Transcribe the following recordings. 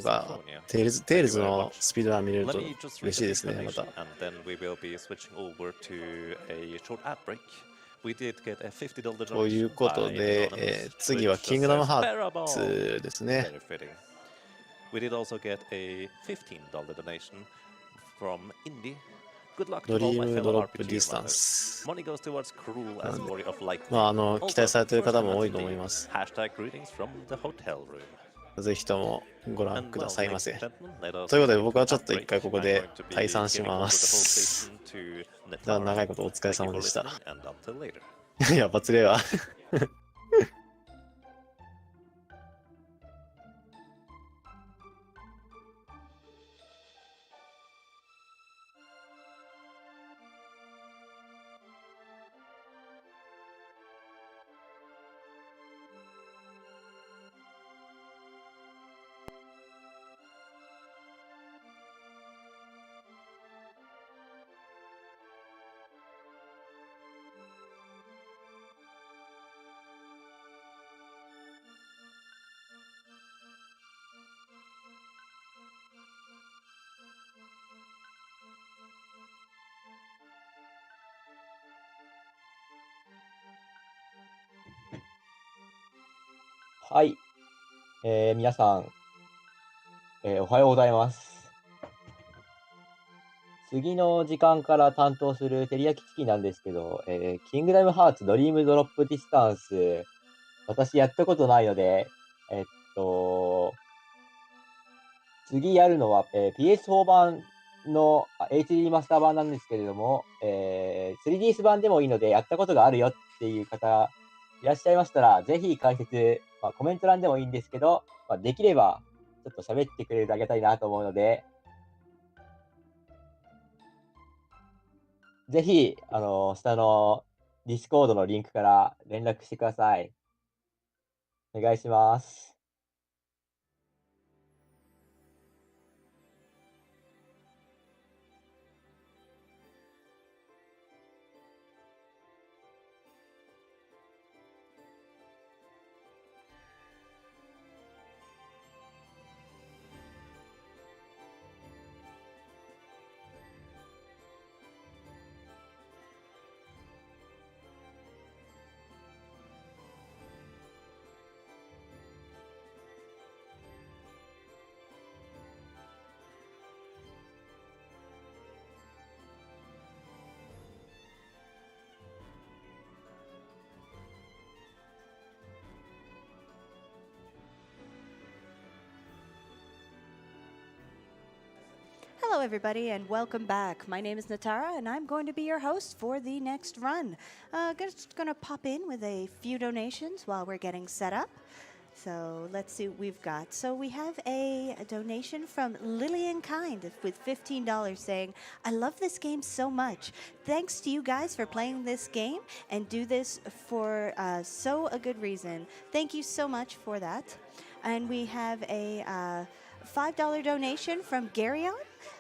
とか、テイルズのスピードラン見れると嬉しいですね、また。ということで、次はキングダムハーツですね。ドリームドロップディスタンス。期待されている方も多いと思います。ぜひともご覧くださいませ。ということで、僕はちょっと一回ここで退散します。じゃあ、長いことお疲れ様でした。いや、罰ゲーは。はい。皆さん、おはようございます。次の時間から担当する照り焼きチキンなんですけど、キングダムハーツドリームドロップディスタンス、私やったことないので、次やるのは、PS4 版のHD マスター版なんですけれども、3DS 版でもいいので、やったことがあるよっていう方いらっしゃいましたら、ぜひ解説、コメント欄でもいいんですけど、できればちょっと喋ってくれるとありがたいなと思うので、ぜひ、下のディスコードのリンクから連絡してください。お願いします。Hello, everybody, and welcome back. My name is Natara, and I'm going to be your host for the next run. Just going to pop in with a few donations while we're getting set up. So let's see what we've got. So we have a donation from Lillian Kind with $15 saying, I love this game so much. Thanks to you guys for playing this game and do this for so a good reason. Thank you so much for that. And we have a $5 donation from Garyon.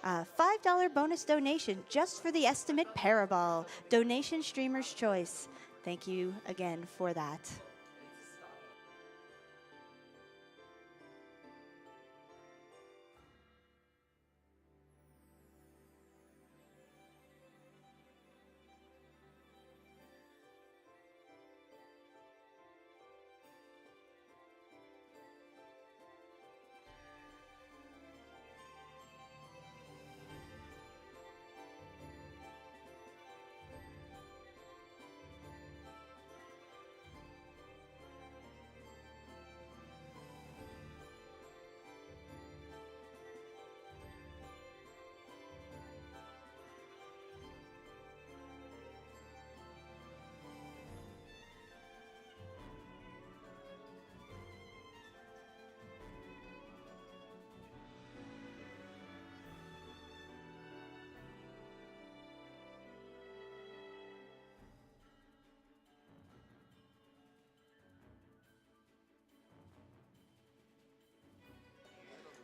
$5 bonus donation just for the estimate Parabol. Donation Streamer's Choice. Thank you again for that.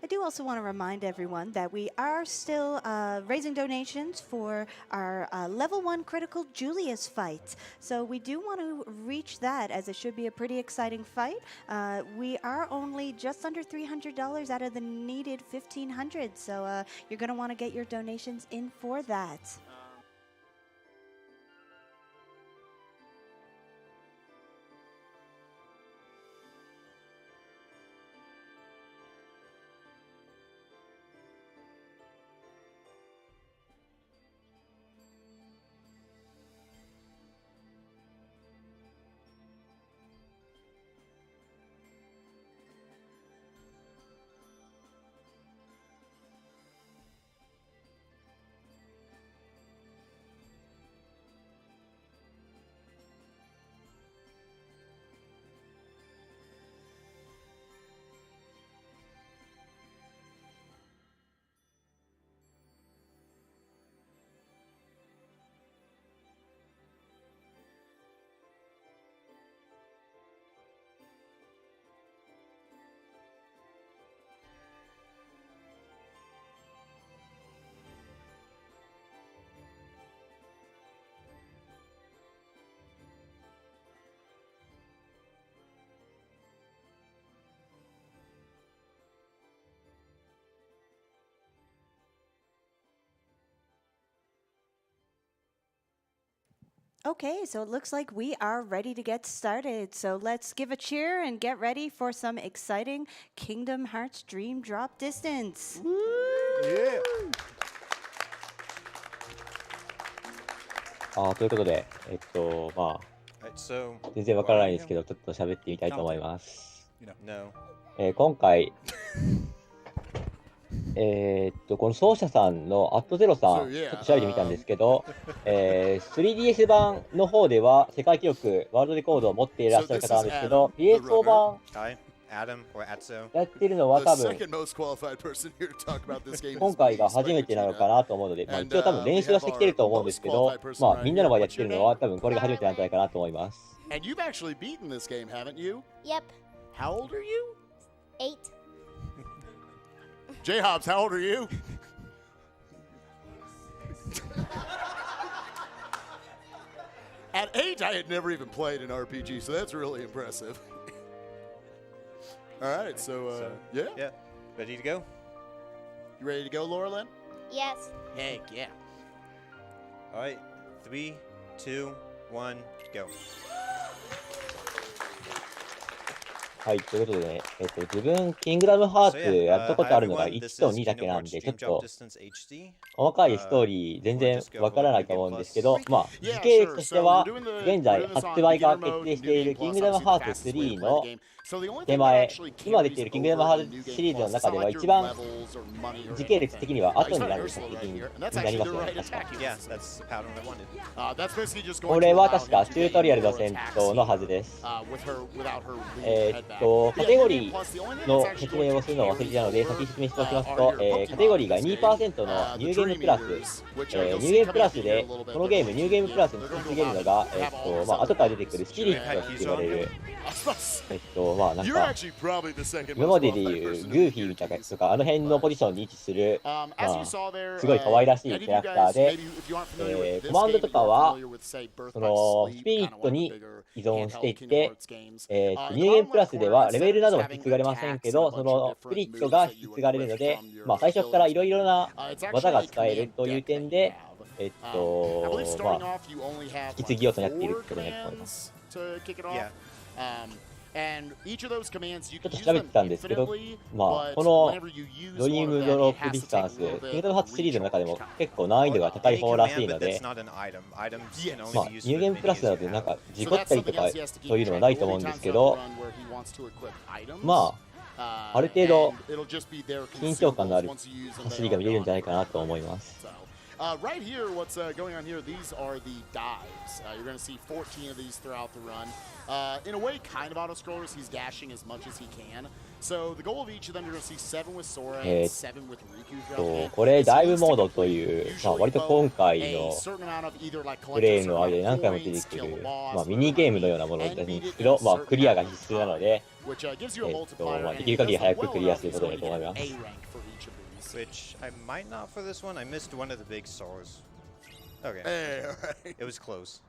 I do also want to remind everyone that we are still raising donations for our level 1 critical Julius fight. So we do want to reach that, as it should be a pretty exciting fight. We are only just under $300 out of the needed $1,500. So you're going to want to get your donations in for that. Okay, so it looks like we are ready to get started. So let's give a cheer and get ready for some exciting Kingdom Hearts Dream Drop Distance. Yeah. ということで、まあ、 So, 全然わからないんですけど、ちょっと喋ってみたいと思います。 no. 今回、この奏者さんのAtzeroさん、ちょっと調べてみたんですけど、3DS 版の方では世界記録、ワールドレコードを持っていらっしゃる方なんですけど、PS4 版 Hi, Adam or Atzero. やってるのは多 The 分、 second most qualified person here to talk about this game 今回が初めてなのかなと思うので、まあ、一応多分練習はしてきてると思うんですけど、まあみんなの場でやってるのは多分これが初めてなんじゃないかなと思います。And you've actually beaten this game, haven't you? Yep, How old are you? 8. J-Hobbs, how old are you? At 8, I had never even played an RPG, so that's really impressive. All right, so yeah. Yeah. Ready to go? You ready to go, Laura Lynn? Yes. Heck yeah. All right. 3, 2, 1, go. はい、ということでね、自分、キングダムハーツやったことあるのが1と2だけなんで、ちょっと細かいストーリー全然わからないと思うんですけど、まあ、時系列としては、現在発売が決定しているキングダムハーツ3の手前、今出ているキングダムハーツシリーズの中では一番時系列的には後になる作品になりますよね、確か。 Yes, that's the pattern I wanted. That's basically just こ going れ to は allow 確かチュートリアルの戦闘のはずです。 with her without her weird head back. カテゴリーの説明をするのを忘れてたので、先に説明しておきますと、カテゴリーが 2% のニューゲームプラス、ニューゲームプラスで、このゲーム、ニューゲームプラスに続けるのが、まあ、後から出てくるスピリットって言われる、まあ、なん You're か、 actually probably the second 今 most まででいう qualified グーフィーみたいなとか、あの辺のポジションに位置する、ま As あ、 you saw there, すごい可愛らしい any キャ of ラ you クター guys, で、 maybe if you aren't familiar with this コマンド game, と if か you're は、 familiar with, say, Birth そ by の Sleep, スピリッ kind of ト one of に the bigger 依存してい handheld っ Kingdom て、 Hearts games. ニューゲームプラスではレベルなども引き継がれませんけど、そのスピリットが引き継がれるので、まあ、最初からいろいろな技が使えるという点で、まあ、引き継ぎ要素になっているってことになると思います。 Yeah. ちょっと調べてたんですけど、まあ、このドリームドロップディスタンス、キングダムハーツシリーズの中でも結構難易度が高い方らしいので、まあ、ニューゲームプラスなので、なんか事故ったりとかそういうのはないと思うんですけど、まあ、ある程度緊張感のある走りが見れるんじゃないかなと思います。 Right here, what's going on here, these are the dives. You're going to see 14 of these throughout the run. In a way, kind of auto-scrollers. He's dashing as much as he can. これダイブモードという、割と今回のプレイの間で何回も出てきてる、ミニゲームのようなものなんですけど、クリアが必須なので、できる限り早くクリアすることだと思います。Which I might not for this one. I missed one of the big stars. Okay. Hey, all right. It was close.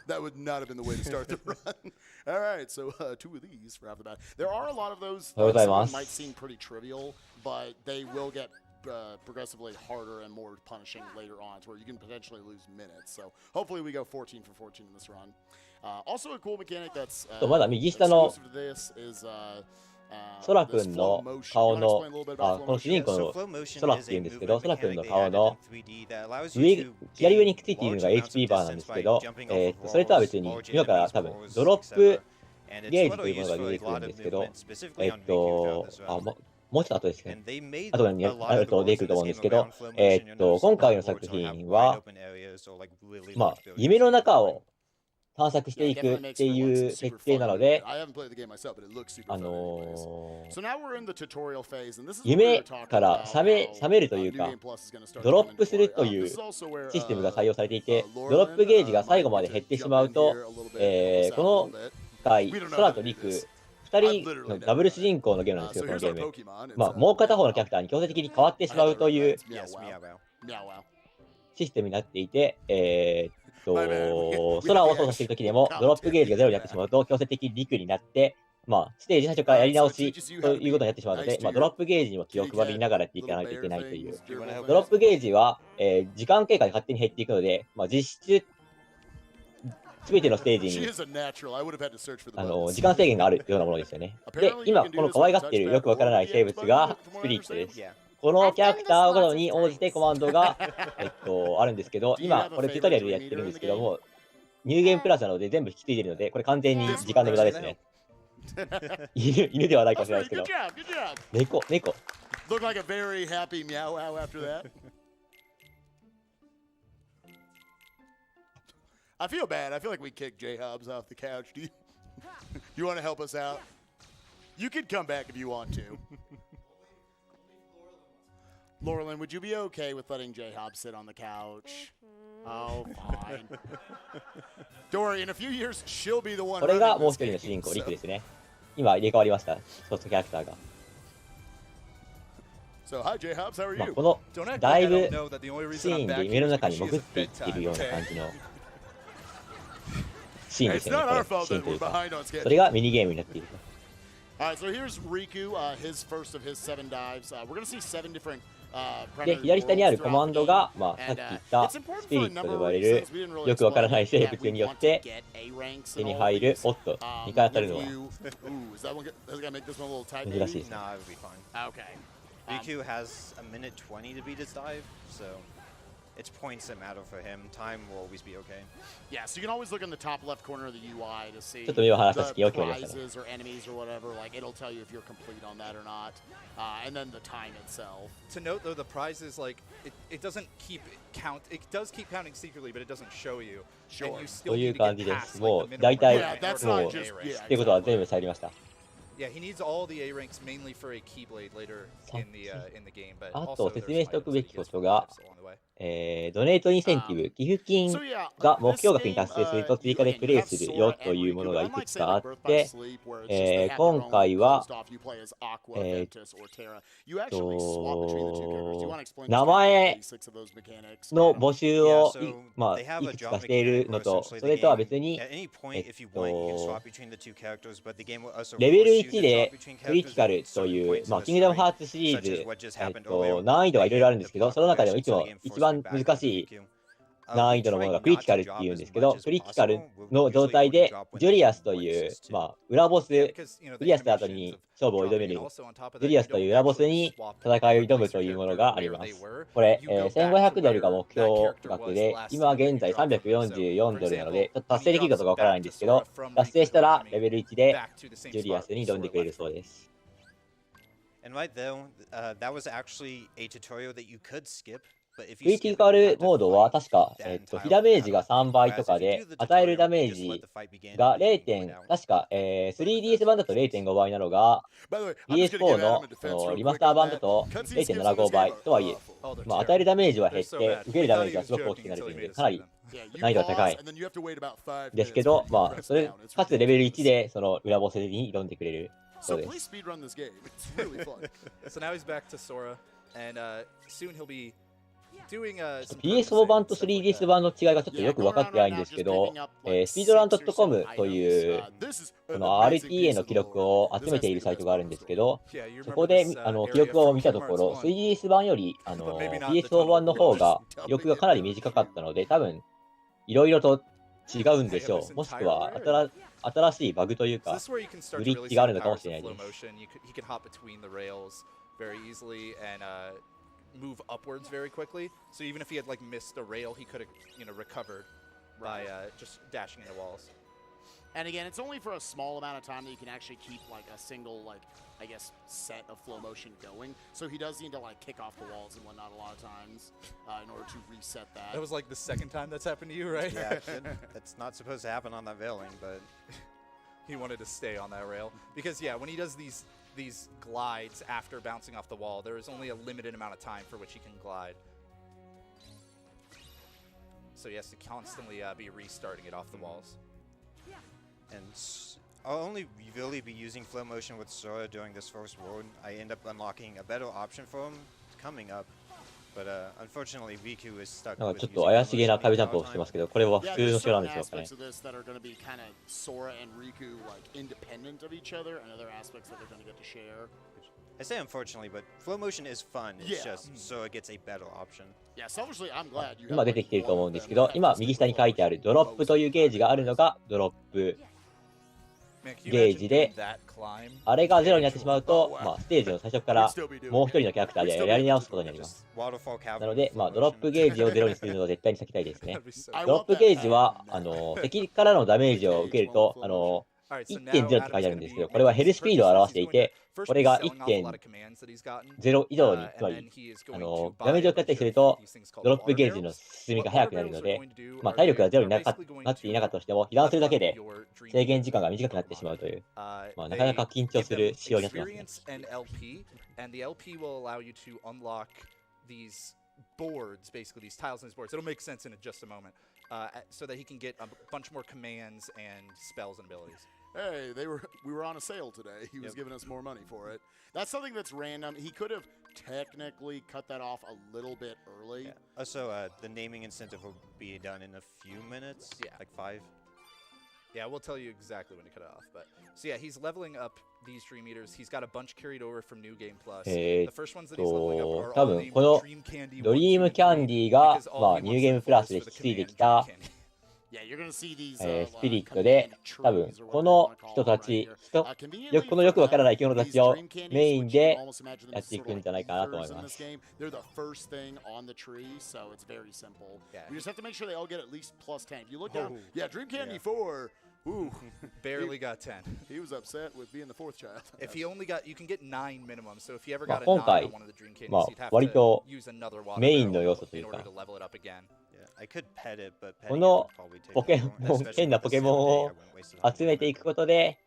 That would not have been the way to start the run. All right, so 2 of these right off the bat. There are a lot of those that might seem pretty trivial, but they will get progressively harder and more punishing later on, to where you can potentially lose minutes. So hopefully we go 14 for 14 in this run. Also a cool mechanic that's exclusive to this isソラ君の顔の、この主人公のソラっていうんですけど、ソラ君の顔の左上にくっついているのが HP バーなんですけど、それとは別に今から多分ドロップゲージというものが出てくるんですけど、もうちょっと後ですね。後になると出てくると思うんですけど、今回の作品は、夢の中を探索していくっていう設定なので、夢から覚めるというか、ドロップするというシステムが採用されていて、ドロップゲージが最後まで減ってしまうと、この回、空と陸、2人のダブル主人公のゲームなんですけど、このゲーム。もう片方のキャラクターに強制的に変わってしまうというシステムになっていて、空を操作しているときでも、ドロップゲージがゼロになってしまうと、強制的に陸になって、ステージ最初からやり直しということになってしまうので、ドロップゲージにも気を配りながらやっていかないといけないという。ドロップゲージは、時間経過で勝手に減っていくので、実質、すべてのステージに時間制限があるようなものですよね。で、今、この可愛がっているよくわからない生物がスピリットです。このキャラクターごとに応じてコマンドが、あるんですけど、今、これチュートリアルでやってるんですけども、ニューゲームプラスなので全部引き継いでるので、これ完全に時間の無駄ですね。犬ではないかもしれないですけど。猫。Look like a very happy meow wow after that. I feel bad. I feel like we kicked J-Hobbs off the couch. Do you want to help us out? You can come back if you want to. Laurelyn, would you be okay with letting J-Hobbs sit on the couch? Oh, fine. Don't worry, in a few years, she'll be the one. これがもう一人の主人公、リクですね。今、入れ替わりました、一つキャラクターが。このだいぶシーンで夢の中に潜っていっているような感じのシーンですよね、これシーンというか。それがミニゲームになっていると。Alright, so here's Riku, his first of his 7 dives. We're going to see 7 different で、左下にあるコマンドが、さっき言ったスピリットと呼ばれるよくわからない生物によって手に入る、2回当たるのは珍しいですね。Riku has a minute 20 to beat his dive, so it's points that matter for him. Time will always be okay. Yeah, so you can always look in the top left corner of the UI to see the prizes or enemies or whatever. Like it'll tell you if you're complete on that or not, and then the time itself. To note though, the prizes like it doesn't keep count. It does keep counting secretly, but it doesn't show you. Sure. And you still という need to 感 get じで past す。 like も the う minimum. 大体 Yeah, that's も not う just っていうことは全部入りました。Yeah, he needs all the A ranks mainly for a Keyblade later in the game, but あ also と説 there's 明してお items くべ that き he こ gets と from が、 lives along the way. ドネートインセンティブ、寄付金が目標額に達成すると追加でプレイするよというものがいくつかあって、今回は、名前の募集を、いくつかしているのと、それとは別に、レベル1でクリティカルという、キングダムハーツシリーズ、難易度がいろいろあるんですけど、その中でもいつも一番難しい難易度のものがクリティカルっていうんですけど、クリティカルの状態でジュリアスという、裏ボス、ジュリアスの後に勝負を挑めるジュリアスという裏ボスに戦いを挑むというものがあります。これ、1500ドルが目標額で、今現在344ドルなので、ちょっと達成できるかどうかわからないんですけど、達成したらレベル1でジュリアスに挑んでくれるそうです。And right though, that was actually a tutorial that you could skip クリティカルモードは確か、被ダメージが3倍とかで、与えるダメージが確か、3DS 版だと 0.5 倍なのが、PS4 のそのリマスター版だと 0.75 倍とはいえ、まあ、与えるダメージは減って、受けるダメージはすごく大きくなるというので、かなり難易度は高い。ですけど、まあ、かつレベル1でその裏ボスに挑んでくれるそうです。So now he's back to Sora, and soon he'll be doing PS4 版と 3DS 版の違いがちょっとよく分かってないんですけど、スピードラン .com というこの RTA の記録を集めているサイトがあるんですけど、そこで記録を見たところ、3DS 版よりPS4 版の方が記録がかなり短かったので、多分いろいろと違うんでしょう。もしくは新しいバグというか、グリッチがあるのかもしれないです。move upwards very quickly. So even if he had like missed a rail, he could have, recovered by just dashing into walls. And again, it's only for a small amount of time that you can actually keep like a single I guess set of flow motion going. So he does need to like kick off the walls and whatnot a lot of times in order to reset that. That was like the second time that's happened to you, right? Yeah, that's not supposed to happen on that railing, but he wanted to stay on that rail because when he does these glides after bouncing off the wall, there is only a limited amount of time for which he can glide. So he has to constantly be restarting it off the walls. And I'll only really be using flow motion with Sora during this first world. I end up unlocking a better option for him coming up. But unfortunately, Riku is stuck なんかちょっと怪しげな壁ジャンプをしてますけど、これは普通の人なんでしょうかね。I say unfortunately, but flow motion is fun. It's just Sora gets a better option. 今出てきていると思うんですけど、今右下に書いてあるドロップというゲージがあるのがドロップゲージで、あれがゼロになってしまうと、ステージの最初からもう一人のキャラクターでやり直すことになります。なので、ドロップゲージをゼロにするのは絶対に避けたいですね。ドロップゲージは敵からのダメージを受けると1.0 って書いてあるんですけど、これはヘルスピードを表していて、これが 1.0 以上に、つまりダメージを食らったりすると、ドロップゲージの進みが速くなるので、体力がゼロになっていなかったとしても、被弾するだけで制限時間が短くなってしまうという、なかなか緊張する仕様になってますね。boards, basically these tiles on his boards. It'll make sense in just a moment, so that he can get a bunch more commands and spells and abilities. Hey, we were on a sale today. He was giving us more money for it. That's something that's random. He could have technically cut that off a little bit early. Yeah. Also, the naming incentive will be done in a few minutes, like 5. Yeah, we'll tell you exactly when to cut it off. But so he's leveling up these Dream Eaters. He's got a bunch carried over from New Game Plus. The first ones that he's leveling up are 多 all 分 named この Dream Candy ドリームキャンディーが、ニューゲームプラスで引き継いできたスピリットで、多分この人たち、このよくわからない生き物たちをメインでやっていくんじゃないかなと思います。Ooh, barely got 10. He was upset with being the fourth child. If he only got, you can get 9 minimum. So if he ever got a 今 9 回 on one of the Dream Candies, he'd have 割 to と use another water メインの要 barrel 素とい in う order か、 to level it up again. Yeah, I could pet it, but こ petting it の would probably take ポケ too モ long, ン、 especially 変な with ポ the ケモン Sunday. を I wouldn't waste a lot of 集めていくことで、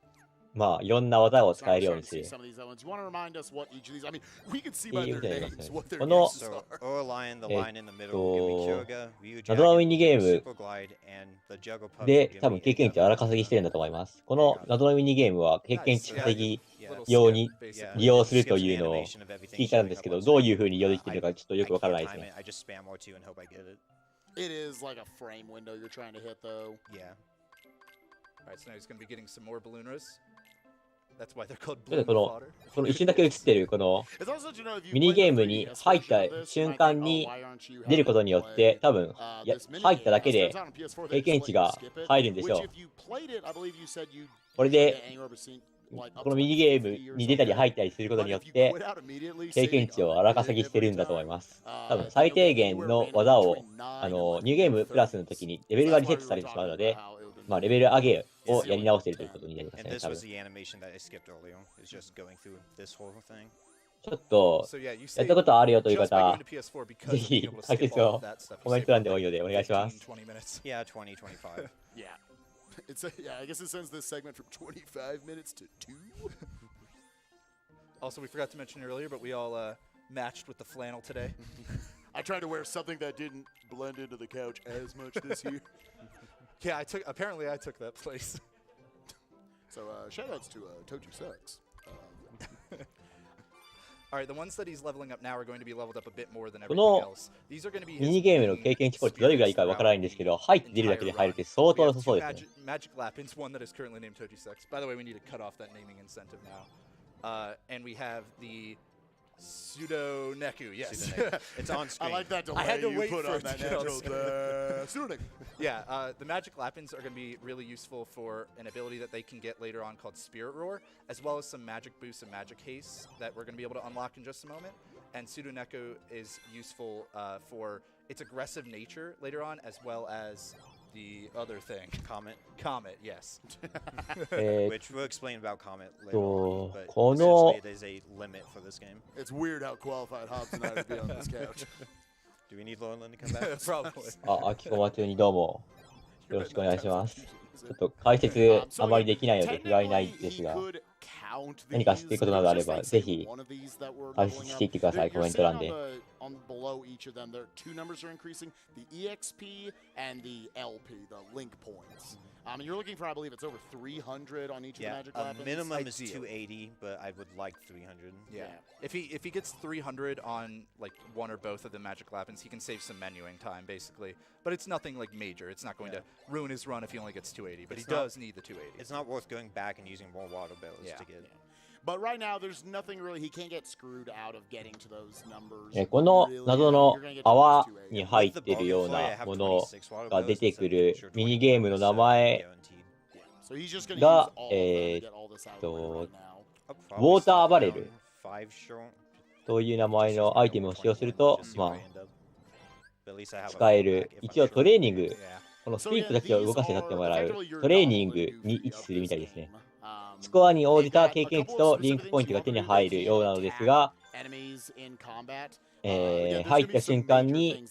いろんな技を使えるようにする。some of these elements. You want to remind us what each of these? I mean, we can see い by い their みたいなりま names すね。 what their この names So, are. Orline, the line in the middle, will be Kyoga, Ryu 謎のミ Dragon, ニゲーム Super Glide, and the Juggle Puff で will 多 be 分経験値を荒稼ぎしてるんだと思います。この謎のミニゲームは経験値稼ぎ Little 用 skip, に basically. 利用するというのを聞いたんですけど、どういう風に利用できているのかちょっとよくわからないですね。 I just spam R2 and hope I get it. It is like a frame window you're trying to hit, though. Yeah. Alright, so now he's going to be getting some more Ballooneras. That's why they're called で balloon この fodder. この一瞬だけ映ってるこの It's also to know if you ミニ played ゲ the ームに 3DS 入った version of this, 瞬 you might 間 think, に oh, why aren't you 出る having ことによって多分 this mini 入った game? だけ As で turns out on PS4, they 経 just 験 let 値 you が skip it, 入るんでし which ょう。 if you played it, I believe you said you これ get で anywhere between, like, up こ to のミ like ニゲー 50ム or に出たり something. 入ったりすることによっ But if you て quit out immediately, 経験 saving 値を up 荒 every 稼ぎしてるんだと思い time, ます。多分 then 最 you'll 低 get 限 anywhere の ranging 技を between 9 and ニュー 11 ゲー to ムプラスの時にレベル 30. が That's リセ why ッ we トされ were てしまう talking の about で、 how it would have レベル上げをやり直しているということになります And ね、this 多分。 was the animation that I skipped earlier. It's just going through this whole thing. ちょっと So yeah, you や say ったことあるよという just by 方 going to PS4 because ぜ of being ひ able to 解 skip 説 all を of that stuff. コメント欄で多いのでお願いしま 15, す。 20 minutes. Yeah, 20, 25. Yeah. Yeah, I guess it sends this segment from 25 minutes to 2. Also, we forgot to mention earlier, but we all matched with the flannel today. I tried to wear something that didn't blend into the couch as much this year. Yeah, apparently I took that place. So shout-outs to Toji Sucks. All right, the ones that he's leveling up now are going to be leveled up a bit more than こ everything の else. These are going to be ミ his ニゲームの main 経験値ポイントどれぐらいいいかわからないんですけど、入って出るだけで入るって相 We 当 have 良さそう two ですね。 magic lapins, one that is currently named Toji Sucks. By the way, we need to cut off that naming incentive now. And we have the Pseudo Neku, yes. It's on screen. I like that delay I had to you wait put for on it to that get on natural. screen. Pseudo Neku. Yeah, the magic lapins are going to be really useful for an ability that they can get later on called Spirit Roar, as well as some magic boosts and magic haste that we're going to be able to unlock in just a moment. And Pseudo Neku is useful for its aggressive nature later on, as well as the other thing. Comet, yes. Which we'll explain about Comet later on, but この essentially it is a limit for this game. It's weird how qualified Hobbs and I would be on this couch. Do we need Lauren to come back? Probably. あ、秋駒中にどうもよろしくお願いします。ちょっと解説あまりできないので不甲斐ないですが、何か知っていることなどあればぜひ解説していってください、コメント欄で。On below each of them, there are two numbers are increasing: the EXP and the LP, the link points. And you're looking for, I believe, it's over 300 on each of the magic weapons. Minimum is 280, but I would like 300. Yeah. If he gets 300 on like one or both of the magic lapins, he can save some menuing time basically. But it's nothing like major. It's not going to ruin his run if he only gets 280. But he does need the 280. It's not worth going back and using more water bells to get. But right now, there's nothing really. He can't get screwed out of getting to those numbers. この謎の泡に入っているようなものが出てくるミニゲームの名前が、ウォーターバレルという名前のアイテムを使用すると、まあ、使える、一応トレーニング、このスピリットたちを動かして立ってもらうトレーニングに位置するみたいですね。スコアに応じた経験値とリンクポイントが手に入るようなのですが、入った瞬間に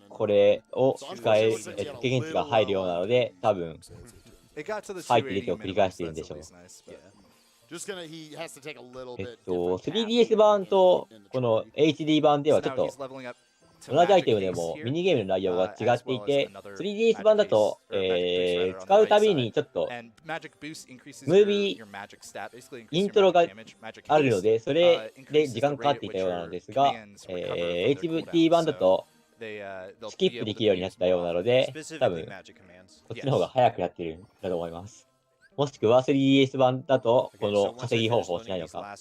これを使える、経験値が入るようなので、多分入って出てを繰り返しているんでしょう。3DS 版とこの HD 版ではちょっと同じアイテムでもミニゲームの内容が違っていて、3DS 版だと、使うたびにちょっとムービーイントロがあるので、それで時間かかっていたようなのですが、HD 版だとスキップできるようになったようなので、多分こっちの方が早くやってるんだと思います。もしくは 3DS 版だとこの稼ぎ方法をしないのか、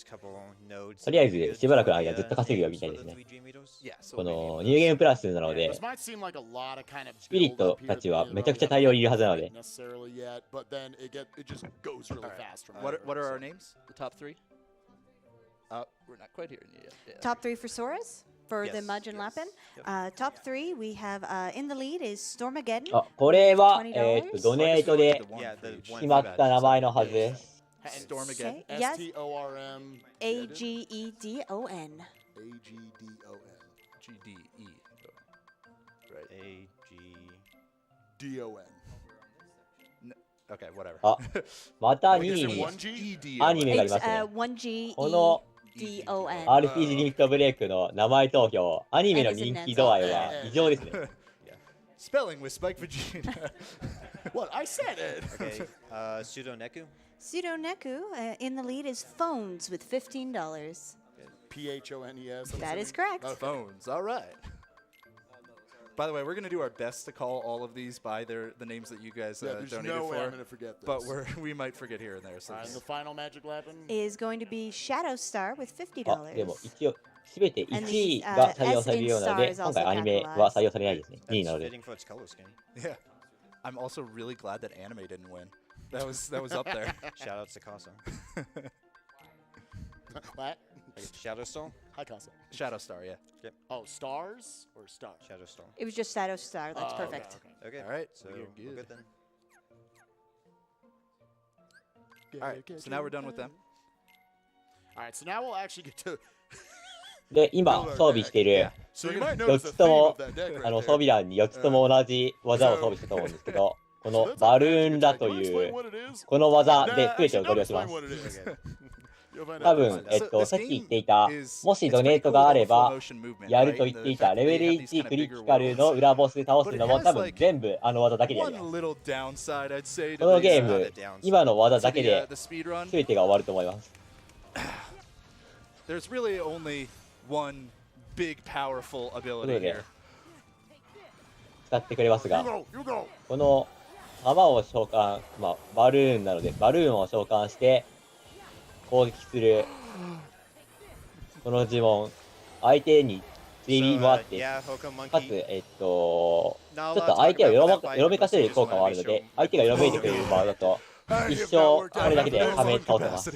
とりあえずしばらくの間ずっと稼ぐよみたいですね。このニューゲームプラスなので、スピリットたちはめちゃくちゃ大量にいるはずなので。What are our names? The top three? We're not quite here yet. Top three for Soras for the Majin Lapin. Top three we have in the lead is Stormageddon. あ、これは、ドネートで決まった名前のはずです。Stormageddon. Yes. STORM AGEDON. GDE. A G DON. Okay, whatever. あ、また2位に 1G? アニメがあり It's ますね。 1GEDON. この RPG リミットブレイクの名前投票、アニメの人気度合いは異常ですね。Spelling with Spike Vegeta. What? I said it! Okay, Pseudo Neku. Pseudo Neku in the lead is Phones with $15. PHONES. That is correct. Phones, all right. By the way, we're going to do our best to call all of these by the names that you guys there's donated no way for. I'm gonna forget this. But we might forget here and there. So And the final magic weapon? Is going to be Shadow Star with あ、でも$50. 一応、すべて1位が採用されるようなので、今回アニメは採用されないですね。2位なので。 Fitting for its color scheme. yeah, I'm also really glad that anime didn't win. That was up there. Shout out to Casa. What? Shadow Storm? Hi, Casa. Shadow Star, yeah. Oh, stars or stars? Shadow Storm. It was just Shadow Star. That's Oh, perfect. Okay, Okay. All right, So we're we're good. good then. okay. All right, so now we're done with them. Alright, so now we'll actually get to で、今、装備している So you might 4 notice つ the と theme も of that deck 装 right 備 there. 欄に4つとも同じ技を装備したと思うんですけど、このバルーンラというこの技で全てを取り押します。多分、さっき言っていた、もしドネートがあれば、やると言っていたレベル1クリティカルの裏ボスで倒すのも多分全部あの技だけでやります。このゲーム、今の技だけで全てが終わると思います。There's really only one big powerful というこ ability とで here. 使ってくれますが、この弾を召喚、バルーンなので、バルーンを召喚して攻撃するこの呪文、相手に追尾もあって、かつ、ちょっと相手をよろめかせる効果もあるので、相手がよろめいてくれる場合だと、一生これだけで仮面倒せます。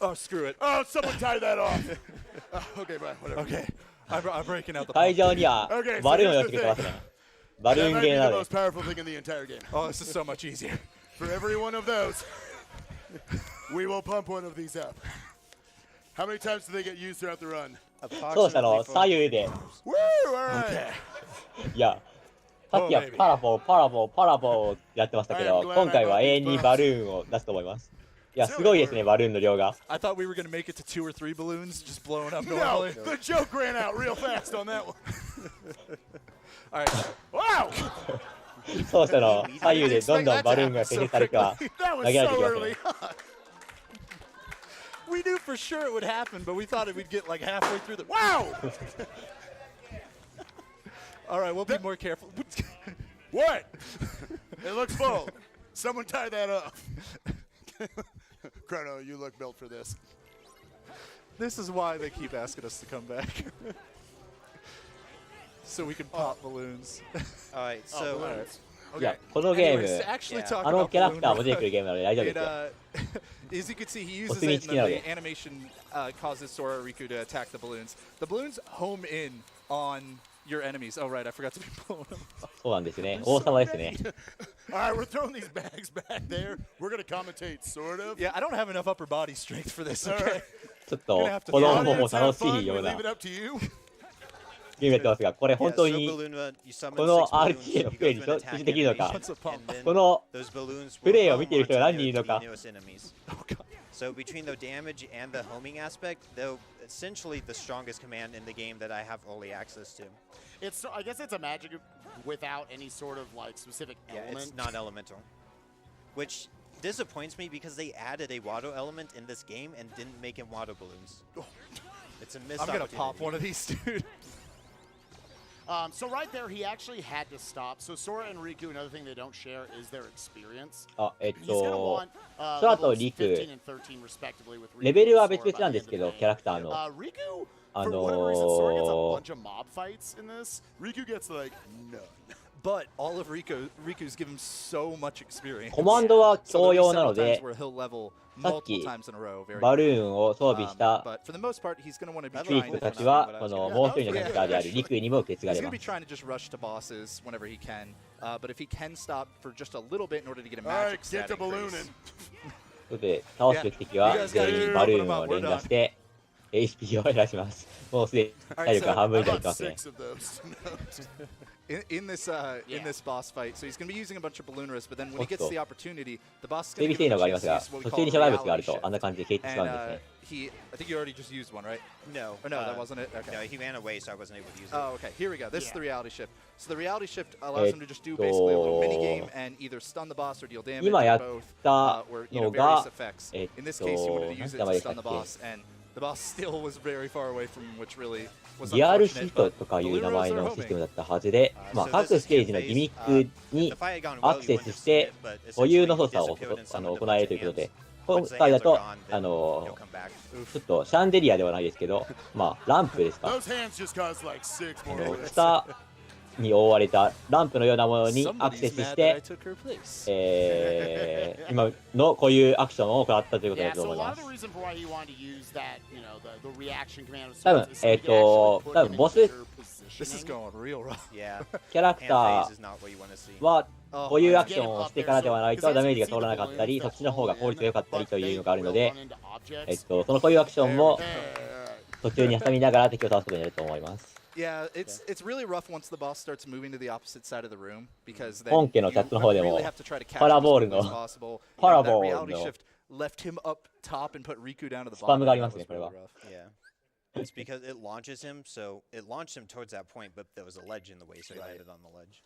Oh, screw it. Oh, someone tie that off. Okay, bye. Whatever. Okay. I'm breaking out the 会場にはバルーンを寄せてくれますね。バルーン That ゲ might be ーな the の most で。 powerful thing in the entire game. Oh, this is so much easier. For every one of those, we will pump one of these up. How many times do they get used throughout the run? そうしたの左右で、 Woo! All right. いや、さっきはパラボー、パラボー、パラボーってやってましたけど、今回は永遠にバルーンを出すと思います。いや、すごいですね、バルーンの量が。I thought we were going to make it to 2 or 3 balloons just blowing up No, normally. the joke ran out real fast on that one. All right. Wow! そうしたの左右でどんどんバルーンが設置されては That 投 was げられて so きます early ね。 on. We knew for sure it would happen, but we thought it would get like halfway through the. Wow! All right, we'll be more careful. What? It looks full. Someone tie that up. Chrono, you look built for this. This is why they keep asking us to come back. So we can pop balloons. Alright, soいや、このゲー Anyways, ム、 actually あ talking の about キャラクター balloon も出てくるゲームなので大丈夫で it, すよ。 as you can see, he uses What's the it, and then mean? the animation causes Sora Riku to attack the balloons. The balloons home in on your enemies. Oh, right, I forgot to be blowing them up. そうなんですね。王様ですね。 All right, we're throwing these bags back there. We're going to commentate, sort of. Yeah, I don't have enough upper body strength for this, okay? ちょっと子供も Audience, have 楽し fun. いよ We うな leave it up to you. ゲームやってますが、これ本当 yeah, に so balloon, you summon この six balloons, RTA の you プレイ go に through an 所 attack 持できるのか animation, and then この those balloons プレイ will を見ている人が home 何 onto 人いるの the か newest enemies. So between the damage and the homing aspect, they're essentially the strongest command in the game that I have only access to. It's, I guess it's a magic without any sort of like specific Yeah, element. it's not elemental. Which disappoints me because they added a water element in this game and didn't make him water balloons. It's a missed I'm going to opportunity. pop one of these, dude. So right there, he actually had to stop. So Sora and Riku, another thing they don't share is their experience. あ、He's gonna want ソラと levels リク、 15 and 13 respectively with Riku レベルは and 別 Sora 々 by なん the です end け of ど、 the キャラクター game. の。 Riku, for whatever reason, Sora gets a bunch of mob fights in this. Riku gets like none. But all of Riku's given so much experience. コマンドは So 共 there'll be 用な several の times で、 where he'll level さっき multiple times in a row. Very バルーンを装備した but for the most part, he's going to want to be クリ trying ック to たちは、このもう一人のキャラクターであるリクにも受け継が He's れ going to ま be す。 trying to just rush to bosses whenever he can. But if he can stop for just a little bit in order to get a All right, magic get stat the balloon increase. in. ということで、倒すべき敵は全員バルーンを連打して、HP を減らします。もうすでに体力が半分以下にいってますね。 6 of those. In this boss fight, so he's going to be using a bunch of balloon risks, but then when he gets Also, the opportunity, the boss is 整 going 備 to 性 give 能 him が a ありま chance す to が、 use what we 途 call 中 a に障害物がある reality と shift. あんな感じで消えてしまうんですね。I think you already just used one, right? No. Or no, that wasn't it? Okay. No, he ran away, so I wasn't able to use it. Oh, okay. Here we go. This is Yeah. the reality shift. So the reality shift allows him to just do basically a little mini game and either stun the boss or deal damage 今や or っ both, た or の various が、 effects. In this case, he wanted to use it なんて名前 to でしたっ stun the け boss, and the boss still was very far away from him, which really was リアルシ unfortunate. フト But とかいう名 balloon 前 rows are のシステム homing. だったはずで、まあ、 So 各 this is ステージの his ギミ phase. ック The に fight had gone ア well, ク he セ wanted ス to し split て it, but 固有 essentially の he 操作を disappeared and summoned a 行 bunch える of ということで、 minions. 今 Once the 回だ hands are と gone, then he'll come back. ちょっとシャンデリアではないですけど、まあ、ランプですか。 Those hands just caused like 6 more hits. 蓋に覆われたランプのようなものにアク Somebody's セス mad し that I て、 took her place. 今のこういうアクションを行ったということだ Yeah, と so 思 a い lot ま of す the。reason for why he wanted to use that, you know, the reaction command of 多分 sorts is so he could actually put him in a better position. This is going real rough. Yeah. キャラク Hand タ phase ー is not what you want to see. は Oh, こういう man. アクションをしてからではないとダメージが通らなかったり、そっちの方が効率が良かったりというのがあるので、そのこういうアクションも途中に挟みながら敵を倒すことになると思います。Yeah, it's really rough once the boss starts moving to the opposite side of the room because then 本家のチャットの方でも really have to try to catch パラ him ボー as ル quickly の as possible. パラ You know, ボ that ール reality の shift left him up top and put Riku down to the スパ bottom. ムがあります That ね、 was これは。 really rough. Yeah. It's because it launches him, so it launched him towards that point, but there was a ledge in the way, so he landed on the ledge.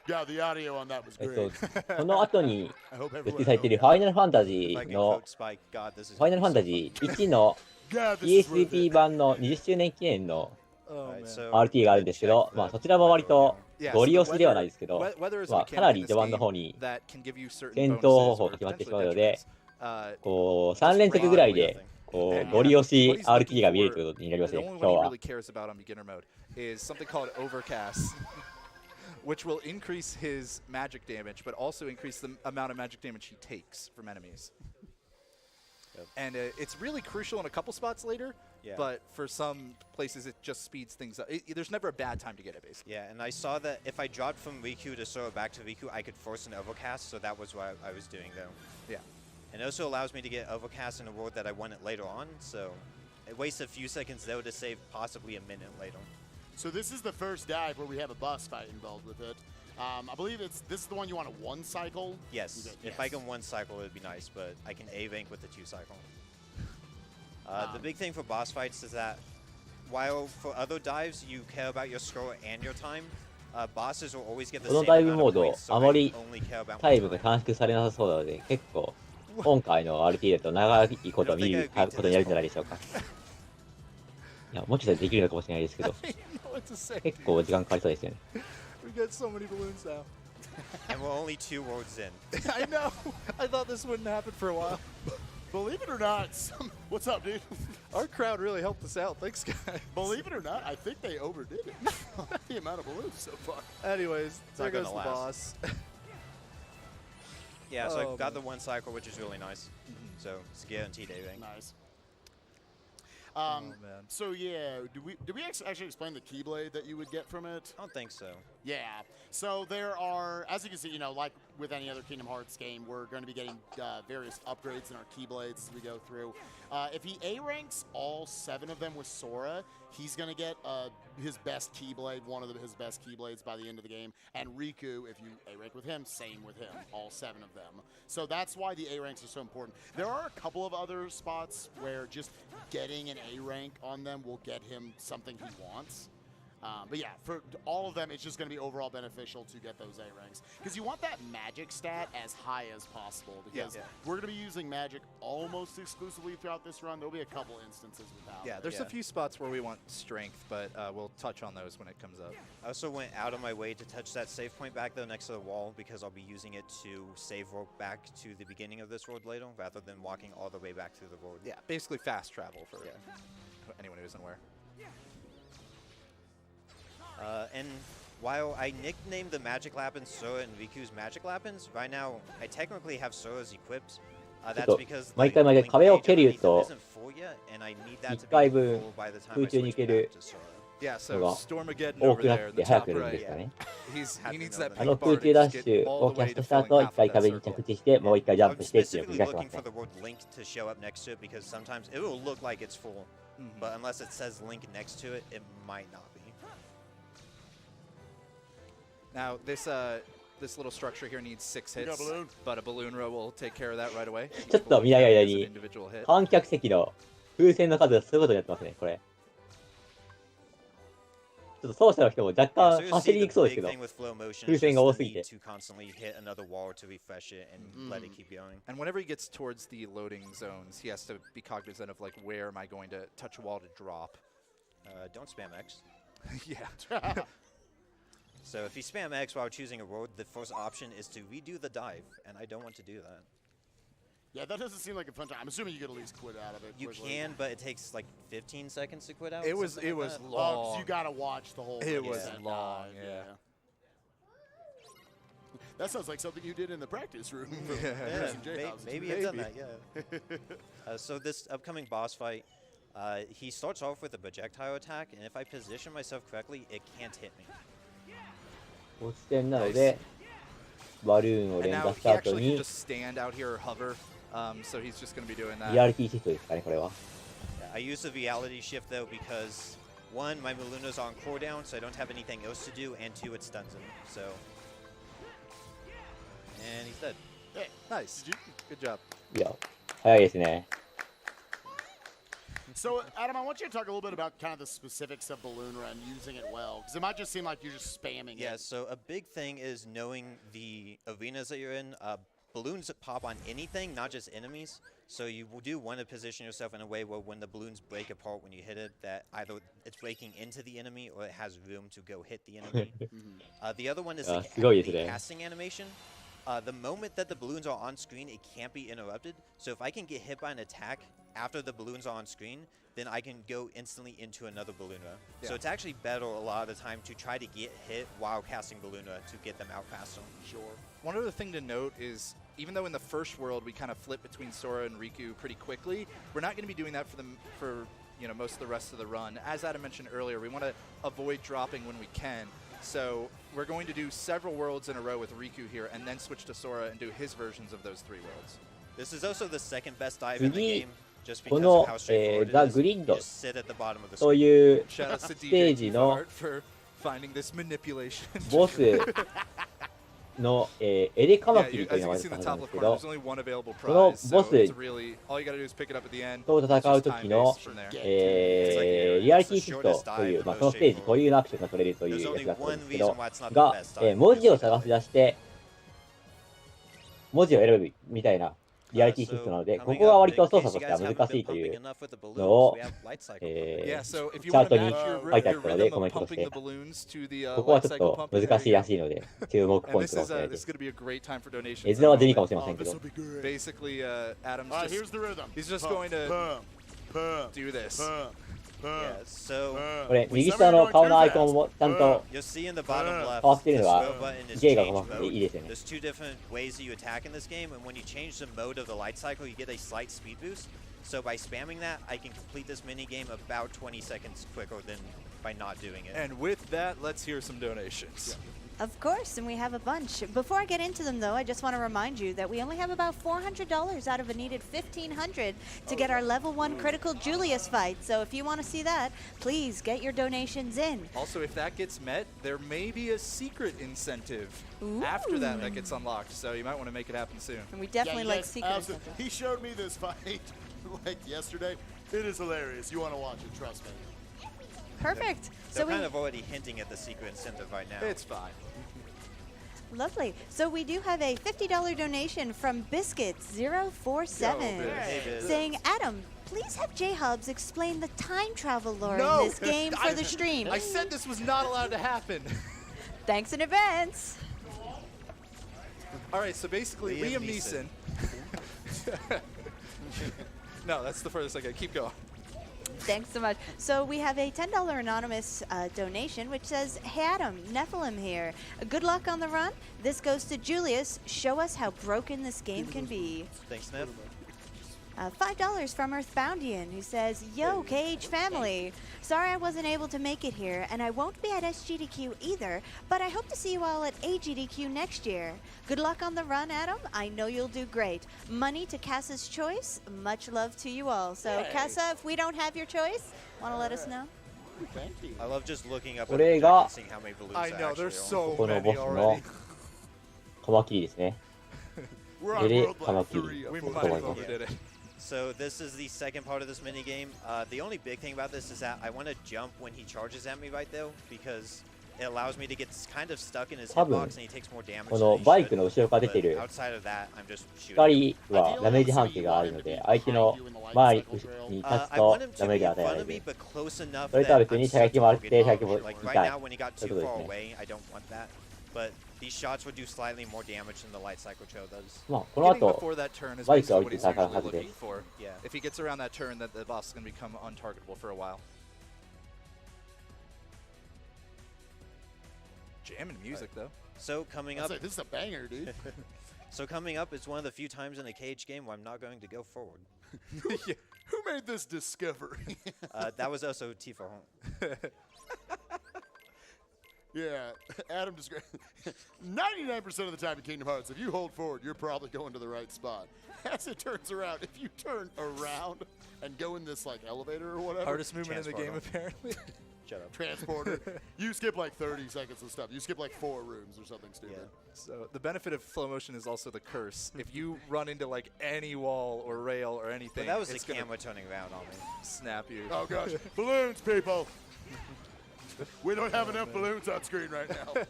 Yeah, the audio on that was great. その後に I hope 設 everyone 定されているファイナルファンタジ If I ー can の quote Spike, God, this is ファイナルファンタ gonna ジ be so ー1の God, this is worth PSP it. 版の20周年記念の Oh, fun. man. So RT があるんですけど、 check まあ the そちらも割と Yeah, ゴ so リ the 押しではない weather, ですけど、 weather is ま a あかな mechanic り in 序 this 盤の game 方に that can give you certain 戦闘 bonuses 方法 or が決まってし potentially まうので、 detriments. こう3連続ぐらいでこうゴリ押し RT が見れるということになりますね、 The only 今 one 日 he は。 really cares about on beginner mode is something called overcast, which will increase his magic damage, but also increase the amount of magic damage he takes from enemies. And it's really crucial in a couple spots later, Yeah. but for some places it just speeds things up. There's never a bad time to get it, basically. Yeah, and I saw that if I dropped from Riku to Sora back to Riku, I could force an overcast, so that was what I was doing though. Yeah. And it also allows me to get overcast in a world that I want it later on, so it wastes a few seconds though to save possibly a minute later. So this is the first dive where we have a boss fight involved with it. I believe this is the one you want to one cycle. Yes, if I can one cycle, it would be nice, but I can A rank with the 2 cycle. The big thing for boss fights is that while for other dives you care about your score and your time, bosses will always get the この same ダイブ amount モー of ド points, so あま I り only care about タ my イムが time. 短縮されなさそうなので、結構今回の RT だと長いこと見ることになるんじゃないでしょうか。いや、もしかしたらできるのかもしれないですけど、 I didn't know what to say. 結構時間かかりそうですよね。 We got so many balloons now. And we're only 2 worlds in. I know. I thought this wouldn't happen for a while. Believe it or not, what's up, dude? Our crowd really helped us out. Thanks, guys. Believe it or not, I think they overdid it. The amount of balloons so far. Anyways, there not goes the gonna last. boss. Yeah, so Oh, I got man. the 1 cycle, which is really nice. So it's guaranteed A rank. Nice. Man. So yeah, did we actually explain the Keyblade that you would get from it? I don't think so. Yeah. So there are, as you can see, you know, like with any other Kingdom Hearts game, we're going to be getting various upgrades in our Keyblades as we go through. If he A ranks all 7 of them with Sora, he's going to get his best Keyblade, one of his best Keyblades by the end of the game. And Riku, if you A rank with him, same with him, all 7 of them. So that's why the A ranks are so important. There are a couple of other spots where just getting an A rank on them will get him something he wants. But yeah, for all of them, it's just going to be overall beneficial to get those A ranks. Because you want that magic stat as high as possible. Because we're going to be using magic almost exclusively throughout this run. There'll be a couple instances without. Yeah, there's a few spots where we want strength, but we'll touch on those when it comes up. I also went out of my way to touch that save point back there next to the wall because I'll be using it to save world back to the beginning of this world later rather than walking all the way back through the world. Yeah, basically fast travel for anyone who isn't aware. And while I nicknamed the Magic Lapins Sora and Riku's Magic Lapins, right now I technically have Sora's equipped. That's because 毎回毎回壁を蹴ると isn't full yet, and I need that to 1回 be 分 full by the time 空 I 中に switch 行ける back to Sora. Yeah, so のが Stormageddon 多 over くなっ there in て the 早 top くなるんで right. すかね。 He needs that あの pink 空 bar 中 to ダッ just シ get ュ all を the キャ way スト to した filling 後、一 half 回 of that 壁に circle. 着地して、もう一回ジャンプしてっていうのを繰 Specifically り返してま looking す for ね。 the word link to show up next to it because sometimes it will look like it's full, but unless it says link next to it, it might not be. Now, this little structure here needs 6 got a hits, balloon. but a balloon row will take care of that right away. ちょっと見ない間 As an に individual hit. 観客席の風船の数がすごいことになってますね、これ。ちょっと奏者の人も若 Yeah, 干 so you 走り see に the くそうです big けど、 thing with flow motion 風 is 船 just が多 the すぎて need to constantly hit another wall to refresh it and let it keep going. And whenever he gets towards the loading zones, he has to be cognizant of, like, where am I going to touch a wall to drop? Don't spam X. Yeah. So if you spam X while choosing a road, the first option is to redo the dive, and I don't want to do that. Yeah, that doesn't seem like a fun time. I'm assuming you could at least quit out of it. You quickly. can, but it takes like 15 seconds to quit out. It was something like that. Oh, long. 'cause you gotta watch the whole. It 100% was long, dive, yeah. That sounds like something you did in the practice room. From Yeah, J House. maybe I've done that, yeah. So this upcoming boss fight, He starts off with a projectile attack, and if I position myself correctly, it can't hit me. 落ち点なので、バルーンを And 連 now 打し he た後 actually can に just stand out here or hover. So he's just going to be doing リ that. アリティシフトですかね、これは。I use the reality shift though because one, my Maluna's on cooldown, so I don't have anything else to do, and two, it stuns him. So, and he's dead. Nice. Good job. いや、早いですね。So, Adam, I want you to talk a little bit about kind of the specifics of Balloon Run, using it well, because it might just seem like you're just spamming Yeah, it. so a big thing is knowing the arenas that you're in. Balloons pop on anything, not just enemies. So you do want to position yourself in a way where when the balloons break apart when you hit it, that either it's breaking into the enemy or it has room to go hit the enemy. The other one is the casting animation. The moment that the balloons are on screen, it can't be interrupted. So if I can get hit by an attack after the balloons are on screen, then I can go instantly into another Balloona. Yeah. So it's actually better a lot of the time to try to get hit while casting Balloona to get them out faster. Sure. One other thing to note is, even though in the first world we kind of flip between Sora and Riku pretty quickly, we're not going to be doing that for most of the rest of the run. As Adam mentioned earlier, we want to avoid dropping when we can. So we're going to do several worlds in a row with Riku here and then switch to Sora and do his versions of those 3 worlds. This is also the second best dive in the game. この、ザ・グリッドというステージのボスの、エレカマキリというのがあるんですけど、そのボスと戦う時の、リアリティシフトという、そのステージ固有のアクションが取れるというやつがあるんですけど、文字を探し出して、文字を選ぶみたいなリアリティシフトなので、ここが割と操作としては難しいというのを、チャートに書いてあったので、コメントとして、ここはちょっと難しいらしいので、注目ポイントかもしれないです。絵面は地味かもしれませんけど。これ、右下の顔のアイコンもちゃんと変わっているのは、芸が細かくていいですよね。There's 2 different ways that you attack in this game, and when you change the mode of the light cycle, you get a slight speed boost. So by spamming that, I can complete this mini game about 20 seconds quicker than by not doing it. And with that, let's hear some donations. Of course, and we have a bunch. Before I get into them, though, I just want to remind you that we only have about $400 out of a needed $1,500 to get our level 1 critical Julius fight. So if you want to see that, please get your donations in. Also, if that gets met, there may be a secret incentive after that gets unlocked. So you might want to make it happen soon. And we definitely like secret incentives. He showed me this fight like yesterday. It is hilarious. You want to watch it, trust me. Perfect. They're kind of already hinting at the secret incentive right now. It's fine. Lovely. So we do have a $50 donation from Biscuits047 saying, Adam, please have J-Hubs explain the time travel lore in this game for the stream. I said this was not allowed to happen. Thanks in advance. All right, so basically Liam Neeson. No, that's the furthest I get. Keep going. Thanks so much. So we have a $10 anonymous donation, which says, hey Adam, Nephilim here. Good luck on the run. This goes to Julius. Show us how broken this game can be. Thanks, Nev. $5 from Earthboundian, who says, yo, KH family. Sorry I wasn't able to make it here, and I won't be at SGDQ either, but I hope to see you all at AGDQ next year. Good luck on the run, Adam. I know you'll do great. Money to Kassa's choice. Much love to you all. So, Kassa, if we don't have your choice, want to let us know? Thank you. I love just looking up at the and seeing how many balloons I know, there's so このボ many スの already. カマキリですね。 We're on エレ world カマ like キリ 3 We of might 4. have overdid it. So this is the second part of this mini game. The only big thing about this is that I want to jump when he charges at me right though, because it allows me to get kind of stuck in his hitbox and he takes more damage. このバイクの後ろから出てる Outside of that, I'm just shooting. 光はダメージ判定があるので、相手の前に立つ I と want him ダ to メー be ジ in が与えら front れ of me, る。 but close enough それとは that 別に I'm 射撃もあって、射 still 撃も getting hit. 痛 Like right い。 now, when he got そう too いうこと far ですね。 away, I don't want that. But these shots would do slightly more damage than the light cycle trail does. まあ、この Getting 後、 before that turn is バイクが basically 降り what て he's 戦う usually はずで looking。for. Yeah. If he gets around that turn, that the boss is going to become untargetable for a while. Jamming music, though. So coming up, This is a banger, dude. so coming up is one of the few times in a cage game where I'm not going to go forward. Who made this discovery? That was also Tifa Home. Yeah, Adam described 99% of the time in Kingdom Hearts, if you hold forward, you're probably going to the right spot. As it turns around, if you turn around and go in this like elevator or whatever, Hardest movement in the game, apparently. Shut up. Transporter, you skip like 30 seconds of stuff. You skip like 4 rooms or something stupid. Yeah. So the benefit of flow motion is also the curse. If you run into like any wall or rail or anything, But that was the it's gonna camera turning around on me. snap you. Oh gosh, balloons, people! We don't have enough balloons on screen right now.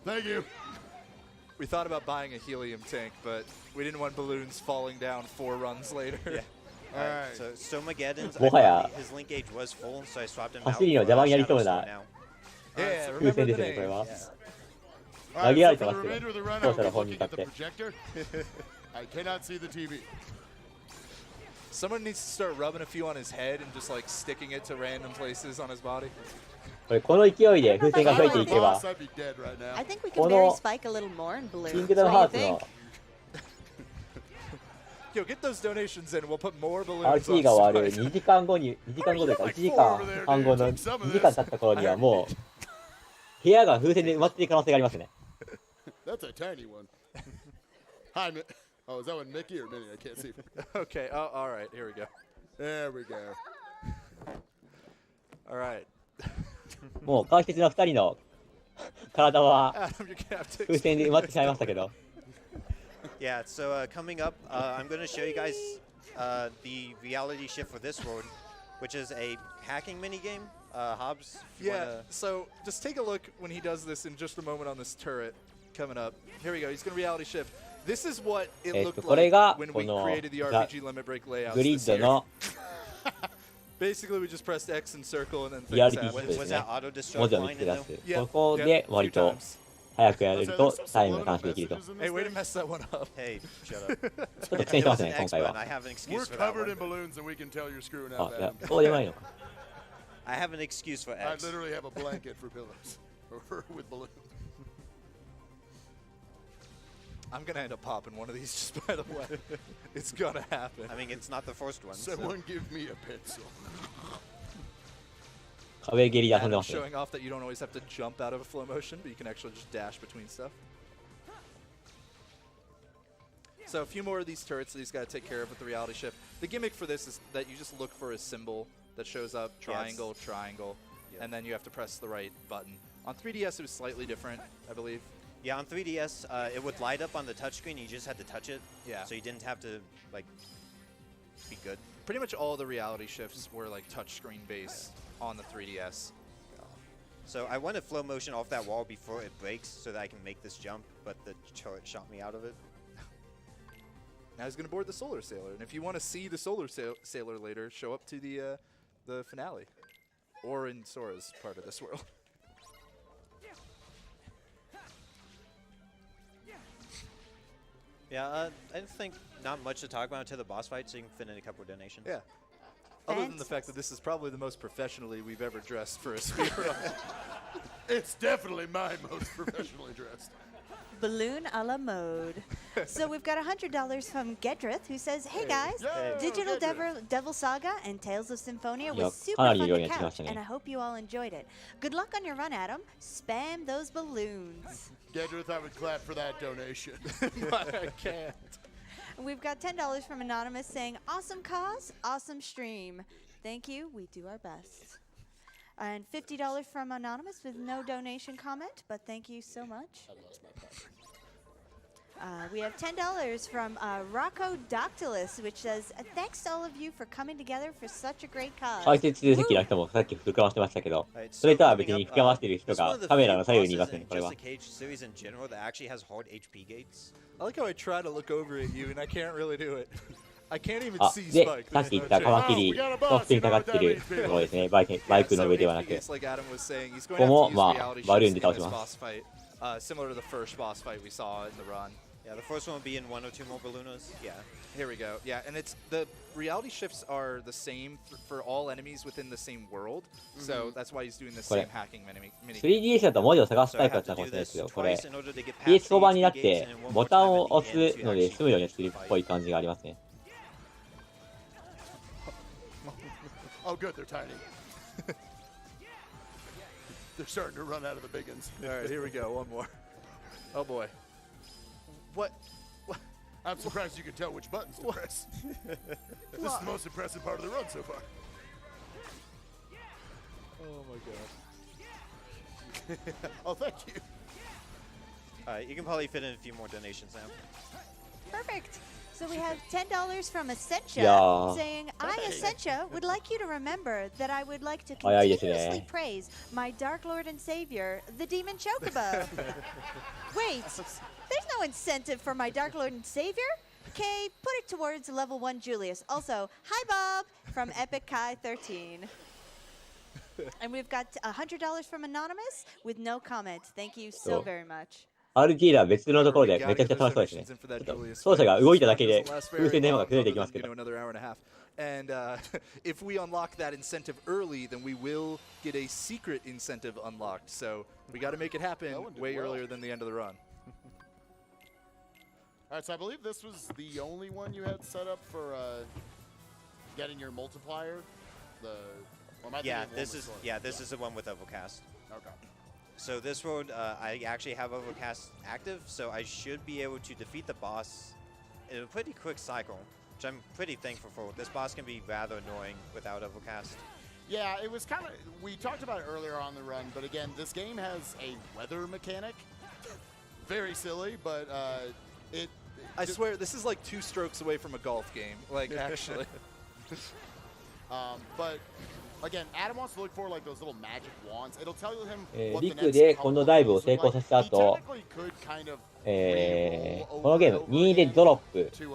Thank you. We thought about buying a helium tank, but we didn't want balloons falling down 4 runs later. Yeah. Alright. So Stomageddon's, もはや his link gauge was full, so I swapped him out 走りの for 邪魔になりそう Shadow な Sword now. Yeah, 風 remember 船 the ですね、これ name. は。 Alright, 投げられ so て for ま the すけ remainder of the ど、 run, 当 I'll 社 be の本に looking 立 at っ the て。 projector. I cannot see the TV. Someone needs to start rubbing a few on his head and just like sticking it to random places on his body. これ、この勢いで風船が増えていけば Boss,、I'd be dead right now. I think we can こ bury の Spike a little more in キ balloons. ングダム What ハ do ー you ツ think? の Yo, get those donations in. We'll put more balloons RT on が終わる Spike. 2時間後に、2時間後というか1時間半後の2時間経った頃にはもう、部屋が風船で埋まっている可能性がありますね。That's a tiny one. Hi, oh, is that one Mickey or Minnie? I can't see. Okay, oh, all right, here we go. There we go. All right. もう川口の2人の体は Adam, you're gonna have to 風船で埋まってしまいましたけど。 Yeah, so coming up, I'm going to show you guys the reality shift for this world, which is a hacking minigame. Hobbs? if you Yeah, wanna- so just take a look when he does this in just a moment on this turret coming up. Here we go, he's going to reality shift. This is what it looked これ like が when こ we の created the ザ RPG limit break layouts グリ this ッド year. の Basically, we just pressed X and circle and then リア things リティ happen. です Was ね that。auto destruct 文字を見 line つけ in 出 though? す。 Yeah, ここ yeah, で few 割と times. 早くやれ So る there's と some タイムが subliminal 短縮できると。 messages in Hey, this way to thing? mess that one up. Hey, shut up. ちょっと苦戦してますね、 It 今 was 回 an は。 X, but I have an excuse We're for that covered one. in balloons and we can tell you're screwing あ、 up, いや Adam. そうでもないのか。 I have an excuse for I X. literally have a blanket for pillows. With balloons. I'm going to end up popping one of these just by the way. It's going to happen. I mean, it's not the first one. So. Someone give me a pencil. 壁蹴りで遊んで Adam ますね。 showing off that you don't always have to jump out of a flow motion, but you can actually just dash between stuff. So a few more of these turrets that he's got to take care of with the reality shift. The gimmick for this is that you just look for a symbol that shows up, triangle, triangle, and then you have to press the right button. On 3DS, it was slightly different, I believe. Yeah, on 3DS, it would light up on the touchscreen. You just had to touch it. Yeah. So you didn't have to, like, be good. Pretty much all the reality shifts were like touchscreen based on the 3DS. So I wanted flow motion off that wall before it breaks so that I can make this jump, but the turret shot me out of it. Now he's going to board the Solar Sailor, and if you want to see the Solar Sailor later, show up to the finale, or in Sora's part of this world. Yeah, I think not much to talk about until the boss fight, so you can fit in a couple of donations. Yeah. Other than the fact that this is probably the most professionally we've ever dressed for a speedrun. It's definitely my most professionally dressed. Balloon a la mode. So we've got $100 from Gedrith, who says, "Hey guys, Yay. Digital Gedrith. Devil Saga and Tales of Symphonia Yeah, was super かなり fun いろいろ to やってま couch, したね。 and I hope you all enjoyed it. Good luck on your run, Adam. Spam those balloons." Gedrith, I would clap for that donation. But I can't. We've got $10 from Anonymous saying, "Awesome cause, awesome stream. Thank you, we do our best." And $50 from Anonymous with no donation comment, but thank you so much. I lost my power. We have $10 from Rocco Doctilus, which says, "Thanks to all of you for coming together for such a great cause." 解説席の人もさっき膨らましてましたけど、 Alright, それ so とは coming 別に up, 膨らましている人 this is one が of the カメラ few の左右にいます bosses ね、 in これは just。the Cage series in general that actually has hard HP gates. I like how I try to look over at you and I can't really do it. I can't even あ、 see で、 Spike. さっき言ったカマキリと普通にかかっているところですね、バイクの上ではなく。 It's like Adam was saying, he's going ここ to も have to use まあ reality バルーン shifts で in 倒し this ま boss す。 fight, similar to the first boss fight we saw in the run. Yeah, the first one will be in 1 or 2 more Balloonas. Yeah. Here we go. Yeah, and it's the reality shifts are the same for all enemies within the same world. So that's why he's doing the same hacking mini. 3DS だと文字を探す So タ I イプだ have ったか to も do しれないですけ this ど、これ twice in order to get past PS4 the 版になっ HP て gates and one ボ more タン time を at the 押 end す to ので actually 済むようにするっ fight. ぽい感じがありますね。Oh, good, they're tiny. They're starting to run out of the big ones. All right, here we go. One more. Oh boy. What? I'm surprised you can tell which buttons to press. This is the most impressive part of the run so far. Oh my god. Oh, thank you. You can probably fit in a few more donations now. Perfect. So we have $10 from Essentia Yeah. saying, I, Essentia, would like you to remember that I would like to 早いですね。 continuously praise my Dark Lord and Savior, the Demon Chocobo. Wait, there's no incentive for my Dark Lord and Savior? Okay, put it towards level 1 Julius. Also, hi Bob from Epic Kai 13. And we've got $100 from Anonymous with no comment. Thank you so very much. RT は別のところでめちゃくちゃ楽しそうですね。ちょっと操作が動いただけで風船電話が崩れていきますけど。 And if we unlock that incentive early, then we will get a secret incentive unlocked. So we got to make it happen way earlier than the end of the run. All right, so I believe this was the only one you had set up for getting your multiplier. This is the one with Overcast. Okay. So this road, I actually have Overcast active, so I should be able to defeat the boss in a pretty quick cycle, which I'm pretty thankful for. This boss can be rather annoying without Overcast. Yeah, it was kind of, we talked about it earlier on the run, but again, this game has a weather mechanic. Very silly, but I swear, this is like 2 strokes away from a golf game, like actually. But again, Adam wants to look for like those little magic wands. It'll tell him リクでこのダイブを成功させた後、このゲーム2でドロップ、キ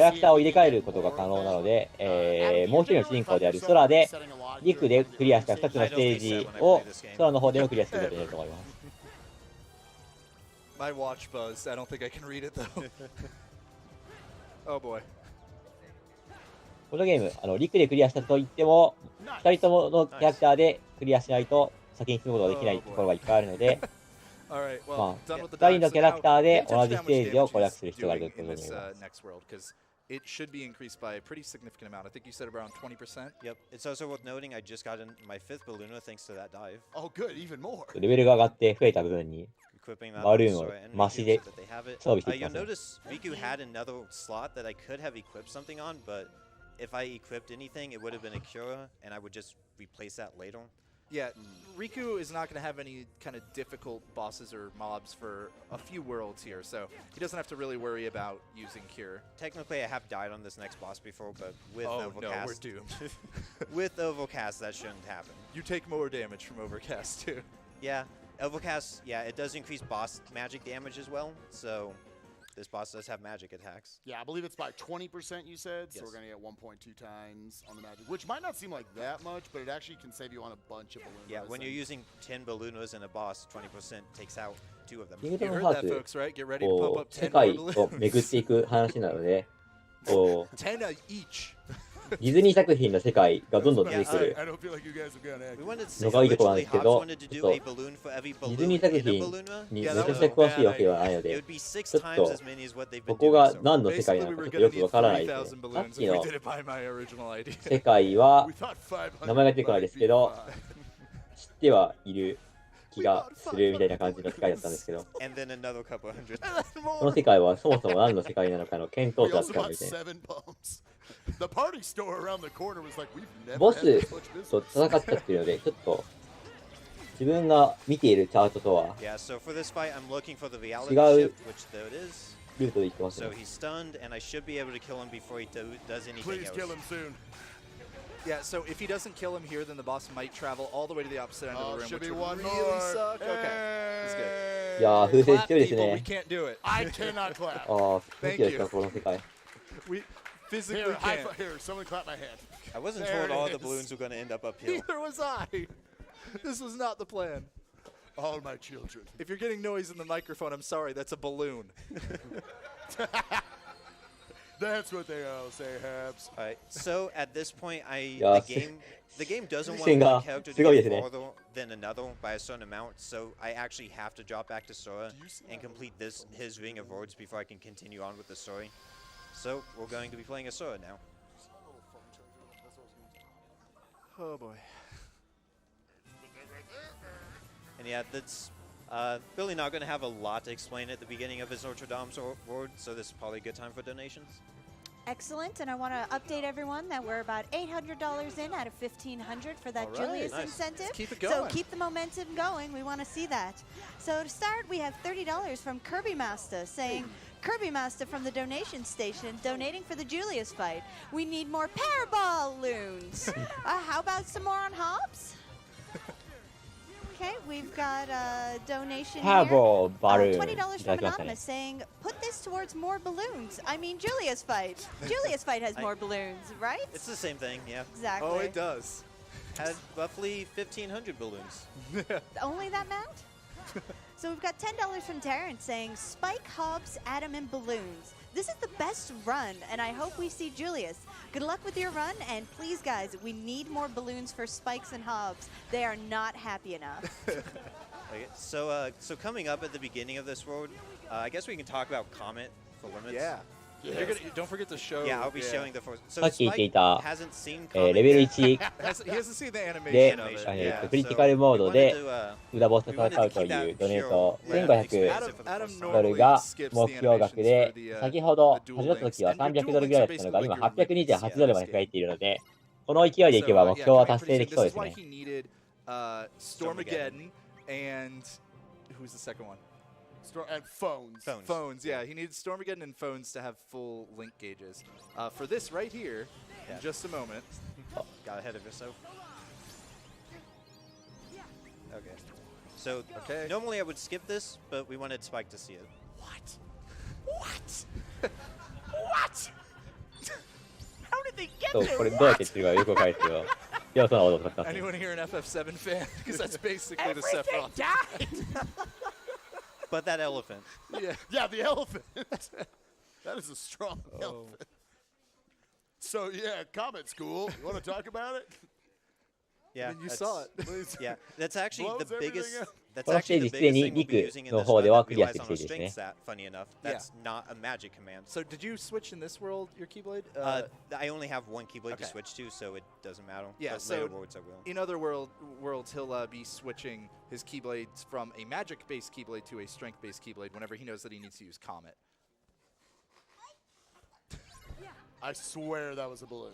ャラクターを入れ替えることが可能なので、もう一人の主人公である空で、リクでクリアした2つのステージを空の方でもクリアすることになると思います。My watch buzzed. I don't think I can read it though. Oh boy. このゲーム、リクでクリアしたといっても、2人とものキャラクターでクリアしないと先に進むことができないところがいっぱいあるので、まあ、2人のキャラクターで同じステージを攻略する必要があるということになります。It should be increased by a pretty significant amount. I think you said around 20%. Yep. It's also worth noting I just got in my 5th Ballooner thanks to that dive. Oh, good, even more. レベルが上がって増えた部分に、バルーンを増しで装備していきます、ね。You'll notice Riku had another slot that I could have equipped something on, but if I equipped anything, it would have been a cure, and I would just replace that later. Yeah, Riku is not going to have any kind of difficult bosses or mobs for a few worlds here, so he doesn't have to really worry about using Cure. Technically, I have died on this next boss before, but with Overcast, no, we're doomed. With Overcast, that shouldn't happen. You take more damage from Overcast too. Yeah, Overcast, yeah, it does increase boss magic damage as well, so this boss does have magic attacks. Yeah, I believe it's by 20% you said, so we're going to get 1.2 times on the magic, which might not seem like that much, but it actually can save you on a bunch of balloons. Yeah, when you're using 10 ballooners in a boss, 20% takes out 2 of them. キングダムハーツ、こう世界を巡っていく話なので、こう10 each. ディズニー作品の世界がどんどん出てくるのがいいところなんですけど、ちょっとディズニー作品にめちゃくちゃ詳しいわけではないので、ちょっとここが何の世界なのかちょっとよくわからないですね。さっきの世界は名前が出てこないですけど、知ってはいる気がするみたいな感じの世界だったんですけど、この世界はそもそも何の世界なのかの検討とは使うみたいな。ボスと戦っちゃってるので、ちょっと自分が見ているチャートとは違うルートで行ってますね。Yeah, so if he doesn't kill him here, then the boss might travel all the way to the opposite end of the room, which would really suck. Okay, that's good. いやー、風船強いですね。We can't do it. I cannot clap. ああ、強いですか、この世界。We physically can't. Here, someone clap my hand. I wasn't told all the balloons were going to end up uphill. Neither was I. This was not the plan. All my children. If you're getting noise in the microphone, I'm sorry, that's a balloon. That's what they all say, Habs. Alright, so at this point, the game doesn't want one character to get farther than another by a certain amount, so I actually have to drop back to Sora and complete his ring of words before I can continue on with the story. So we're going to be playing as Sora now. Oh boy. And yeah, that's really not going to have a lot to explain at the beginning of his Notre Dame Sword, so this is probably a good time for donations. Excellent, and I want to update everyone that we're about $800 in out of $1,500 for that Julius incentive. Let's keep it going. So keep the momentum going. We want to see that. So to start, we have $30 from Kirby Master saying, Kirby Master from the donation station donating for the Julius fight. We need more pair balloons. How about some more on Hobbs? Okay, we've got a donation here. $20 from Anonymous saying, put this towards more balloons. I mean, Julius fight. Julius fight has more balloons, right? It's the same thing, yeah. Exactly. Oh, it does. Had roughly 1,500 balloons. Only that amount? So we've got $10 from Terrence saying, Spike, Hobbs, Adam, and balloons. This is the best run, and I hope we see Julius. Good luck with your run, and please, guys, we need more balloons for Spikes and Hobbs. They are not happy enough. Okay, so coming up at the beginning of this road, I guess we can talk about Comet for limits. Yeah. Don't forget to show. Yeah, I'll be showing the first. So さっき言ってい Spike た hasn't seen レ Comet ベル yet. 1 He hasn't seen the で animation of it. クリティカルモードで we wanted to, 裏ボスと戦うというドネート Yeah. 1500 Adam ドルが normally skips 目 the 標額 animations で for the, 先ほど the 始まった duel 時は links. And your 300ドル duel ぐらい links だ are ったのが basically 今 like your 828ドルまで escape. 増えているのでこの勢いでいけば目標は達成できそうですね。 This is why he needed Stormageddon and who's the second one? And phones. Phones, yeah. He needed Stormageddon and phones to have full link gauges. For this right here, in just a moment. Got ahead of yourself. Okay. So normally I would skip this, but we wanted Spike to see it. What? What? How did they get そうこれ there? どうやって言ってるかよくわかんないですけど要素のことを使ってますね。 Anyone here an FF7 fan? Because that's basically the Sephiroth. But that elephant. Yeah, the elephant. That is a strong elephant. So yeah, Comet School. You want to talk about it? Yeah, You saw it. Yeah, that's actually Blows the biggest. everything up. That's このステー actually ジ the すで biggest に thing we'll be リク using in の this 方 run では that クリアし relies てる on ステー a ジです string ね。 set. Funny enough, that's not a magic command. So did you switch in this world your Keyblade? I only have one Keyblade to okay. switch to, so it doesn't matter. Yeah, but so later worlds I will. in other worlds, he'll be switching his Keyblades from a magic-based Keyblade to a strength-based Keyblade whenever he knows that he needs to use Comet. I swear that was a balloon.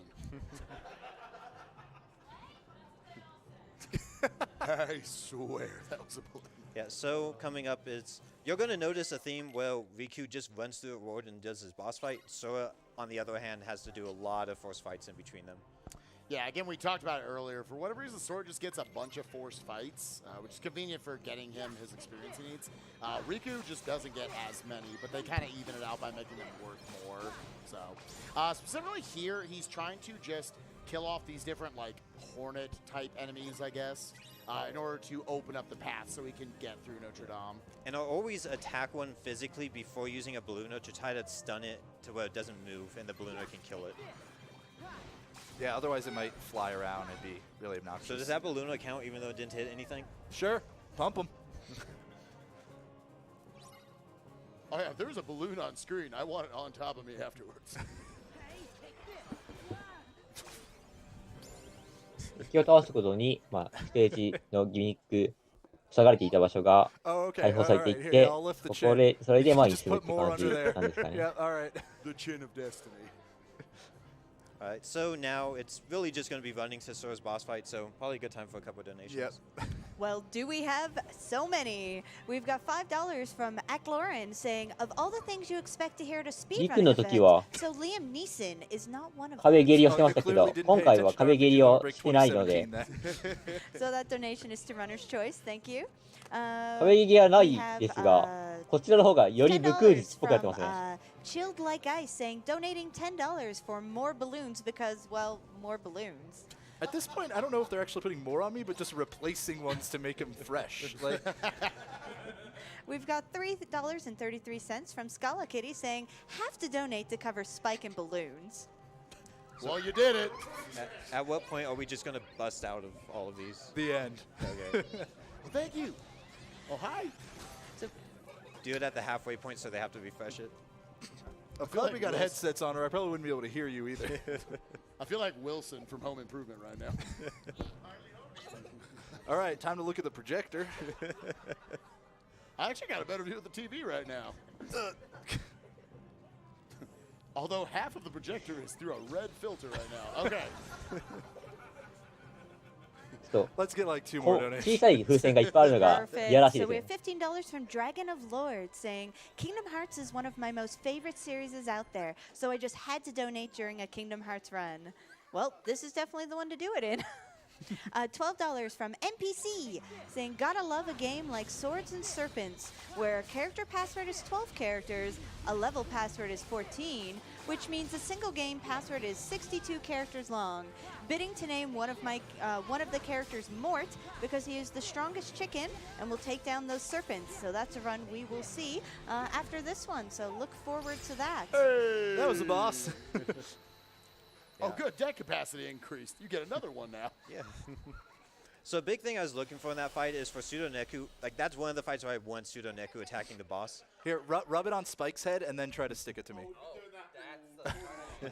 I swear that was a balloon. Yeah, so coming up is you're going to notice a theme where Riku just runs through a world and does his boss fight. Sora, on the other hand, has to do a lot of force fights in between them. Yeah, again, we talked about it earlier. For whatever reason, Sora just gets a bunch of forced fights, which is convenient for getting him his experience he needs. Riku just doesn't get as many, but they kind of even it out by making them work more. So, specifically here, he's trying to just kill off these different, like, Hornet-type enemies, I guess, in order to open up the path so he can get through Notre Dame. And I'll always attack one physically before using a ballooner to try to stun it to where it doesn't move and the ballooner can kill it. Yeah, otherwise it might fly around and be really obnoxious. So does that ballooner count even though it didn't hit anything? Sure. Pump him. Oh yeah, if there's a balloon on screen, I want it on top of me afterwards. 敵を倒すことに、まあ、ステージのギミック塞がれていた場所所が Oh, okay. 解放されていっ Alright, here, て I'll lift the こ chin. こでそれで前に Just 進むっ put て more 感じ under there. なんですかね。 Yeah, all right. The chin of destiny. Alright, so now it's really just going to be running to Sora's boss fight, so probably a good time for a couple of donations. Yep. Well, do we have so many? We've got $5 from Aklorin saying, of all the things you expect to hear at a リ speedrun クの時は event, so Liam Neeson is not one of 壁 them. 蹴りをしてましたけど今回は壁蹴りをしてないので So that donation is to Runner's Choice. Thank you. 壁蹴りはないですがこちらの方がより無空実っぽくなってますね。 Chilled Like Ice saying, donating $10 for more balloons because, well, more balloons. At this point, I don't know if they're actually putting more on me, but just replacing ones to make them fresh. Like, We've got $3.33 from Scala Kitty saying, have to donate to cover Spike and balloons. Well, you did it. At what point are we just going to bust out of all of these? the end. Okay. Well, thank you. Oh, hi. Do it at the halfway point so they have to refresh it. I'm glad we like got this. headsets on, or I probably wouldn't be able to hear you either. I feel like Wilson from Home Improvement right now. All right, time to look at the projector. I actually got a better view of the TV right now. Although half of the projector is through a red filter right now. Okay. Let's get like 2 more 小 donations. さい風船がいっぱいあるのがいやらしい So で we す have ね。 $15 from Dragon of Lords saying Kingdom Hearts is one of my most favorite series out there, so I just had to donate during a Kingdom Hearts run. Well, this is definitely the one to do it in. $12 from NPC saying gotta love a game like Swords and Serpents where a character password is 12 characters, a level password is 14, which means a single game password is 62 characters long. Bidding to name one of the characters Mort because he is the strongest chicken and will take down those serpents. So that's a run we will see after this one. So look forward to that. Hey. That was a boss. Oh, good. Deck capacity increased. You get another one now. Yeah. So a big thing I was looking for in that fight is for Pseudo Neku. Like, that's one of the fights where I want Pseudo Neku attacking the boss. Here, rub it on Spike's head and then try to stick it to me.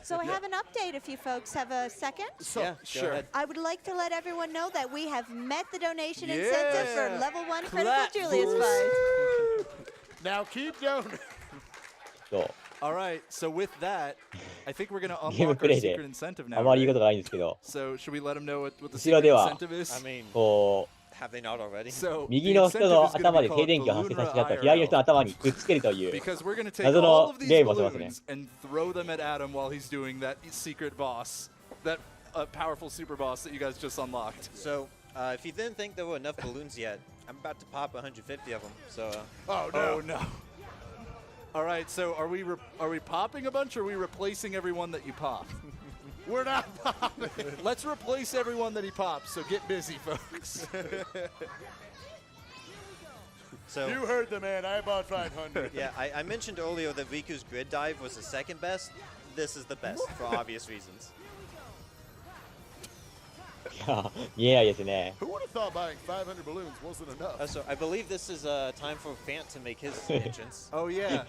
So I have an update if you folks have a second. So, Yeah, sure. I would like to let everyone know that we have met the donation incentive for Yeah. level 1 Critical Clap. Julius fight. Now keep donating. そう All right, so with that, I think we're going to ゲーム unlock プ our レイで secret incentive あ now. まり言う right? ことがないんですけど、 So should we let them know what the 後ろ secret では incentive is? I mean, こう have they not already? So 右 the の人 incentive の is gonna 頭 be で called 静電気を発生させちゃった Balloon 左の人の IRL. 頭にくっつけるという Because we're going to take 謎 all の of these ゲームをしますね。 balloons and throw them at Adam while he's doing that secret boss, that powerful super boss that you guys just unlocked. So, if you didn't think there were enough balloons yet, I'm about to pop 150 of them. So, Oh, no. Oh no. All right, so are we popping a bunch or are we replacing everyone that you pop? We're not popping. Let's replace everyone that he pops, so get busy, folks. so You heard the man. I bought 500. yeah, I mentioned earlier that Riku's grid dive was the second best. This is the best for obvious reasons. いや見えないですね。 Who would have thought buying 500 balloons wasn't enough? So I believe this is time for Fant to make his entrance. Oh yeah.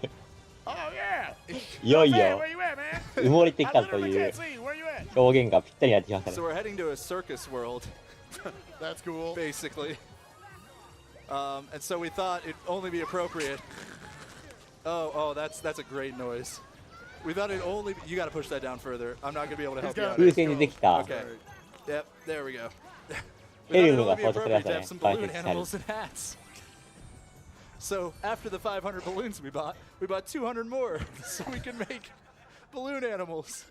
Oh, yeah. いよい Hey, よ where you at, man? 埋もれてき I たと literally いう can't see you. Where you at? 表現がぴったりになってきましたね So。we're heading to a circus world, That's cool. basically. And so we thought it'd only be appropriate. Oh, that's a great noise. We thought it only. You got to push that down further. I'm not gonna be able to help you out. 風船にできた Okay. Yep, there we go. We thought Hey, it'd look, only be I thought appropriate that to have was some fine. balloon Fine, animals and hats. So after the 500 balloons we bought 200 more so we can make balloon animals.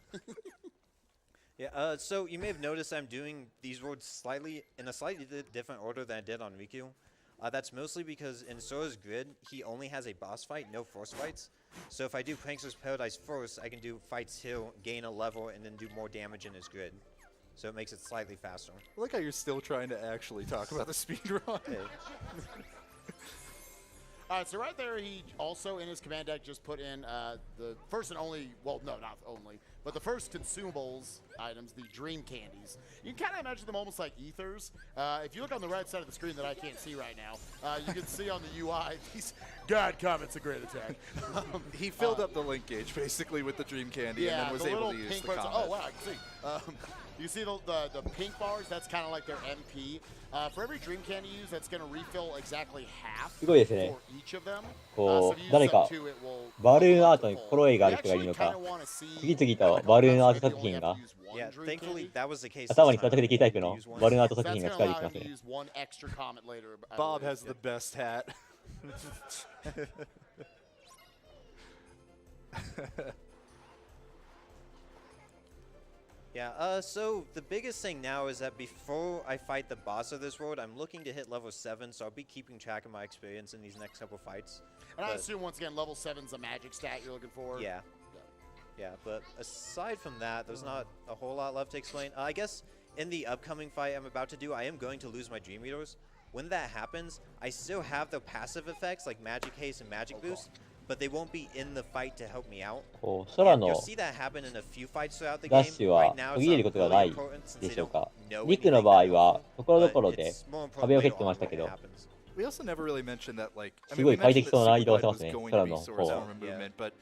Yeah. So you may have noticed I'm doing these words in a slightly different order than I did on Riku. That's mostly because in Sora's grid, he only has a boss fight, no force fights. So if I do Prankster's Paradise first, I can do fights he'll gain a level and then do more damage in his grid. So it makes it slightly faster. I like how you're still trying to actually talk about the speedrun. Hey. All right, so right there, he also in his command deck just put in the first and only, well, no, not only, but the first consumables items, the dream candies. You can kind of imagine them almost like ethers. If you look on the right side of the screen that I can't see right now, you can see on the UI, these, God, Comet's a great attack. He filled up the link gauge basically with the dream candy Yeah, and then was the able little to use pink the bars. comet. Oh, wow, I can see. You see the pink bars? That's kind of like their MP. For every dream candy you use, that's going to refill exactly half すごいですね。 for each of them. こ So if you う use 誰 up か two, it will バルーンアートに multiple. 心得があ We る人がいる actually の kind か of want to see 次々 like とバルーン a アー boss ト fight, 作 you 品 only が have to use one Yeah, dream thankfully candy. that was the case. 頭に this 叩 time. きできるタイプ I の use one. バルーンアート So 作 that's 品が going 使 to えてき allow ます you ね to use one extra comment later. I Bob believe. has the best hat. Yeah, so the biggest thing now is that before I fight the boss of this world, I'm looking to hit level 7, so I'll be keeping track of my experience in these next couple fights. And I But- assume, once again, level 7's a magic stat you're looking for. Yeah. Yeah, but aside from that, there's not a whole lot left to explain. I guess in the upcoming fight I'm about to do, I am going to lose my Dream Eaters. When that happens, I still have the passive effects like Magic Haste and Magic Boost, but they won't be in the fight to help me out. こう空 And の you'll see that happen in a few fights throughout the ダッ game. シュは Right now 途 it's 切れる not ことが really ない important since で they しょう don't か。 know リクの anything 場合 that は helpful, ところど but ころで it's more 壁を important 蹴 later ってま on したけ when it ど、 happens. We also never really mentioned that, like, I す mean, ご we い快 mentioned 適そう that な Super 移動を Glide してます was ね、 going 空 to be の Sora's 方は。 armor movement, but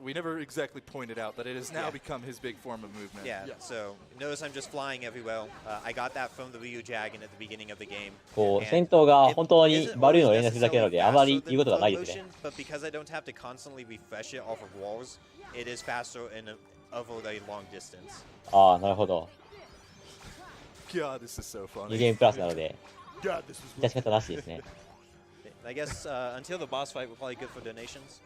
we never exactly pointed out that it has now become his big form of movement. Yeah, so notice I'm just flying everywhere. I got that from the Ryu Dragon at the beginning of the game. こう And 戦闘が it 本当に isn't バルーン always を連打するだけなの necessarily であまり faster 言うことが than ない flow ですね。 motion, but because I don't have to constantly refresh it off of walls, it is faster over a long distance. ああ、なるほど。 God, this is so ニュー funny. ゲームプラスなので、 God, this was 致し方なしですね。 I guess until the boss fight, we're probably good for donations.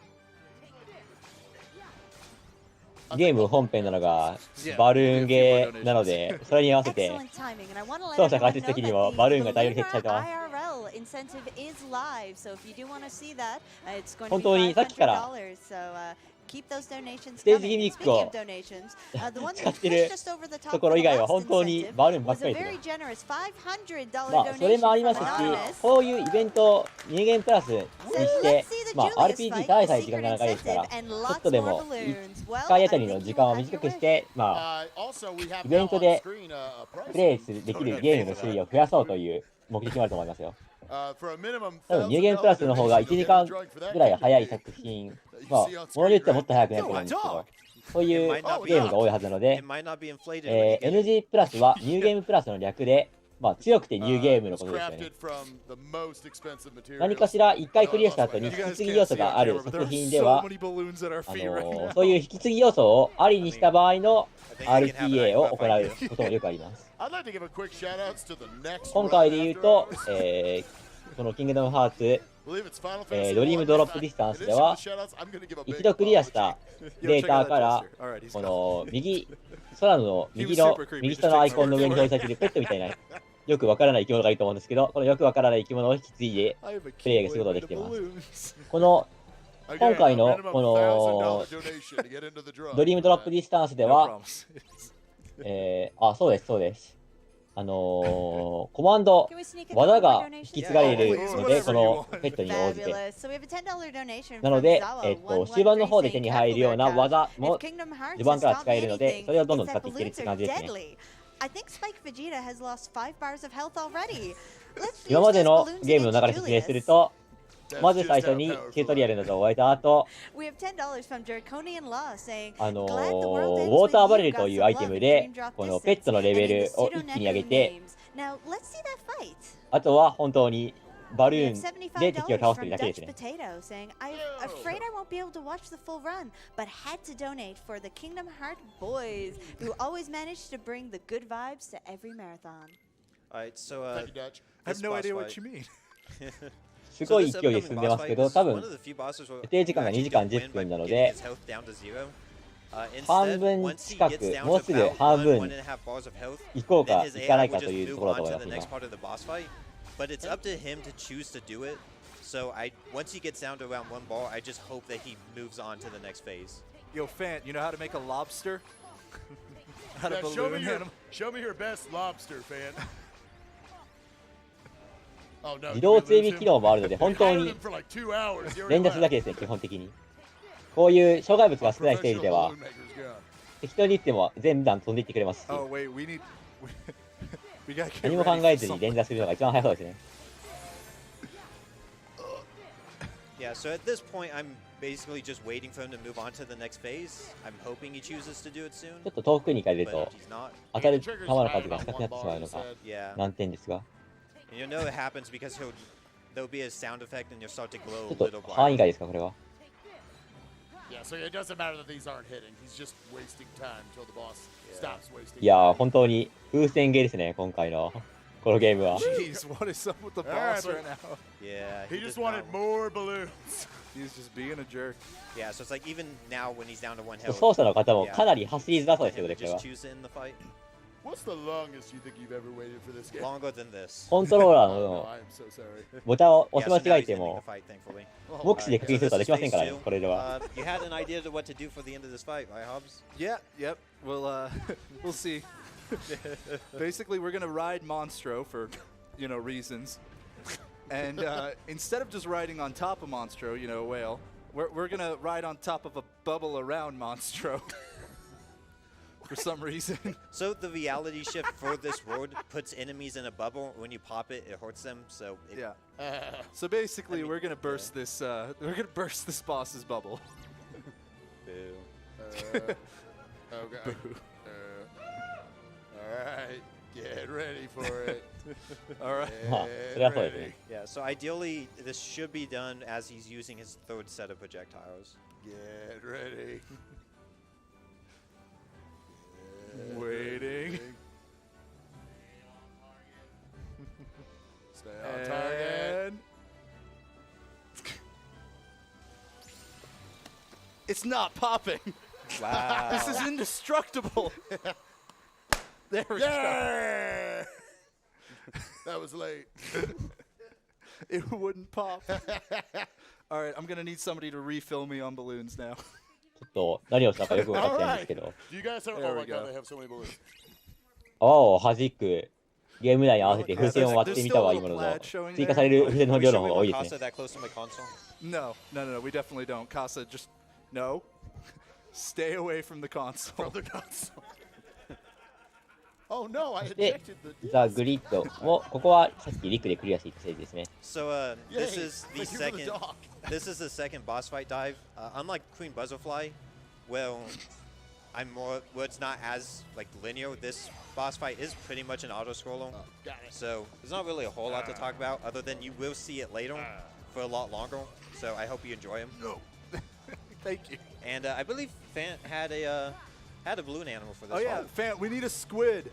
ゲーム本編なのがバルーンゲーなので、それに合わせて Excellent timing, and I want to let 操作 everyone 解説 know 的 that にも the バルーンが大量に設置されて Lunar ます。 IRL incentive is live, so if you do want to see that, it's going to 本当に be さっきから$500, so keep those donations ステージ coming. ギ And ミック speaking を of donations, the one 使 that ってる pushed us over the top とこ for ろ the 以外は last 本当に incentive バルーンばっ was か a りですね。 very generous $500 まあそれもあり donation ま from すし、 Anonymous. こういうイベント、ニューゲームプラスにし So て let's see the まあ Julius RPG fight, ただで the さえ時間 secret が長いですから、 incentive, and ちょっ lots とで more も balloons. Well, 1回 I あたり think の you 時間 will を have 短 your く wish. して、まあ also we have イベ now ント on で screen a プレイ price できるゲームの種類を増やそうという目的もあると思いますよ。 for a minimum 多分ニューゲームプラスの方が1時間ぐらい早い作品、まあ、ものによってはもっと早くなると思うんですけど、そういうゲームが多いはずなので It、might not be inflated when you get it. NG プラスはニューゲームプラスの略で、まあ、強くてニューゲームのことですよね。何かしら1回クリアした後に引き継ぎ要素がある作品では、そういう引き継ぎ要素をありにした場合の RPA を行うこともよくあります。今回で言うと、このキングダムハーツ、ドリームドロップディスタンスでは、一度クリアしたデータから、この空の右下のアイコンの上に表示されているペットみたいな、よくわからない生き物がいると思うんですけど、このよくわからない生き物を引き継いでプレイすることができています。この今回のこのドリームドロップディスタンスでは、そうです、そうです。コマンド、技が引き継がれるので、このペットに応じて。なので、終盤の方で手に入るような技も序盤から使えるので、それをどんどん使っていけるって感じですね。今までのゲームの流れ説明すると、まず最初にチュートリアルなどを終えた後、ウォーターバレルというアイテムで、このペットのレベルを一気に上げて、あとは本当にバルーンで敵を倒すというだけですね。すごい勢いで進んでますけど、多分予定時間が2時間10分なので、半分近く、もうすぐ半分行こうか行かないかというところだと思います。But it's up to him to choose to do it. So once he gets down to around one ball, I just hope that he moves on to the next phase. Yo, Fant, you know how to make a lobster? How to balloon him? Show me your best lobster, Fant. 自動追尾機能もあるので、本当に連打するだけですね、基本的に。こういう障害物が少ないステージでは、適当に言っても全弾飛んでいってくれますし、何も考えずに連打するのが一番早そうですね。Yeah, so at this point, I'm basically just waiting for him to move on to the next phase. I'm hoping he chooses to do it soon. ちょっと遠くに行かれると、当たる球の数が少なくなってしまうのが難点ですが。You know it happens because there'll be a sound effect and you'll start to glow a ちょっ little と範囲 brighter. 外ですか、これは。Yeah, so it doesn't matter that these aren't hitting. He's just wasting time until the boss stops wasting. いやー、本当に風船ゲーですね、今回のこのゲームは。Jeez, what is up with the boss right now? Yeah, he just wanted more balloons. He's just being a jerk. Yeah, so it's like even now when he's down to one health. 操作の方もかなり走りづらそうですよね、これ Just は。 choose it in the fight. What's the longest you think you've ever waited for this game? Longer than this. コントローラー Oh, の I am so sorry. ボタンを Yeah, 押し so 間 now 違え he's て ending も the fight, thankfully. 目視で確認することはできませんからね、これでは。You had an idea to what to do for the end of this fight, right, Hobbs? Yeah, yep. We'll we'll see. Basically, we're gonna ride Monstro for, reasons. And instead of just riding on top of Monstro, a whale, we're gonna ride on top of a bubble around Monstro. For some reason. So the reality shift for this world puts enemies in a bubble. When you pop it, it hurts them. So yeah. So basically, we're gonna burst this. We're gonna burst this boss's bubble. Okay. All right. Get ready for it. All right. Get ready. Yeah, so ideally, this should be done as he's using his third set of projectiles. Get ready. Waiting. Stay on target. It's not popping. Wow. This is indestructible. There we go. Yeah! That was late. It wouldn't pop. All right, I'm going to need somebody to refill me on balloons now. ちょっと何をしたかよく分かってないんですけど。 Do you guys have? There Oh we my god, go. they have so many balloons. おお、弾く。ゲーム内に合わせて風船を割ってみたは今のの。追加される風船の量の方が多いですね。 that close to my console? No, we definitely don't. Casa, just no. Stay away from the console. From the console. Oh no, I で ejected the ザ・グリッドも、ここはさっきリックでクリアしていたステージですね。 So this Yay, is the thank you for the second. dog. This is the second boss fight dive. Unlike Queen Buzzerfly, well, where it's not as like linear. This boss fight is pretty much an auto scroller. Got it. So there's not really a whole lot to talk about, other than you will see it later for a lot longer. So I hope you enjoy him. No. Thank you. And I believe Fant had a balloon animal for this. Oh yeah, Fant, we need a squid.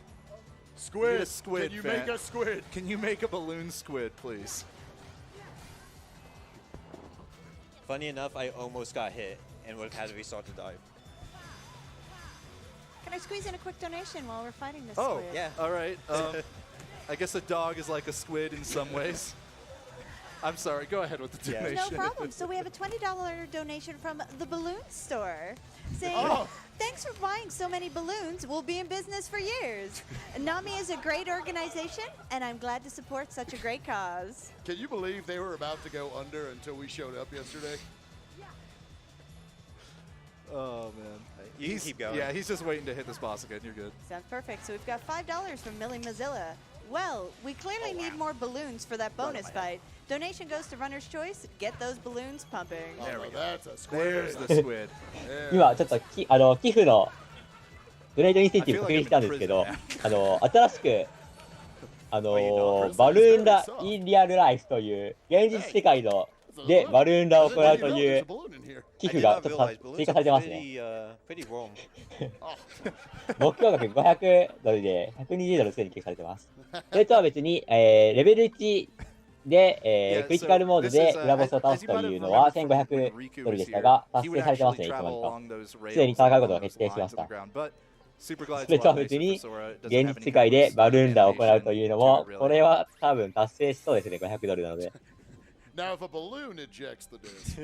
Squid. Need a squid, Can you Fant. make a squid? Can you make a balloon squid, please? Funny enough, I almost got hit and would have had to restart the dive. Can I squeeze in a quick donation while we're fighting this Oh, squid? Yeah. all right. I guess a dog is like a squid in some ways. I'm sorry. Go ahead with the Yeah. donation. No problem. So we have a $20 donation from the Balloon Store saying, Oh. thanks for buying so many balloons. We'll be in business for years. NAMI is a great organization, and I'm glad to support such a great cause. Can you believe they were about to go under until we showed up yesterday? Oh man. You can keep going. Yeah, he's just waiting to hit this boss again. You're good. Sounds perfect. So we've got $5 from Millie Mozilla. Well, we clearly need more balloons for that bonus fight. Donation goes to Runner's Choice. Get those balloons pumping. There we go. That's a There's squid. the squid. 今ちょっと寄付のドネートインセンティブ確認したんですけど、新しくバルーンラインリアルライフという現実世界のでバルーンラを行うという寄付がちょっと追加されてますね。目標額$500で$120すでに寄付されてます。それとは別に、レベル1で、クリティカルモードで裏ボスを倒すというのは$1500でしたが、達成されてますね、いつの間にか。すでに戦うことが決定しました。それとは別に、現実世界でバルーンラを行うというのも、これは多分達成しそうですね、$500なので。Now, if a balloon ejects the disc,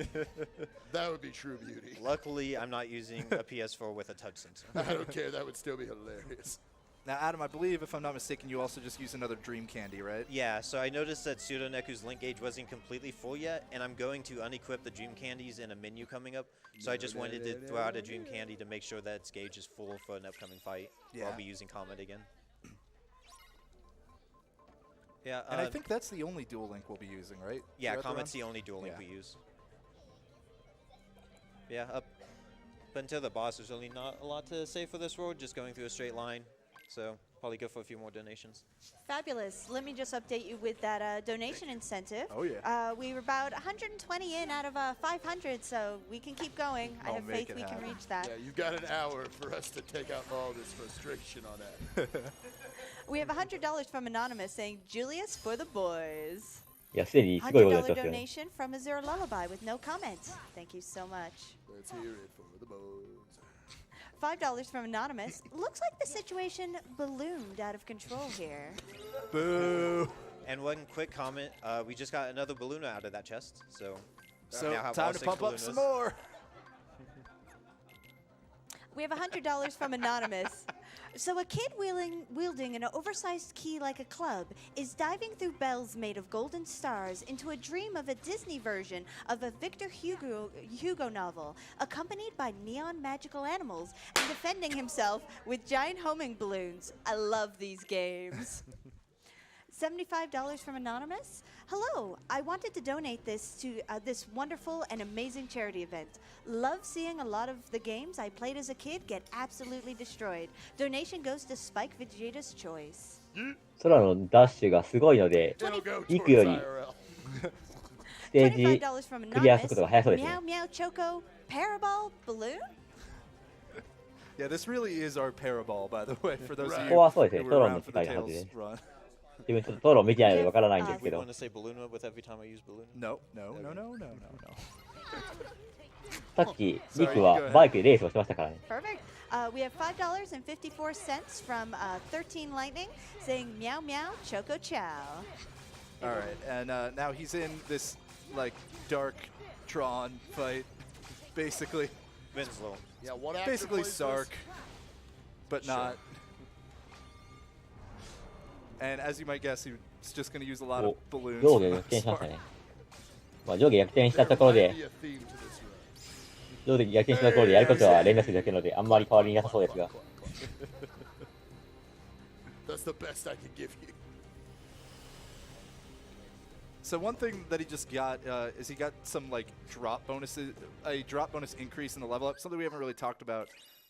that would be true beauty. Luckily, I'm not using a PS4 with a touch sensor. I don't care. That would still be hilarious. Now, Adam, I believe, if I'm not mistaken, you also just used another Dream Candy, right? Yeah, so I noticed that Pseudoneku's link gauge wasn't completely full yet, and I'm going to unequip the Dream Candies in a menu coming up. So I just wanted to throw out a Dream Candy to make sure that its gauge is full for an upcoming fight. Yeah. I'll be using Comet again. Yeah, And I think that's the only dual link we'll be using, right? yeah, throughout the Comet's run? the only dual link Yeah. we use. Yeah, up until the boss, there's really not a lot to say for this road, just going through a straight line. So probably go for a few more donations. Fabulous. Let me just update you with that donation incentive. Oh, yeah. We were about 120 in out of 500, so we can keep going. I I'll have make faith it we can happen. reach that. Yeah, you've got an hour for us to take out all this frustration on that. We have $100 from Anonymous saying, Julius for the boys. いや、すでにすごいことやって$100ますよね。 donation from Atzero Lullaby with no comment. Thank you so much. Let's hear it for the boys. $5 from Anonymous. Looks like the situation ballooned out of control here. Boo! And one quick comment, we just got another balloon out of that chest, so So, now have time all to 6 pump up ballooners. some more! We have $100 from Anonymous. So a kid wielding an oversized key like a club is diving through bells made of golden stars into a dream of a Disney version of a Victor Hugo novel, accompanied by neon magical animals and defending himself with giant homing balloons. I love these games. $75 from Anonymous. Hello, I wanted to donate this to this wonderful and amazing charity event. Love seeing a lot of the games I played as a kid get absolutely destroyed. Donation goes to Spike Vegeta's Choice. 空のダッシュがすごいので、 It'll go リ towards クより IRL. ステージ$25 from クリア Anonymous. 速度が速そうですね。 Meow Meow Choco Parabol Balloon. Yeah, this really is our Parabol, by the way, for those of こ you こはそうですね、 who ト were ロンの around 世 for the 界のはず Tails で。 run. 自分ちょっとトロン見てないのでわからないんですけ We ど want。to say Balloon with every time I use Balloon? No, no, no, no, no, no, no. さっき、リクはバイクでレースをしてましたからね。 Perfect. We have $5.54 from 13 Lightning saying Meow Meow Choco Chow. All right, and now he's in this like dark Tron fight, basically. Winslow. Yeah, what actor Basically plays Sark, this? but Sure. not. And as you might guess, he's just going to use a lot お of balloons. 上 from 下逆転しました Sark. ね。まあ、上下逆転したところ There might で、 be a theme to this run. 上下逆転したところでやることは連打するだけなので、あんまり変わりなさそうですが。 That's the best I can give you. So one thing that he just got is he got some like drop bonuses, a drop bonus increase in the level up. Something we haven't really talked about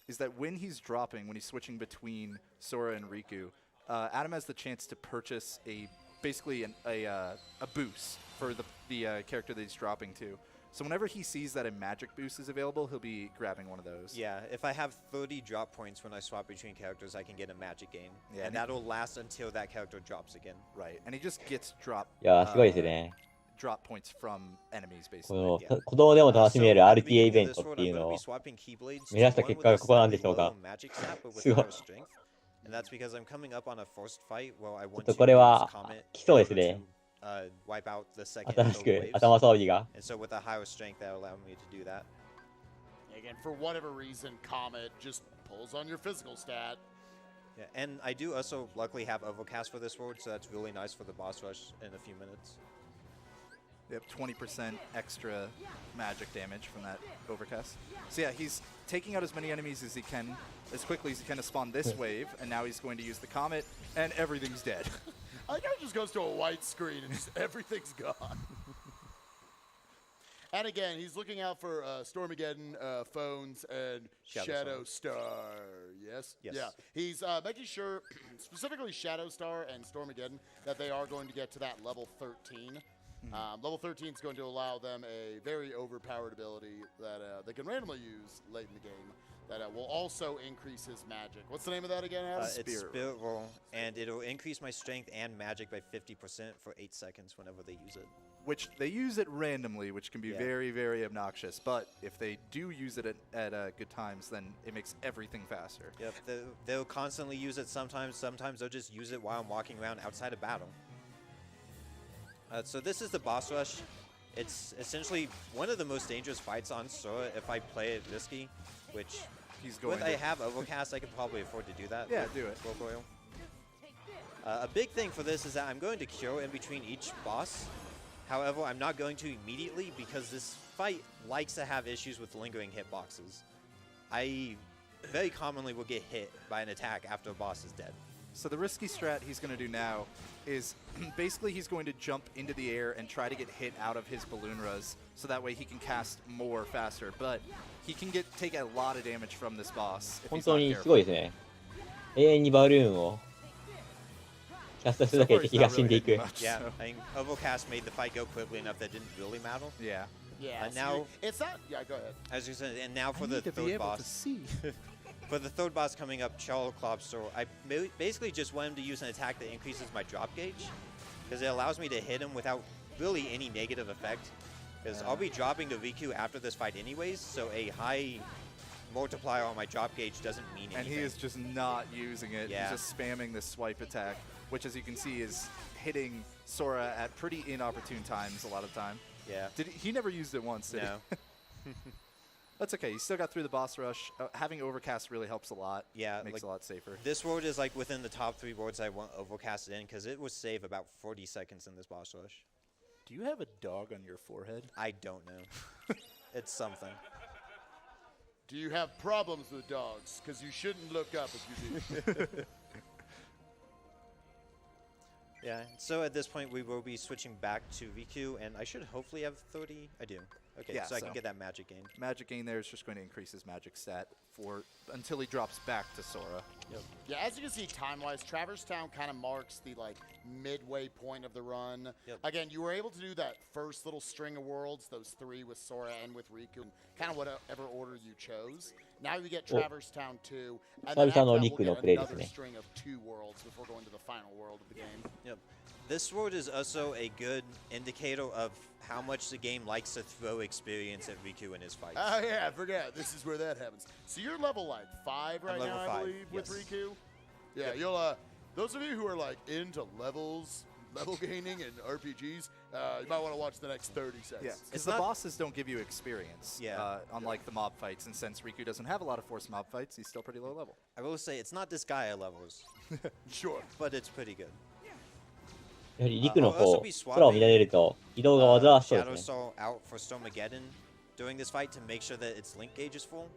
is that when he's dropping, when he's switching between Sora and Riku, Adam has the chance to purchase basically a boost for the character that he's dropping to. So whenever he sees that a magic boost is available, he'll be grabbing one of those. Yeah, if I have 30 drop points when I swap between characters, I can get a magic gain. Yeah, and that'll last until that character drops again. Right, and he just gets drop いやー、すごいですね。 drop points from enemies こ basically. の Yeah. 子供でも楽しめる So, at the RTA イ beginning ベ of ン this トっ road, ていう I'm の gonna を be swapping Keyblades to 目指した one 結 with 果 a がここなんで slightly しょうか。 lower magic stat, but with すごい。 higher strength. And that's because I'm coming up on a forced fight where I ちょっ want と to これ use は Comet 来そう in です order ね。 to wipe out the second 新し of く the waves. 頭装備が。 And so with a higher strength, that'll allow me to do that. Again, for whatever reason, Comet just pulls on your physical stat. Yeah, and I do also luckily have Overcast for this world, so that's really nice for the boss rush in a few minutes. They have 20% extra magic damage from that overcast. So yeah, he's taking out as many enemies as he can, as quickly as he can to spawn this wave, and now he's going to use the comet, and everything's dead. I think it just goes to a white screen and just everything's gone. And again, he's looking out for Stormageddon phones and Shadow Star. Yes? Yes. Yeah. He's making sure, specifically Shadow Star and Stormageddon, that they are going to get to that level 13. Level 13 is going to allow them a very overpowered ability that they can randomly use late in the game that will also increase his magic. What's the name of that again, Adam? It's Spirit Roll, and it'll increase my strength and magic by 50% for 8 seconds whenever they use it. Which they use it randomly, which can be Yeah. very, very obnoxious. But if they do use it at good times, then it makes everything faster. Yep, they'll constantly use it sometimes. Sometimes they'll just use it while I'm walking around outside of battle. So this is the boss rush. It's essentially one of the most dangerous fights on Sora if I play it risky, which He's going with to. I have Overcast, I can probably afford to do that. Yeah, with do it. Rogue Royal. A big thing for this is that I'm going to cure in between each boss. However, I'm not going to immediately because this fight likes to have issues with lingering hitboxes. I very commonly will get hit by an attack after a boss is dead. So the risky strat he's going to do now is basically he's going to jump into the air and try to get hit out of his balloon ruz, so that way he can cast more faster. But he can take a lot of damage from this boss if 本 he's 当 not にす careful. ごいですね。永遠にバルーンをキャストするだけで敵が死んでいく。 Yeah, I think Overcast made the fight go quickly enough that didn't really matter. Yeah. Yeah. And now- it's not. Yeah, go ahead. As you said, and now for the third boss. For the third boss coming up, Charles Lobster, I basically just want him to use an attack that increases my drop gauge, because it allows me to hit him without really any negative effect. Because I'll be dropping to Riku after this fight anyways, so a high multiplier on my drop gauge doesn't mean anything. And he is just not using it. Yeah. He's just spamming this swipe attack, which, as you can see, is hitting Sora at pretty inopportune times a lot of the time. Yeah. He never used it once, did he? No. That's okay. He still got through the boss rush. Having Overcast really helps a lot. Yeah, Makes like, it a lot safer. This ward is like within the top 3 wards I want Overcast in, because it will save about 40 seconds in this boss rush. Do you have a dog on your forehead? I don't know. It's something. Do you have problems with dogs? Because you shouldn't look up if you do. Yeah, so at this point we will be switching back to VQ, and I should hopefully have 30. I do. Okay, Yeah, so I can get that magic gain. Magic gain there is just going to increase his magic stat until he drops back to Sora. Yep. Yeah, as you can see, time-wise, Traverse Town kind of marks the midway point of the run. Yep. Again, you were able to do that first little string of worlds, those 3 with Sora and with Riku, kind of whatever order you chose. Now you get Traverse Town 2, and then after that, we'll get another string of 2 worlds before going to the final world of the game. Yep. This sword is also a good indicator of how much the game likes to throw experience at Riku in his fights. Oh, yeah, I forgot. This is where that happens. So you're level, 5 right now, I believe, with Riku? Yeah, yep. You'll, those of you who are, into level gaining and RPGs, you might want to watch the next 30 seconds. Yeah, because the bosses don't give you experience, unlike the mob fights. And since Riku doesn't have a lot of forced mob fights, he's still pretty low level. I will say, it's not this Gaia levels. Sure. But it's pretty good. やはり陸の方、空を見られると移動が煩わしそうですね。 Shadow Soul out for Stormageddon during this fight to make sure that its link gauge is full.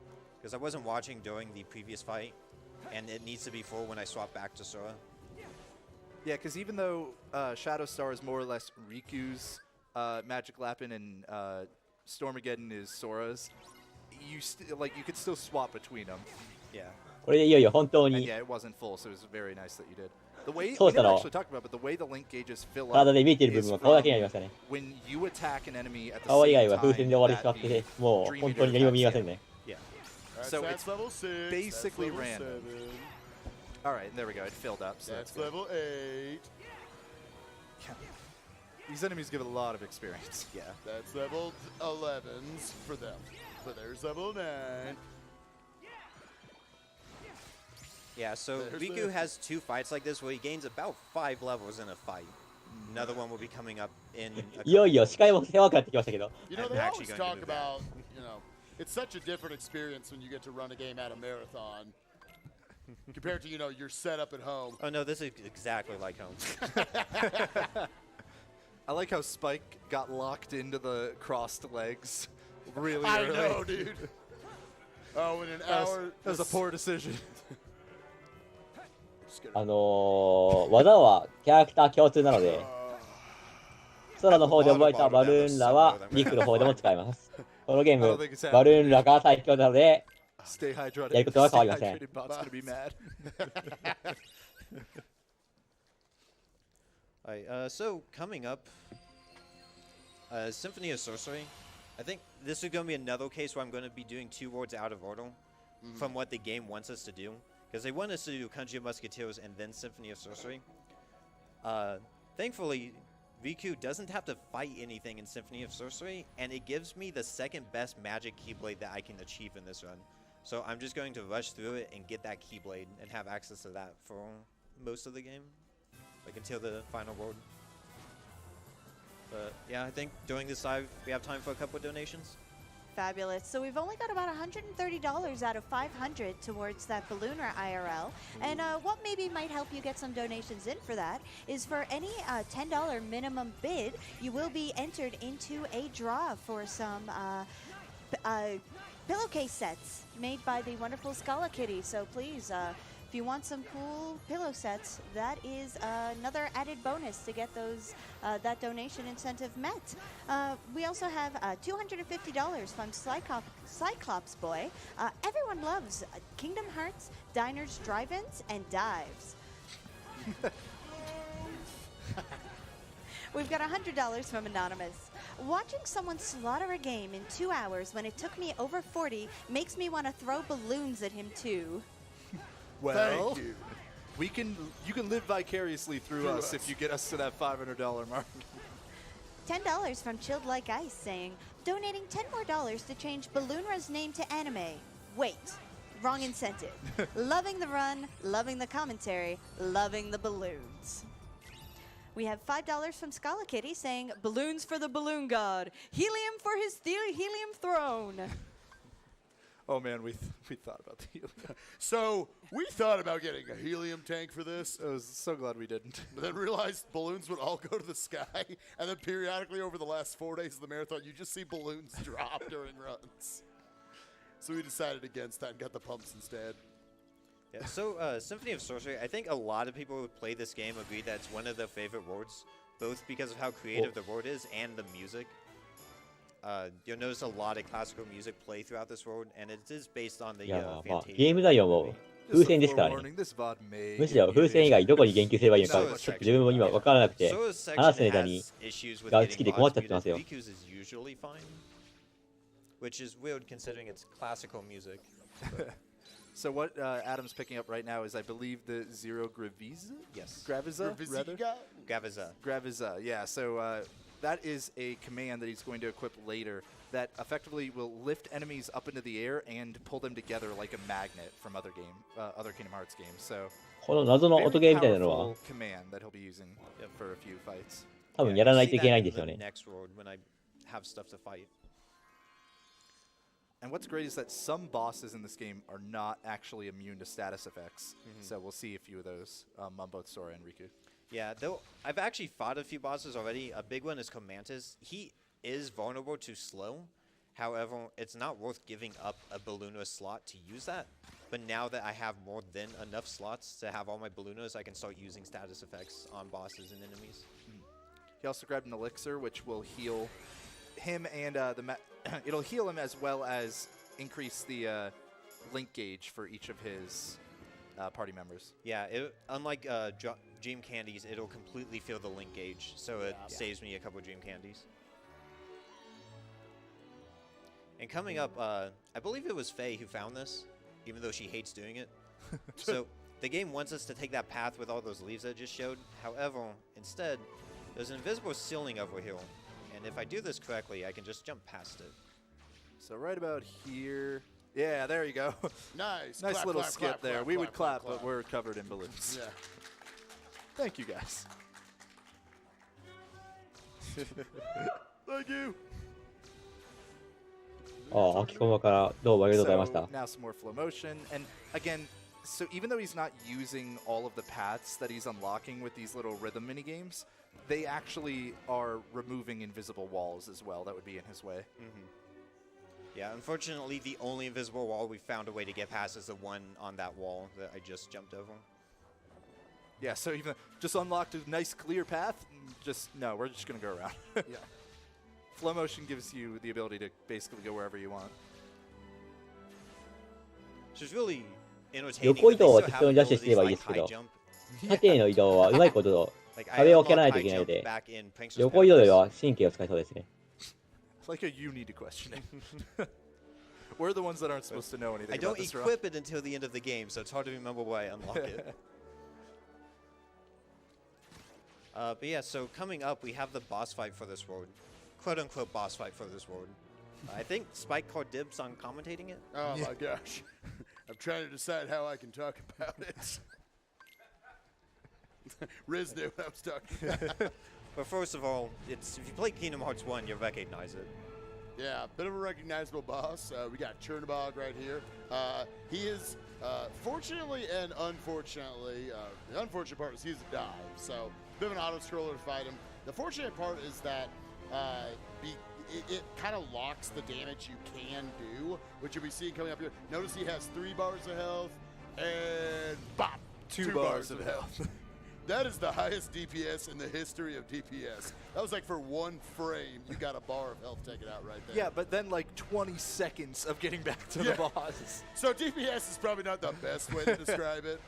Because I wasn't watching during the previous fight, and it needs to be full when I swap back to Sora. Yeah, because even though Shadow Star is more or less Riku's Magic Lapin and Stormageddon is Sora's, you could still swap between them. Yeah. これでいよいよ本当 And に yeah, it wasn't full, so it was very nice that you did. The way そう we した never ら actually talked about, but the way the link gauges fill 体 up で見えている部 is 分は顔だけになり from ましたね。 when you attack an enemy at the 顔以 same 外は風船 time で終わりし that まってて、 the もう Dream 本 Eater 当に何も attacks 見えません him. ね。 Yeah. So that's it's level 6. basically that's level random. 7. All right, there we go. It filled up. So That's that's good. level 8. These enemies give a lot of experience. Yeah. That's level 11s for them. But there's level 9. Yeah, so Riku has 2 fights like this where he gains about 5 levels in a fight. Another one will be coming up in a いよいよ視界も狭くなってきましたけど。 You know, I'm they actually always going to talk do that. about, it's such a different experience when you get to run a game at a marathon compared to, your setup at home. Oh no, this is exactly like home. I like how Spike got locked into the crossed legs really I early. know, dude. Oh, in an hour. That was a poor decision. 技はキャラクター共通なので、空の方で覚えたバルーンラは陸の方でも使えます。このゲーム、バルーンラが最強なので、 Stay hydrated. やることは変わりません。 Stay hydrated bot's gonna be mad. Alright, so coming up, Symphony of Sorcery. I think this is going to be another case where I'm going to be doing 2 words out of order from what the game wants us to do. Because they want us to do Kanji of Musketeers and then Symphony of Sorcery. Thankfully, Riku doesn't have to fight anything in Symphony of Sorcery, and it gives me the 2nd best magic Keyblade that I can achieve in this run. So I'm just going to rush through it and get that Keyblade and have access to that for most of the game. Like until the final world. But yeah, I think during this live, we have time for a couple of donations. Fabulous. So we've only got about $130 out of $500 towards that Ballooner IRL. And what maybe might help you get some donations in for that is for any $10 minimum bid, you will be entered into a draw for some pillowcase sets made by the wonderful Scala Kitty. So please, if you want some cool pillow sets, that is another added bonus to get those that donation incentive met. We also have $250 from Cyclops Boy. Everyone loves Kingdom Hearts, diners, drive-ins, and dives. We've got $100 from Anonymous. Watching someone slaughter a game in 2 hours when it took me over 40 makes me want to throw balloons at him too. Well, you can live vicariously through us if you get us to that $500 mark. $10 from Chilled Like Ice saying, donating $10 more to change Balloonra's name to anime. Wait, wrong incentive. Loving the run, loving the commentary, loving the balloons. We have $5 from Scala Kitty saying, balloons for the balloon god, helium for his helium throne. Oh man, we thought about the helium. So we thought about getting a helium tank for this. I was so glad we didn't. But then realized balloons would all go to the sky, and then periodically over the last 4 days of the marathon, you just see balloons drop during runs. So we decided against that and got the pumps instead. Yeah, so Symphony of Sorcery, I think a lot of people who play this game agree that it's one of their favorite worlds, both because of how creative the world is and the music. You'll notice a lot of classical music play throughout this world, and it is based on the いや、まあ、Fantasia ゲーム内容も風船ですからね。むしろ風船以外どこに言及すればいいのか、ちょっと自分も今分からなくて、 Solo's 話 section すネタに has issues with が getting 尽きて困っちゃってま boss すよ。 muted. Riku's is usually fine, which is weird considering it's classical music. So what Adam's picking up right now is, I believe, the Zero Graviza? Yes. Graviza, rather? Gaviza. Graviza, yeah. So that is a command that he's going to equip later that effectively will lift enemies up into the air and pull them together like a magnet from other Kingdom Hearts games. So この謎の音ゲーみたいなのは powerful command that he'll be using for a few fights. 多分 Yeah, やら you'll ない see とい that けないん in ですよ the ね。 next world when I have stuff to fight. And what's great is that some bosses in this game are not actually immune to status effects. So we'll see a few of those on both Sora and Riku. Yeah, though I've actually fought a few bosses already. A big one is Comantus. He is vulnerable to slow. However, it's not worth giving up a Ballooner slot to use that. But now that I have more than enough slots to have all my Ballooners, I can start using status effects on bosses and enemies. He also grabbed an elixir, which will heal him and it'll heal him as well as increase the link gauge for each of his party members. Yeah, unlike Dream Candies, it'll completely fill the link gauge, so it saves me a couple Dream Candies. And coming up, I believe it was Faye who found this, even though she hates doing it. So the game wants us to take that path with all those leaves I just showed. However, instead, there's an invisible ceiling over here. And if I do this correctly, I can just jump past it. So right about here. Yeah, there you go. Nice. Nice Clap, little clap, skip clap, there. clap, We would clap, clap, but we're covered in balloons. Yeah. Thank you, guys. Thank you. ああ、秋駒からどうもありがとうございまし So た。 now some more flow motion. And again, so even though he's not using all of the paths that he's unlocking with these little rhythm mini games, they actually are removing invisible walls as well that would be in his way. Yeah, unfortunately, the only invisible wall we found a way to get past is the one on that wall that I just jumped over. Yeah, so even just unlocked a nice clear path. Just no, we're just gonna go around. Yeah. Flow motion gives you the ability to basically go wherever you want. Which is really entertaining. 横移動は They still 適当 have にダッシュすればいい abilities ですけ like ど high jump. 縦への移動はうまいこと Like I 壁を蹴らない unlocked とい high けないの jump で、 back in Prankster's 横移動で Paradise. は神経を使いそうですね。 Like a you need to question it. We're the ones that aren't supposed to know anything I about don't this run. equip it until the end of the game, so it's hard to remember why I unlock it. But yeah, so coming up, we have the boss fight for this world. Quote-unquote boss fight for this world. I think Spike called dibs on commentating it. Oh my gosh. I'm trying to decide how I can talk about it. Riz knew what I was talking about. But first of all, if you play Kingdom Hearts 1, you'll recognize it. Yeah, bit of a recognizable boss. We got Chernobog right here. He is, fortunately and unfortunately, the unfortunate part is he's a dive, so bit of an auto-scroller to fight him. The fortunate part is that it kind of locks the damage you can do, which you'll be seeing coming up here. Notice he has 3 bars of health, and bop, 2 bars of health. That is the highest DPS in the history of DPS. That was like for 1 frame, you got a bar of health taken out right there. Yeah, but then like 20 seconds of getting back to the boss. So DPS is probably not the best way to describe it.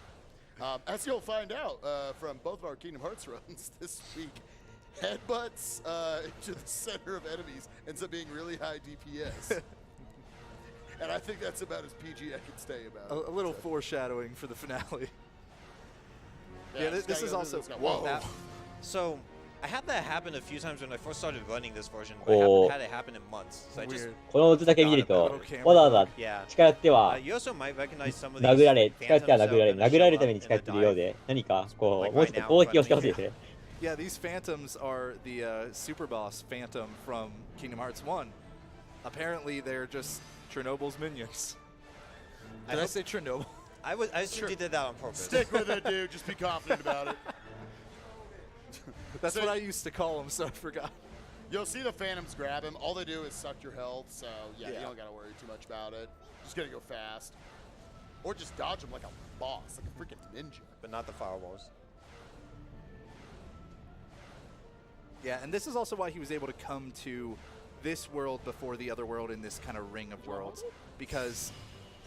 As you'll find out from both of our Kingdom Hearts runs this week, headbutts into the center of enemies ends up being really high DPS. And I think that's about as PG I can stay about it. A little foreshadowing for the finale. Yeah, this this guy is goes- also... this guy- Whoa. whoa. So, I had that happen a few times when I first started running this version, but I Oh. haven't had it happen in months. So I just, Weird. この図だけ見ると、わざわざ yeah. 近寄っては You also might recognize some of these 殴られ、近寄っては phantoms 殴られ、 that 殴られるた show め up に in 近寄っ the てるよう dive. で、何かこ Like う、もう right ちょっ now と攻撃をしてほしい in ですね。 Yeah, these phantoms are the super boss Phantom from Kingdom Hearts 1. Apparently, they're just Chernobyl's minions. Did I say Chernobyl? I assumed you did that on purpose. Stick with it, dude. Just be confident about it. That's So- what I used to call him, so I forgot. You'll see the Phantoms grab him. All they do is suck your health, so yeah, you Yeah. don't got to worry too much about it. Just got to go fast. Or just dodge them like a boss, like a freaking ninja. But not the firewalls. Yeah, and this is also why he was able to come to this world before the other world in this kind of ring of worlds, because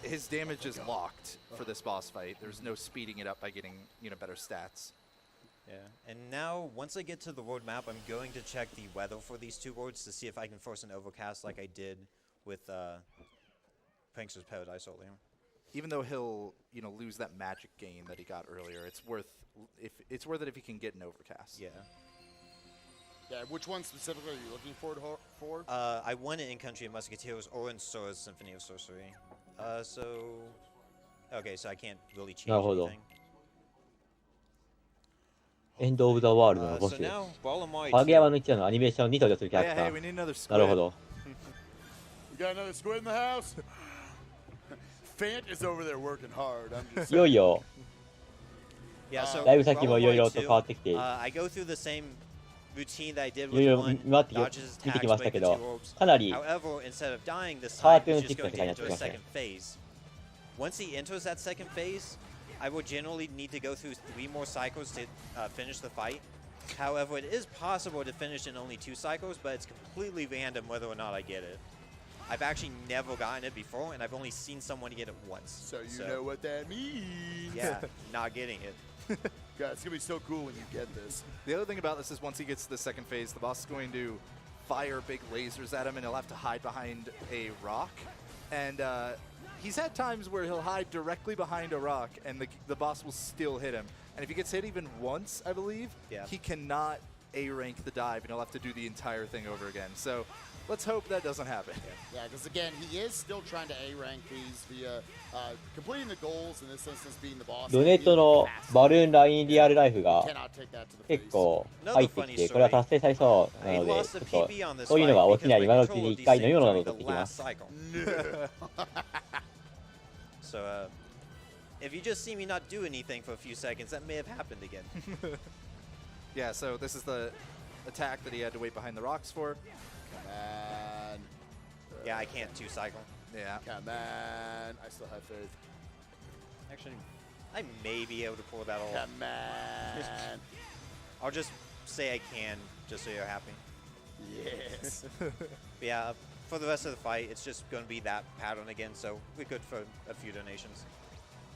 his damage is locked for this boss fight. There's no speeding it up by getting, better stats. Yeah, and now once I get to the world map, I'm going to check the weather for these two worlds to see if I can force an overcast like I did with Prankster's Paradise earlier. Even though he'll, lose that magic gain that he got earlier, it's worth it if he can get an overcast. Yeah. Yeah, which one specifically are you looking forward for? I want it in Country of Musketeers or in Sora's Symphony of Sorcery. Okay, so I can't really change anything. エンド・オブ・ザ・ワールドのボス。影山の一夜のアニメーションに登場するキャラクター。なるほど。We got another squid in the house. Fant is over there working hard. I'm just いよいよ、 Yeah, so だいぶ先もいろいろと変わってきて、い I go through the same routine that I did ろい with ろ one, 見て dodges き attacks, ました break け the ど、 two orbs. かなり However, instead of dying this カー time, トゥーン he's チッ just クな going 世界に to なってき enter ま a したね。 second phase. Once he enters that second phase, I will generally need to go through 3 more cycles to finish the fight. However, it is possible to finish in only 2 cycles, but it's completely random whether or not I get it. I've actually never gotten it before, and I've only seen someone get it once. So you know what that means. Yeah, not getting it. God, it's going to be so cool when you get this. The other thing about this is once he gets to the second phase, the boss is going to fire big lasers at him, and he'll have to hide behind a rock. And he's had times where he'll hide directly behind a rock, and the boss will still hit him. And if he gets hit even once, I believe, he cannot A-rank the dive, and he'll have to do the entire thing over again. So let's hope that doesn't happen. Yeah, because again, he is still trying to A-rank these via completing the goals, in this instance being the boss. ドネットのバルーンラインリアルライフが Cannot take that to the 結 face. 構入ってきて、これは達成されそうなので、ちょっとそういうのが起きない今のうちに1回飲み物などを取ってきます。 So, if you just see me not do anything for a few seconds, that may have happened again. Yeah, so this is the attack that he had to wait behind the rocks for. Come on. Yeah, I can't 2-cycle. Yeah. Come on. I still have faith. Actually, I may be able to pull that off. Come on. I'll just say I can, just so you're happy. Yes. But yeah, for the rest of the fight, it's just going to be that pattern again, so we're good for a few donations.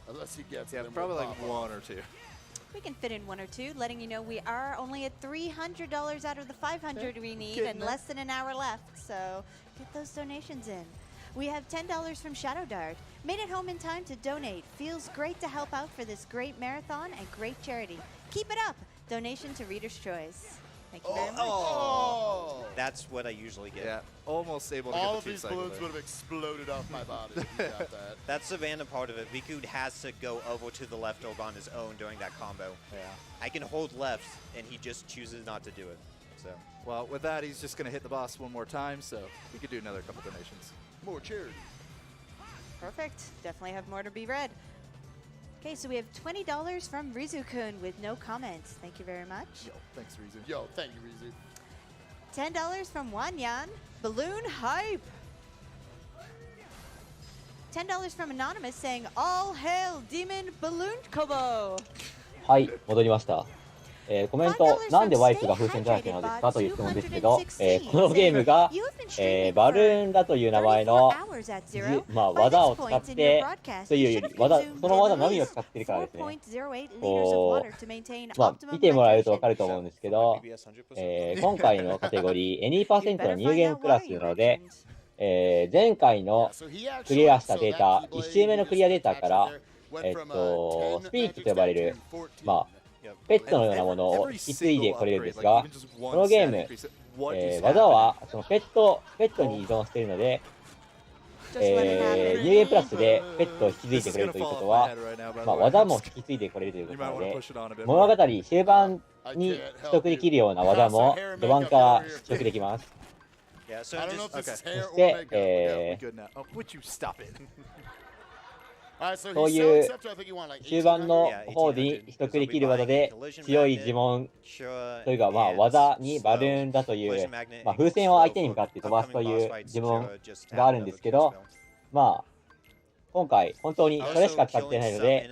Unless he gets it. Yeah, then probably we'll like pop 1 up. or 2. We can fit in 1 or 2, letting you know we are only at $300 out of the $500 we need and less than an hour left. So get those donations in. We have $10 from Shadow Dart. Made it home in time to donate. Feels great to help out for this great marathon and great charity. Keep it up. Donation to Reader's Choice. Thank you very much. Oh! That's what I usually get. Yeah, almost able to All get of the these 2-cycle balloons there. would have exploded off my body if you got that. That's the random part of it. Riku has to go over to the left orb on his own during that combo. Yeah. I can hold left, and he just chooses not to do it. So, Well, with that, he's just going to hit the boss 1 more time, so we could do another couple donations. More charity. Perfect. Definitely have more to be read. Okay, so we have $20 from Rizu-kun with no comments. Thank you very much. Yo, thanks, Rizu. Yo, thank you, Rizu. $10 from Wanyan. Balloon Hype. $10 from Anonymous saying, All hail Demon Balloon Kobo. はい、戻りました。コメント、なんでワイプが風船だらけなのですかという質問ですけど、このゲームが、バルーンだという名前の、技を使って、というより、その技のみを使っているからですね。見てもらえると分かると思うんですけど、今回のカテゴリー、2% のニューゲームプラスなので、前回のクリアしたデータ、1周目のクリアデータから、スピリットと呼ばれる、ペットのようなものを引き継いでこれるんですが、このゲーム、技はそのペットに依存しているので、ニューゲームプラスでペットを引き継いでくれるということは、技も引き継いでこれるということなので、物語終盤に取得できるような技も序盤から取得できます。そして、そういう終盤の方に取得できる技で強い呪文というか技にバルーンだという、風船を相手に向かって飛ばすという呪文があるんですけど、こ今回本当にそれしか使ってないので、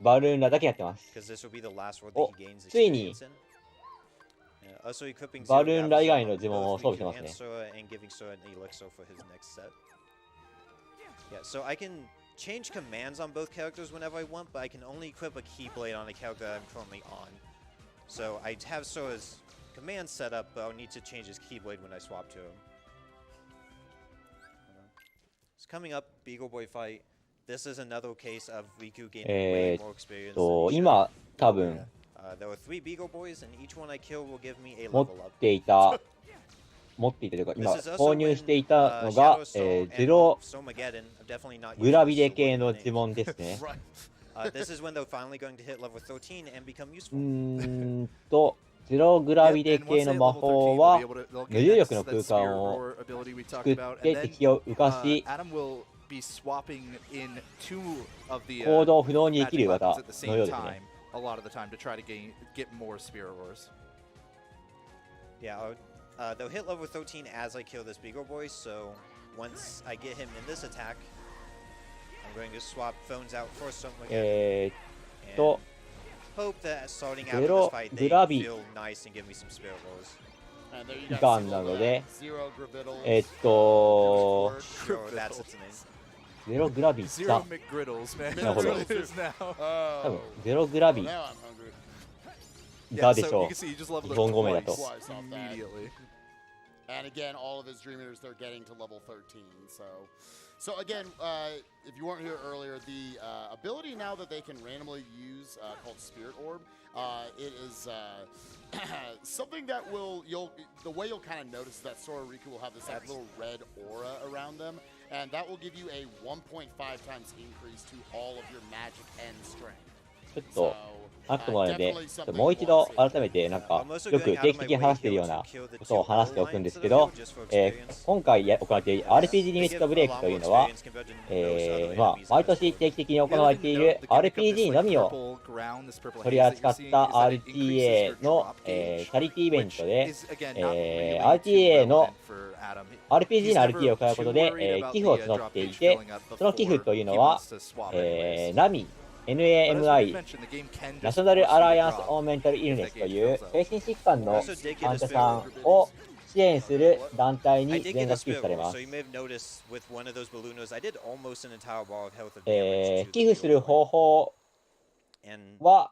バルーンラだけやってます。お、ついにバルーンラ以外の呪文を装備してますね。So I can change commands on both characters whenever I want, but I can only equip a Keyblade on a character I'm currently on. So I have Sora's command set up, but I'll need to change his Keyblade when I swap to him. It's coming up, Beagle Boy fight. This is another case of Riku gaining way more experience. 今多分 there were 3 Beagle Boys, and each one I kill will give me a 持 level っ up. ていたというか今購入していたのが、ゼログラビデ系の呪文ですね。ゼログラビデ系の魔法は無重力の空間を作って敵を浮かし行動不能にできる技のようですね。They'll hit level 13 as I kill this Beagle Boy, so once I get him in this attack, I'm going to swap phones out for some again. And hope that starting out this fight, they feel nice and give me some spirit rolls. ガンなので、ゼログラビーだ。なるほど。多分ゼログラビーだでしょう。日本語名だと。And again, all of his Dream Eaters, they're getting to level 13. So again, if you weren't here earlier, the ability now that they can randomly use called Spirit Orb, it is something that the way you'll kind of notice is that Sora Riku will have this like, little red aura around them, and that will give you a 1.5 times increase to all of your magic and strength. ちょっとあくまでもう一度改めてなんかよく定期的に話しているようなことを話しておくんですけど、今回行っている RPG リミットブレイクというのは、毎年定期的に行われている RPG のみを取り扱った RTA の、チャリティーイベントで、RTA の RPG の RTA を買うことで、寄付を募っていて、その寄付というのは、NAMI NAMI ナショナルアライアンス・オン・メンタル・イルネスという精神疾患の患者さんを支援する団体に全額寄付されます。寄付する方法は、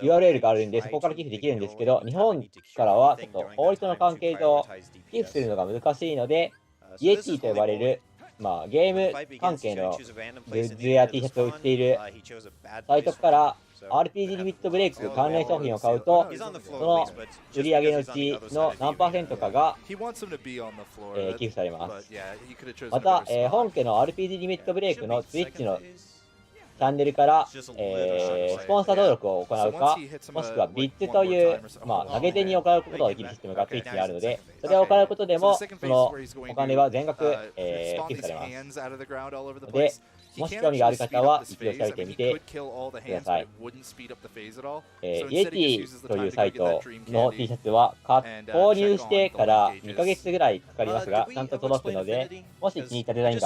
URL があるんで、そこから寄付できるんですけど、日本からはちょっと法律の関係上、寄付するのが難しいので、EAT と呼ばれるゲーム関係のグッズや T シャツを売っているサイトから RPG リミットブレイク関連商品を買うと、その売り上げのうちの何%かが、寄付されます。また、本家の RPG リミットブレイクの Twitch のチャンネルから、スポンサー登録を行うか、もしくはビッツという、投げ手に行うことができるシステムが Twitch にあるので、それを行うことでも、そのお金は全額、寄付されます。ので、もし興味がある方は一度調べてみてください。イエティというサイトの T シャツは購入してから2ヶ月ぐらいかかりますが、ちゃんと届くので、もし気に入ったデザイン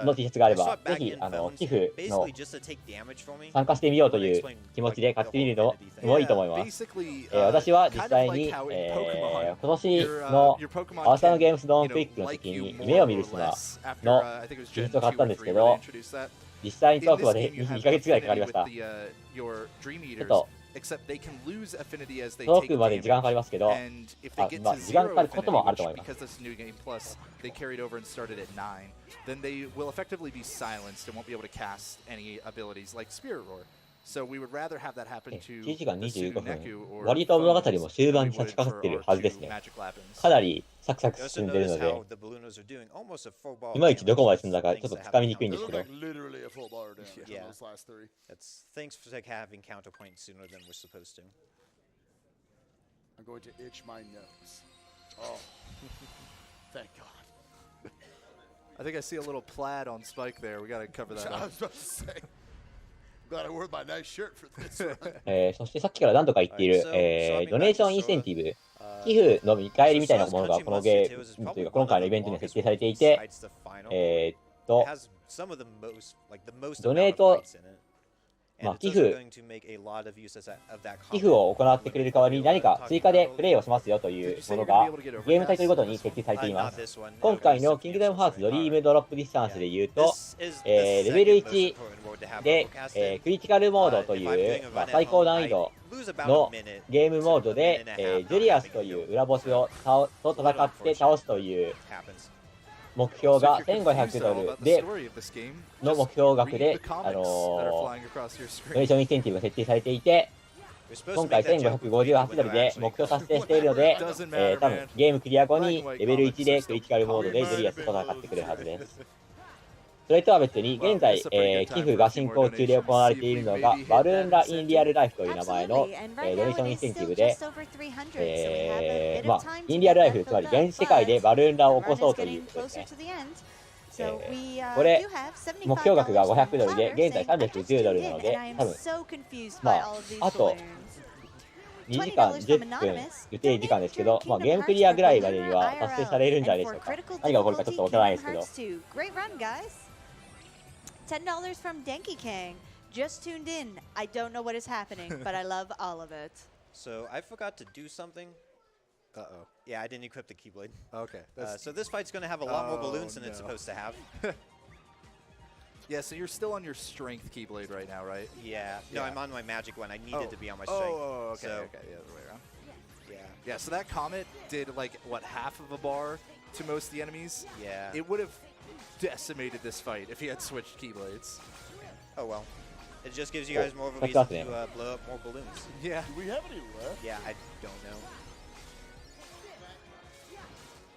の T シャツがあれば、ぜひ寄付の参加してみようという気持ちで買ってみるのもいいと思います。私は実際に、今年のアーサーのゲームスドーンクイックの時に夢を見る島の T シャツを買ったんですけど、実際に届くまで2ヶ月ぐらいかかりました。ちょっと届くまで時間かかりますけど、時間かかることもあると思います。1時間25分、割と物語も終盤に差し掛かっているはずですね。かなりサクサク進んでいるので、いまいちどこまで進んだかちょっとつかみにくいんですけど。I think I see a little plaid on Spike there. We got to cover that up. Glad I wore my nice shirt for this one. そしてさっきから何度か言っている、ドネーションインセンティブ、寄付の見返りみたいなものがこのゲームというか今回のイベントには設定されていて、ドネート、寄付を行ってくれる代わりに何か追加でプレイをしますよというものがゲームタイトルごとに設定されています。今回のキングダムハーツドリームドロップディスタンスで言うと、レベル1で、クリティカルモードという、最高難易度のゲームモードで、ジュリアスという裏ボスと戦って倒すという目標が$1500での目標額で、ドネーションインセンティブが設定されていて、今回$1558で目標達成しているので、多分ゲームクリア後にレベル1でクリティカルモードでジュリアスと戦ってくれるはずです。それとは別に、現在、寄付が進行中で行われているのが、バルーンラ・イン・リアル・ライフという名前の、ドネーションインセンティブで、インリアルライフ、つまり現世界でバルーンラを起こそうということですね。これ、目標額が$500で、現在$310なので、多分、あと2時間10分予定時間ですけど、ゲームクリアぐらいまでには達成されるんじゃないでしょうか。何が起こるかちょっとわからないですけど。$10 from Denki King. Just tuned in. I don't know what is happening, but I love all of it. So I forgot to do something. Uh-oh. Yeah, I didn't equip the Keyblade. Okay. So this fight's going to have a lot more balloons than it's supposed to have. Yeah, so you're still on your strength Keyblade right now, right? Yeah. No, I'm on my magic one. I needed to be on my strength. Oh, okay, okay. The other way around. Yeah, so that comet did, like, what, half of a bar to most of the enemies? Yeah. It would have decimated this fight if he had switched Keyblades. Oh, well. It just gives you guys more of a reason to blow up more balloons. Yeah. Do we have any left? Yeah, I don't know.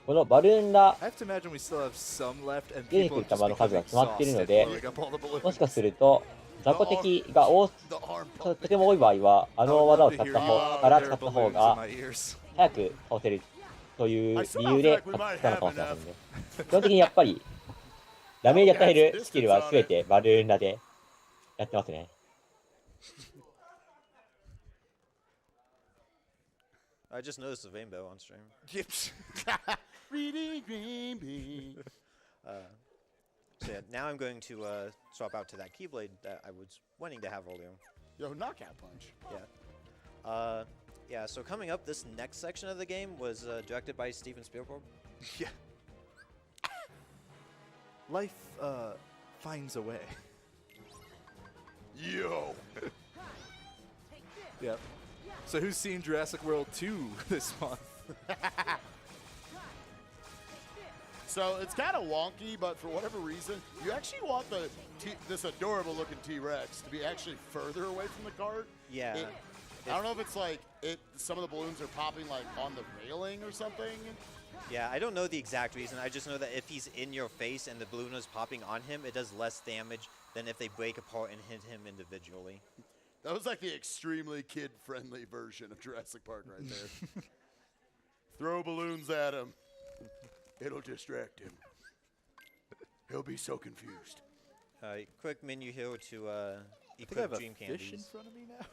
このバルーンラ I have to imagine we still have some left and 出てく people る have 球 just の数が becoming 決まっているの exhausted で、 blowing up all the balloons. もしかすると雑魚敵がとても多い場合は、あの技を使った方が早く倒せるという理由で使ったのかもしれませんね。基本的にやっぱりダメージ与えるスキルは全てバルーンラでやってますね。I just noticed the rainbow on stream. So yeah, now I'm going to swap out to that Keyblade that I was wanting to have earlier. Yo, knockout punch. Yeah. Yeah, so coming up, this next section of the game was directed by Steven Spielberg. Yeah. Life finds a way. Yo. Yep. So who's seen Jurassic World 2 this month? So it's kind of wonky, but for whatever reason, you actually want this adorable-looking T-Rex to be actually further away from the cart. Yeah. I don't know if it's like some of the balloons are popping like on the railing or something. Yeah, I don't know the exact reason. I just know that if he's in your face and the balloon is popping on him, it does less damage than if they break apart and hit him individually. That was like the extremely kid-friendly version of Jurassic Park right there. Throw balloons at him. It'll distract him. He'll be so confused. Quick menu here to equip dream candies. Fish in front of me now?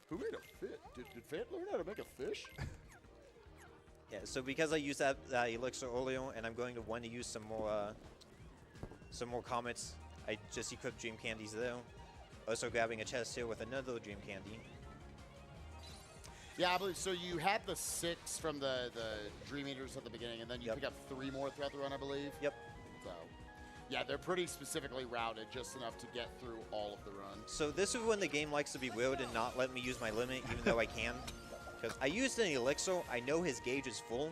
Who made a fish? Did Fant learn how to make a fish? Yeah, so because I used that elixir earlier, and I'm going to want to use some more comets, I just equipped dream candies there. Also grabbing a chest here with another dream candy. Yeah, I believe so. You had the 6 from the Dream Eaters at the beginning, and then you pick up 3 more throughout the run, I believe. Yep. So, yeah, they're pretty specifically routed, just enough to get through all of the run. So this is when the game likes to be weird and not let me use my limit, even though I can. Because I used an elixir, I know his gauge is full,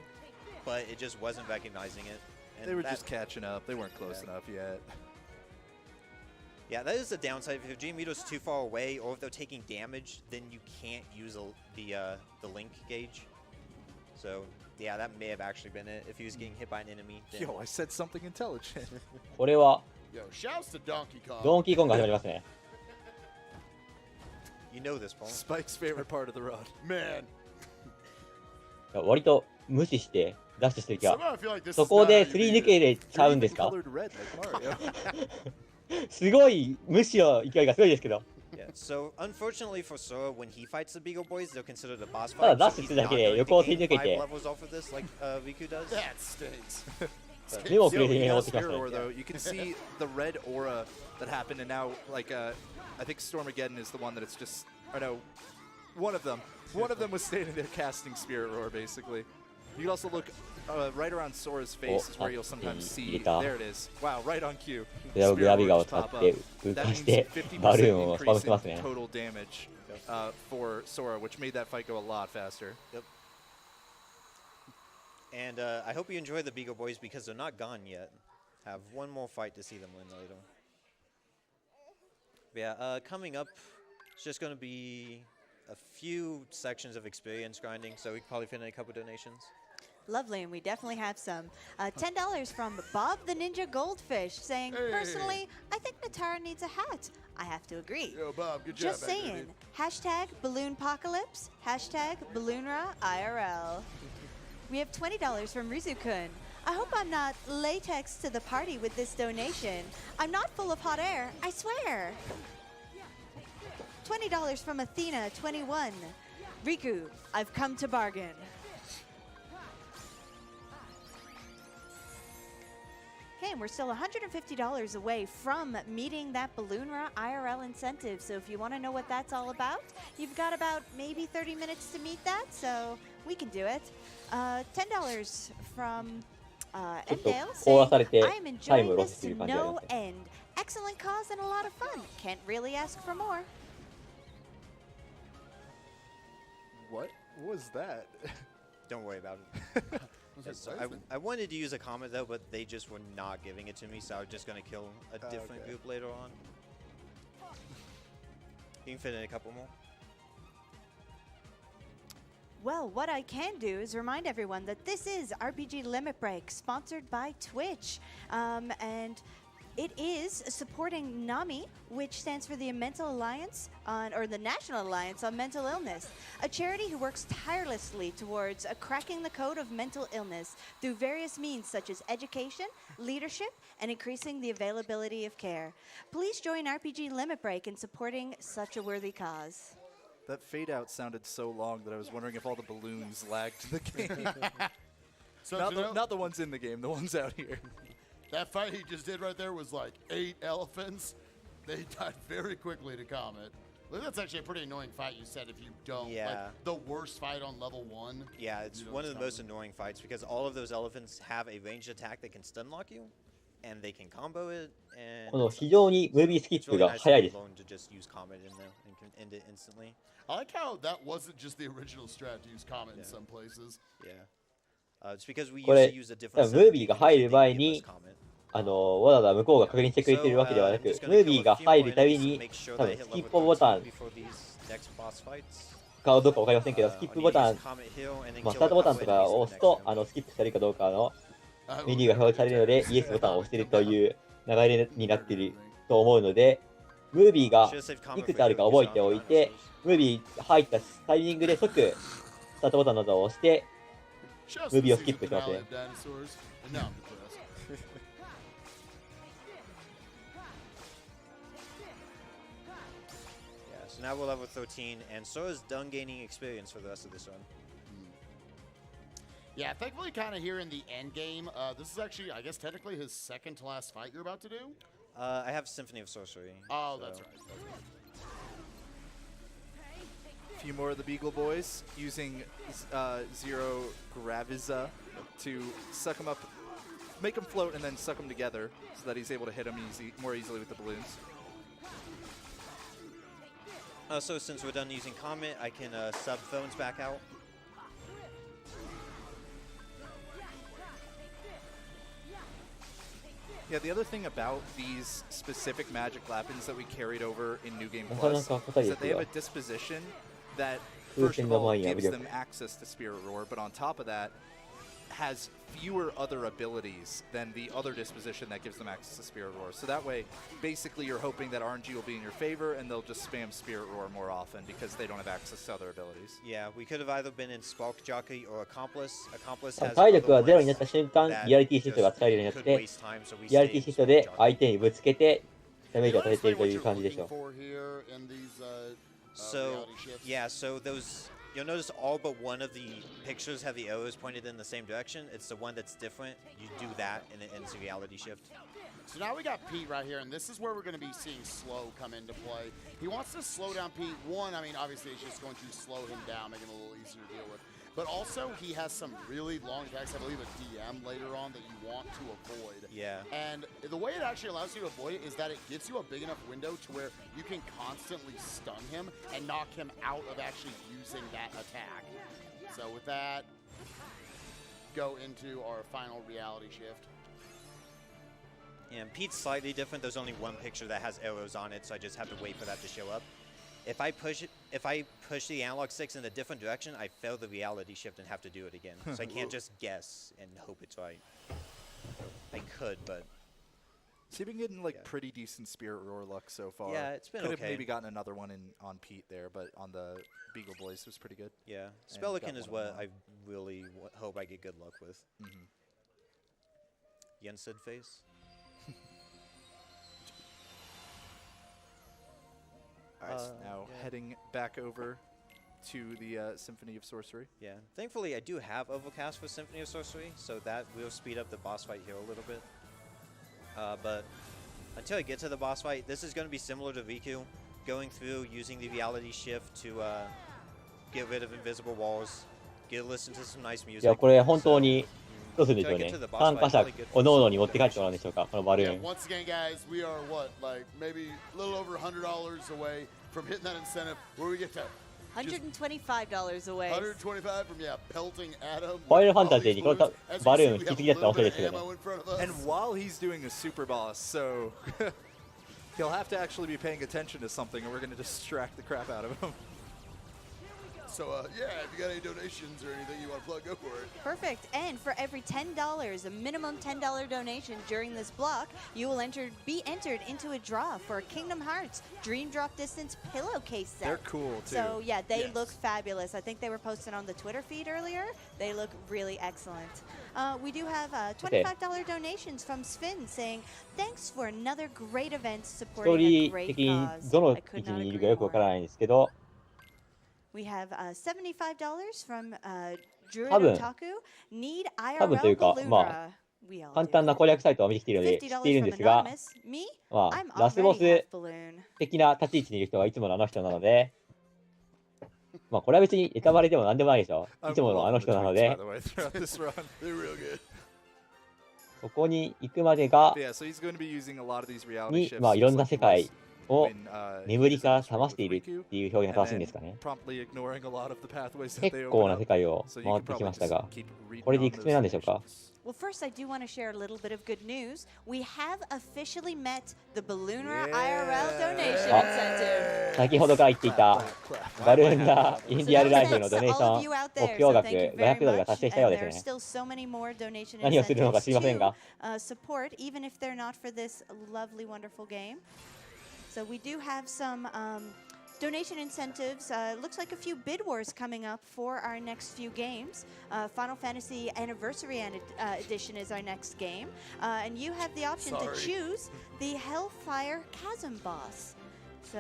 but it just wasn't recognizing it. And they were just catching up. They weren't close enough yet. Yeah, that is the downside. If your Dream Eater is too far away, or if they're taking damage, then you can't use the link gauge. So yeah, that may have actually been it. If he was getting hit by an enemy. Then... Yo, I said something intelligent. これは Yo, shouts to Donkey Kong. ドンキーコンが始まりますね。You know this, Paul. Spike's favorite part of the run. Man. 割と無視してダッシュしてる気が。そこでスリー抜けれちゃうんですか？すごい無視の勢いがすごいですけど。So unfortunately for Sora, when he fights the Beagle Boys, they're considered a boss ただ fight. ダッ So シュ he's するだ not けで going 横を to 突いて gain 抜け 5 て levels off of this like Riku does. That stinks. 2目 Yo, 入れ he て持っ has てきました Spirit ね。 Roar though. You can see the red aura that happened, and now like I think Stormageddon is the one that it's just, or no, one of them was standing there casting Spirit Roar basically. You can also look right around Sora's face is where you'll sometimes see. There it is. Wow, right on cue. グラ Spirit ビガ Roar を just 使っ pop て up. 浮 That かし means て 50% バルーンをスパム increase してますね in。total damage for Sora, which made that fight go a lot faster. Yep. And I hope you enjoy the Beagle Boys because they're not gone yet. Have one more fight to see them win later. But yeah, coming up, it's just going to be a few sections of experience grinding, so we can probably fit in a couple donations. Lovely, and we definitely have some. $10 from Bob the Ninja Goldfish saying, Hey. personally, I think Natara needs a hat. I have to agree. Yo, Bob, good job. Just saying. Hashtag Balloonpocalypse. Hashtag Balloonra IRL. We have $20 from Rizu-kun. I hope I'm not latex to the party with this donation. I'm not full of hot air, I swear. $20 from Athena21. Riku, I've come to bargain. Okay, and we're still $150 away from meeting that Balloonra IRL incentive. So if you want to know what that's all about, you've got about maybe 30 minutes to meet that, so we can do it. $10 from Mdale saying, I am enjoying this to no end. Excellent cause and a lot of fun. Can't really ask for more. What was that? Don't worry about it. I wanted to use a comment though, but they just were not giving it to me, so I was just going to kill a different group later on. You can fit in a couple more. Well, what I can do is remind everyone that this is RPG Limit Break, sponsored by Twitch. And it is supporting NAMI, which stands for the Mental Alliance, or the National Alliance on Mental Illness, a charity who works tirelessly towards cracking the code of mental illness through various means such as education, leadership, and increasing the availability of care. Please join RPG Limit Break in supporting such a worthy cause. That fade out sounded so long that I was wondering if all the balloons lagged the game. So not the ones in the game, the ones out here. That fight he just did right there was like 8 elephants. They died very quickly to Comet. Look, that's actually a pretty annoying fight, you said, if you don't. Yeah. Like, the worst fight on level 1. Yeah, it's one of the most annoying fights because all of those elephants have a ranged attack that can stun lock you, and they can combo it, and この非常にムービースキッ it's プ really が nice 早いです alone to just use Comet in there and can end it instantly. I like how that wasn't just the original strat to use Comet in some places. Yeah. It's because we これ usually use a 多 different 分ムービーが入る前にわざわざ向こうが確認してくれてるわけではなく、ムービーが入るたびに多分スキップボタンかどうかわかりませんけど、スキップボタン、スタートボタンとかを押すとスキップしたりかどうかのメニューが表示されるので、イエスボタンを押しているという流れになっていると思うので、ムービーがいくつあるか覚えておいて、ムービー入ったタイミングで即スタートボタンなどを押して、ムービーをスキップしますね。So now we're level 13, and Sora's done gaining experience for the rest of this run. Yeah, thankfully kind of here in the end game, this is actually, I guess, technically his second to last fight you're about to do? I have Symphony of Sorcery. Oh, so. that's right. A few more of the Beagle Boys using Zero Graviza to suck him up, make him float, and then suck him together so that he's able to hit him more easily with the balloons. So since we're done using Comet, I can sub phones back out. Yeah, the other thing about these specific magic weapons that we carried over in New Game Plus is that they have a disposition that, first of all, gives them access to Spirit Roar, but on top of that, has fewer other abilities than the other disposition that gives them access to Spirit Roar. So that way, basically, you're hoping that RNG will be in your favor, and they'll just spam Spirit Roar more often because they don't have access to other abilities. Yeah, we could have either been in Spark Jockey or Accomplice. Accomplice has 体力がゼロになった瞬間、リアリティシフトが使えるようになって、リアリティシフトで相手にぶつけて、ダメージを与えているという感じでしょう。 So yeah, so those you'll notice all but one of the pictures have the arrows pointed in the same direction. It's the one that's different. You do that and it ends reality shift. So now we got Pete right here, and this is where we're going to be seeing slow come into play. He wants to slow down Pete. One, I mean, obviously it's just going to slow him down, make him a little easier to deal with. But also, he has some really long attacks, I believe a DM later on, that you want to avoid. Yeah. And the way it actually allows you to avoid it is that it gives you a big enough window to where you can constantly stun him and knock him out of actually using that attack. So with that, go into our final reality shift. And Pete's slightly different. There's only one picture that has arrows on it, so I just have to wait for that to show up. If I push the analog sticks in a different direction, I fail the reality shift and have to do it again. So I can't just guess and hope it's right. I could, but So you've been getting like pretty decent Spirit Roar luck so far. Yeah, it's been Could have okay. maybe gotten another one on Pete there, but on the Beagle Boys it was pretty good. yeah, And got Spelican is one what on I really hope I get good luck with. Mhm. Yensid face. All right, now heading back over to the Symphony of Sorcery. Yeah, thankfully I do have Overcast for Symphony of Sorcery, so that will speed up the boss fight here a little bit. But until I get to the boss fight, this is going to be similar to Riku, going through using the reality shift to get rid of invisible walls, listen to some nice い music. や、これ本当にどうするんでしょうね。参加者おのおのに持って帰ってもらうんでしょうか、このバル Yeah, ーン。 once again, guys, we are what, like maybe a little over $100 away from hitting that incentive. Where we get to $125 away. 125 from pelting Adam. ファイナルファンタジーにこのバルーン引き継ぎだったら面白いですよね。 And while he's doing a super boss, so he'll have to actually be paying attention to something, or we're going to distract the crap out of him. So, yeah, if you got any donations or anything you want to plug, go for it. Perfect. And for every $10, a minimum $10 donation during this block, you will be entered into a draw for a Kingdom Hearts Dream Drop Distance pillowcase set. They're cool, too. So, yeah, they Yes. look fabulous. I think they were posted on the Twitter feed earlier. They look really excellent. We do have $25 donations from Sven saying, thanks for another great event ストー supporting リ a ー great 的に cause. どの I 位 could 置 not にいる agree かよくわから more. ないんですけど、 We have $75 from Druid 多分 Otaku. Need 多分という IRL か、ま Balloonra. We all 簡単な do. 攻略サイトを見てきているので知っているんですが、 $50 from Anonymous. Me? まあ I'm ラスボ already ス half balloon. 的な立ち位置にいる人がいつものあの人なので、まあこれは別にネタバレでも何でもないでしょ。いつものあの人なの By で the、way, throughout this run. They're real good. そこに行くまでが But yeah, so he's going to be using a lot of these reality に shifts. まあいろんな just 世 like he 界 was を when, 眠り he か was ら in 覚ましている Riku, っていう表現が正しいん and ですか then ね。 promptly ignoring a lot of the pathways that 結 they 構 open な up. 世界を So you 回っ can てき probably ました just が、 keep reading これで on いくつ目なんでしょうか。 those Well, first, I do want to share a little bit of good news. We have officially met the Balloonra IRL donation incentive. 先ほどから言っていた Clap. バルーンがイン So ディアル no ライフの thanks ド to ネーシ all ョ of ン you out 目 there. 標 So 額 thank you 500 very ドルが much. 達成したよう And です there are ね。 still so many more donation 何をするのか incentives 知りません to が、 support, even if they're not for this lovely, wonderful game. So we do have some donation incentives. Looks like a few bid wars coming up for our next few games. Final Fantasy Anniversary Edition is our next game. And you have the option to choose the Hellfire Chasm boss. So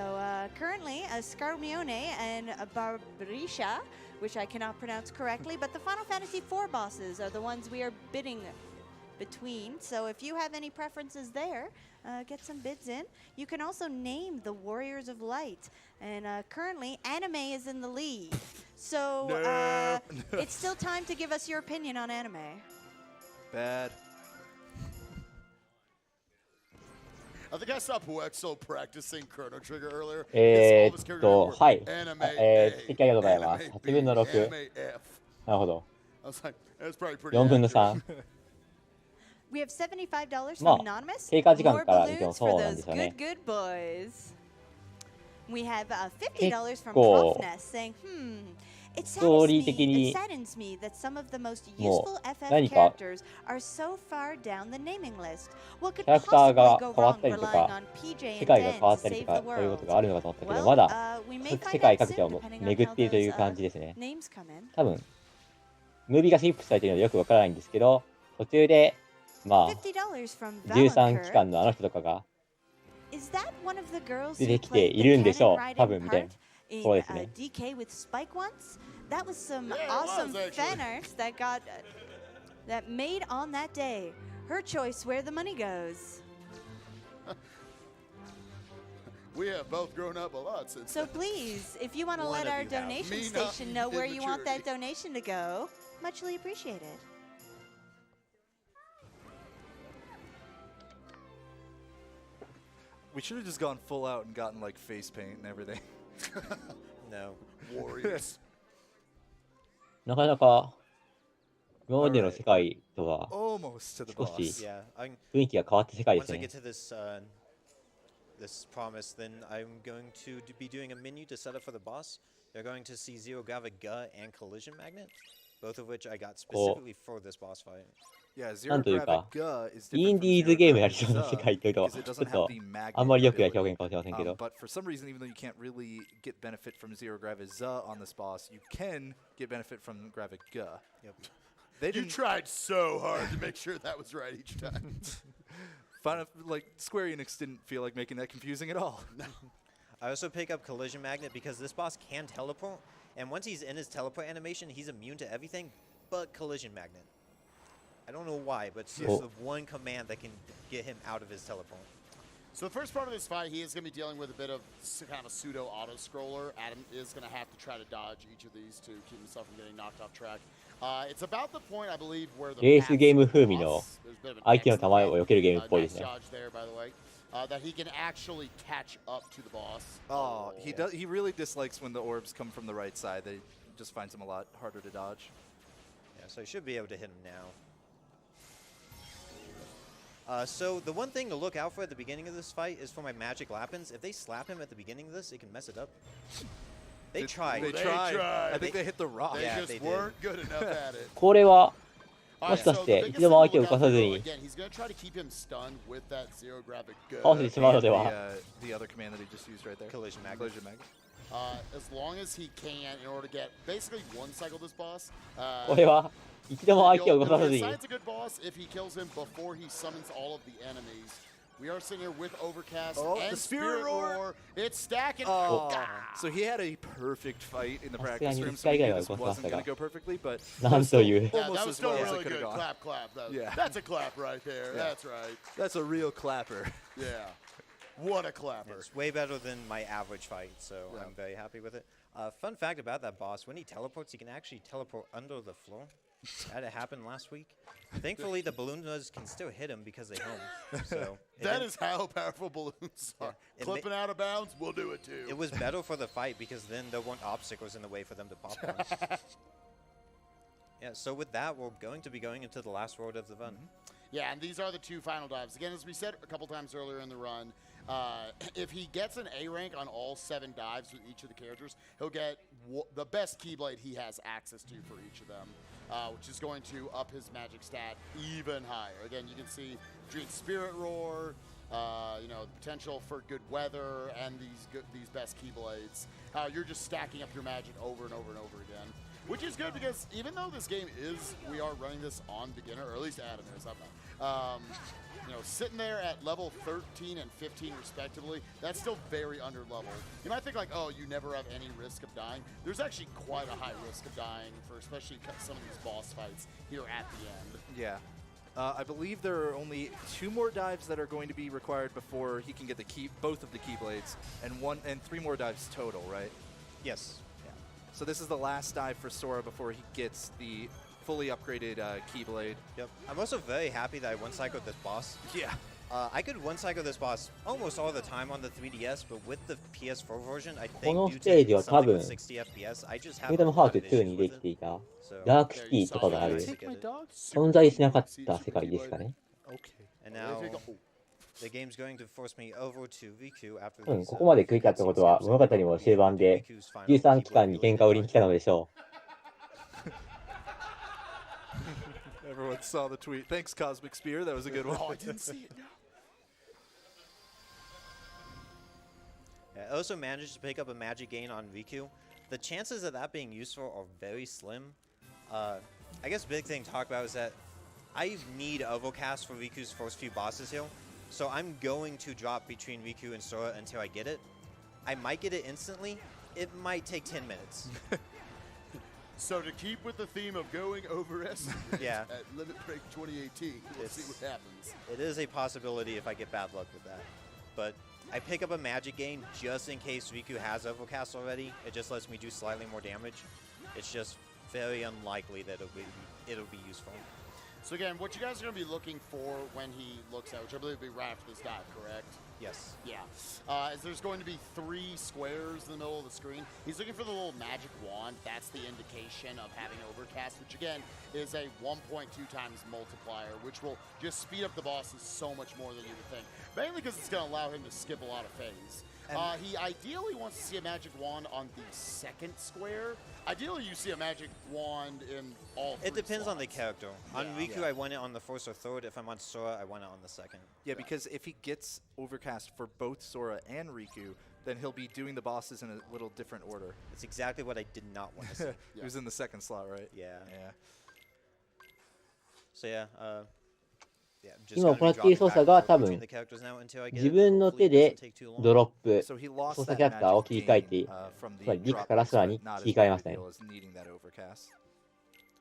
currently, Scarmione and Barbrisha, which I cannot pronounce correctly, but the Final Fantasy IV bosses are the ones we are bidding between. So if you have any preferences there, get some bids in. You can also name the Warriors of Light. And currently, anime is in the lead. So it's still time to give us your opinion on anime. Bad. I think I saw Puexo practicing Chrono Trigger earlier. はい。 Anime 席ありがとうございます。 Anime 8分の B, 6。 Anime F. なるほど。 I was like, that's probably pretty 4分の accurate. 3。 We have $75 まあ from Anonymous. 経過時間 More から見ても balloons そう for なんで those すよね。 good boys. We have $50 from 結構 Profness saying, it ストーリー saddens 的 me, に it saddens me that some of the most も useful う FF 何か characters are so far down the naming list. What could キャラクター possibly が go 変わ wrong ったりと relying か、 on PJ 世界 and が Dan 変わ to ったりと save か、 the そういうこと world? があるのかと思ったけど、 Well, まだ we may 世 find 界 out 各地 soon を depending on 巡 how っているという those 感じですね。 names come in. 多分、ムービーがスキップされているのでよくわからないんですけど、途中で、まあ、 $50 from 13 Valancourt. 期間のあの人とかが is that one of the girls 出 who てきて played い the るんでしょう、 cannon 多 riding 分みたい part な。 in そうですね。 DK with Spike once? That was some Yeah, it awesome was, actually. fan arts that got that made on that day. Her choice where the money goes. We have both grown up a lot since. So please, if you want to One let of our you have. donation Me not station know where you want that immaturity. donation to go, muchly appreciated. We should have just gone full out and gotten like face paint and everything. No. Warriors. なかなか今までの世界とは Almost to the 少し boss. Yeah. 雰囲気が変わった世界で Once す I ね get。to this promise, then I'm going to be doing a menu to set up for the boss. They're going to see Zero Gravity Gu and Collision Magnet, both of which I got specifically for this boss fight. Yeah, な Zero んという Gravity か Gu is イ different ン from ディーズ Zero ゲームやり Gravity そうな世 Zu 界というと because it ちょ doesn't っ have と the magnet あんまりよくない ability. 表現かもしれませんけど、 But for some reason, even though you can't really get benefit from Zero Gravity Zu on this boss, you can get benefit from Gravity Gu. Yep. They You didn't tried so hard to make sure that was right each time. like Square Enix didn't feel like making that confusing at all. I also pick up Collision Magnet because this boss can teleport, and once he's in his teleport animation, he's immune to everything but Collision Magnet. I don't know why, but it's just the one command that can get him out of his teleport. So the first part of this fight, he is going to be dealing with a bit of kind of a pseudo auto scroller. Adam is going to have to try to dodge each of these to keep himself from getting knocked off track. It's about the point, I believe, where the レースゲーム paths 風味の cross. There's a bit of an 相手の球 excellent を避けるゲームっぽいですね。 nice dodge there, by the way. That he can actually catch up to the boss. Oh, he does. He really dislikes when the orbs come from the right side. They just finds him a lot harder to dodge. Yeah, so I should be able to hit him now. So the one thing to look out for at the beginning of this fight is for my magic Lapins. If they slap him at the beginning of this, it can mess it up. They tried. They They tried. tried. I think they hit the rock. They Yeah, just they did. weren't good enough at it. これは All も right, しか so し the て biggest い thing つでも to 相手を look 動か out さ for, ず though, に again, he's going to try to keep him stunned with that zero gravity 倒してしまうので And は the other command that he just used right there. Collision Magnet. Collision Magnet. As long as he can, in order to get basically one cycle this boss. これは一度も相手を動かさ You'll ずに decide it's a good boss if he kills him before he summons all of the enemies. We are sitting here with Overcast Oh, and the Spirit Roar. It's stacking. Oh, Ah. so he had a perfect fight in the さすが practice に room, 1 so 回 he ぐらい knew は this 動かせまし wasn't た going が to go perfectly, but なんという Yeah, almost that was as still well as it really could've good. gone. Clap, clap. Yeah. That's a clap right there. Yeah. That's right. that's a real clapper. Yeah. What a clapper. It's way better than my average fight, so Yeah. I'm very happy with it. Fun fact about that boss, when he teleports, he can actually teleport under the floor. That happened last week. Thankfully, the balloons can still hit him because they home. So That is how powerful balloons are. It Clipping out of bounds, we'll do it too. it was better for the fight because then there weren't obstacles in the way for them to pop one. Yeah, so with that, we're going to be going into the last world of the run. Yeah, and these are the two final dives. Again, as we said a couple times earlier in the run, if he gets an A rank on all 7 dives with each of the characters, he'll get the best Keyblade he has access to for each of them, which is going to up his magic stat even higher. Again, you can see Dream Spirit Roar, you know, the potential for good weather, and these best Keyblades. You're just stacking up your magic over and over and over again. Which is good because even though this game we are running this on beginner, or at least Adam is, I'm not. You know, sitting there at level 13 and 15 respectively, that's still very under level. You might think like, oh, you never have any risk of dying. There's actually quite a high risk of dying for especially some of these boss fights here at the end. Yeah. I believe there are only 2 more dives that are going to be required before he can get both of the Keyblades, and 3 more dives total, right? Yes. Yeah. So this is the last dive for Sora before he gets the fully upgraded Keyblade. Yep. I'm also very happy that I one-cycled this boss. Yeah. I could one-cycle this boss almost all the time on the 3DS, but with the PS4 version, I こ think の due ステージ to は多 something 分 with 60 FPS, I just キン have グダ a ムハー lot ツ of 2に issues で with きて it. いた So ダークシティとかがある Take my dog. 存在しなかった世界ですかね。 Okay. And now the game's going to force me over to Riku after うん、 these, ここまで食いたってことは物語も終盤で Riku's final 13期間に Keyblade 喧嘩を売りに来たのでしょ Everyone saw the tweet. Thanks, Cosmic Spear. That was a good one. Oh, I didn't see it. No. Yeah, I also managed to pick up a magic gain on Riku. The chances of that being useful are very slim. I guess big thing to talk about is that I need Ovocast for Riku's first few bosses here. So I'm going to drop between Riku and Sora until I get it. I might get it instantly. It might take 10 minutes. So to keep with the theme of going overestimated Yeah. at Limit Break 2018, we'll see what happens. It is a possibility if I get bad luck with that. But I pick up a magic gain just in case Riku has Overcast already. It just lets me do slightly more damage. It's just very unlikely that it'll be useful. So again, what you guys are going to be looking for when he looks out, which I believe will be right after this dive, correct? Yes. Yeah. Is there's going to be 3 squares in the middle of the screen. He's looking for the little magic wand. That's the indication of having Overcast, which again is a 1.2 times multiplier, which will just speed up the bosses so much more than you would think. Mainly because it's going to allow him to skip a lot of phase. He ideally wants to see a magic wand on the 2nd square. Ideally, you see a magic wand in all 3 It depends on the slots. character. On Riku, I want it on the 1st or 3rd. If I'm on Sora, I want it on the 2nd. Yeah, because if he gets Overcast for both Sora and Riku, then he'll be doing the bosses in a little different order. It's exactly what I did not want to see. He was in the 2nd slot, right? Yeah. Yeah. So yeah, yeah, I'm just 今 gonna 行 be っている dropping 操 back 作 and が forth 多 between 分 the characters now until I get 自 it. 分の Hopefully 手 it で doesn't take too long. ドロップ So he lost 操作 that キャラクターを magic 切り替えて gain, from つまり the 陸 drop から boost, 空に but not 切り as 替え big ま a したね。 deal as needing that Overcast.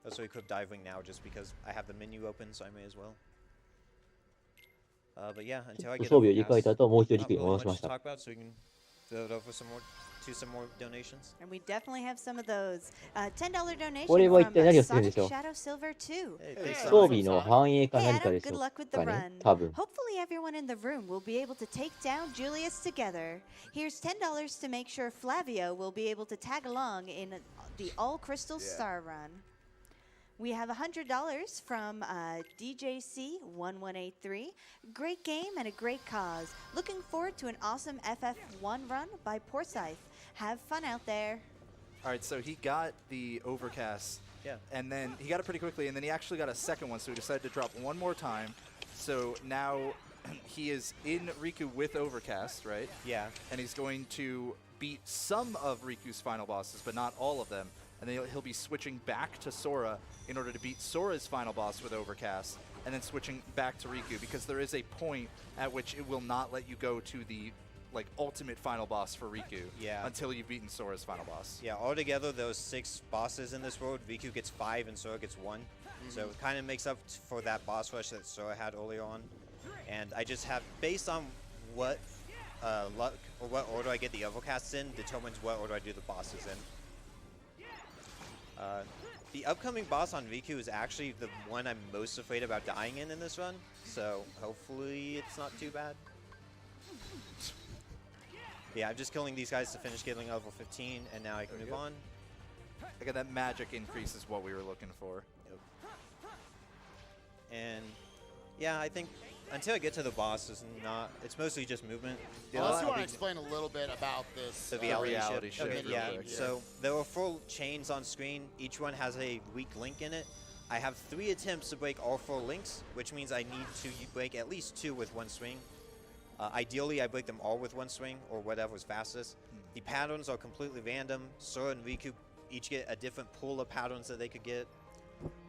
Also, we equip diving now just because I have the menu open, so I may as well. But yeah, until I get 装備を入れ替え Overcast, た後、もう一度 not 陸に really 戻し much ま to した。 talk about, so we can throw it over to some more donations. And we definitely have some of those. $10 donation これは一 from 体何をするんで Sonic しょう。 Shadow Silver 2. Hey, Hey, thanks, 装 Sonic. 備の反映か Hey 何か Adam, でし good ょ luck with う the かね。 run. 多分。 Hopefully everyone in the room will be able to take down Julius together. Here's $10 to make sure Flavio will be able to tag along in the All Crystal Star Run. We have $100 from DJC1183. Great game and a great cause. Looking forward to an awesome FF1 run by Porsyth. Have fun out there. All right, so he got the Overcast. Yeah. And then he got it pretty quickly, and then he actually got a second one, so he decided to drop one more time. So now he is in Riku with Overcast, right? Yeah. And he's going to beat some of Riku's final bosses, but not all of them. And then he'll be switching back to Sora in order to beat Sora's final boss with Overcast, and then switching back to Riku, because there is a point at which it will not let you go to the ultimate final boss for Riku until you've beaten Sora's final boss. Yeah, altogether those 6 bosses in this world, Riku gets 5 and Sora gets 1. So it kind of makes up for that boss rush that Sora had earlier on. And I just have, based on what luck or what order I get the Overcasts in, determines what order I do the bosses in. The upcoming boss on Riku is actually the one I'm most afraid about dying in this run, so hopefully it's not too bad. Yeah, I'm just killing these guys to finish getting level 15, and now I can move on. Again, that magic increase is what we were looking for. Yep. And yeah, I think until I get to the boss, it's mostly just movement. Unless you want to explain a little bit about this. The reality shift. Okay, real yeah, quick, so there are 4 chains on screen. Each one has a weak link in it. I have 3 attempts to break all 4 links, which means I need to break at least 2 with 1 swing. Ideally, I break them all with 1 swing, or whatever's fastest. The patterns are completely random. Sora and Riku each get a different pool of patterns that they could get.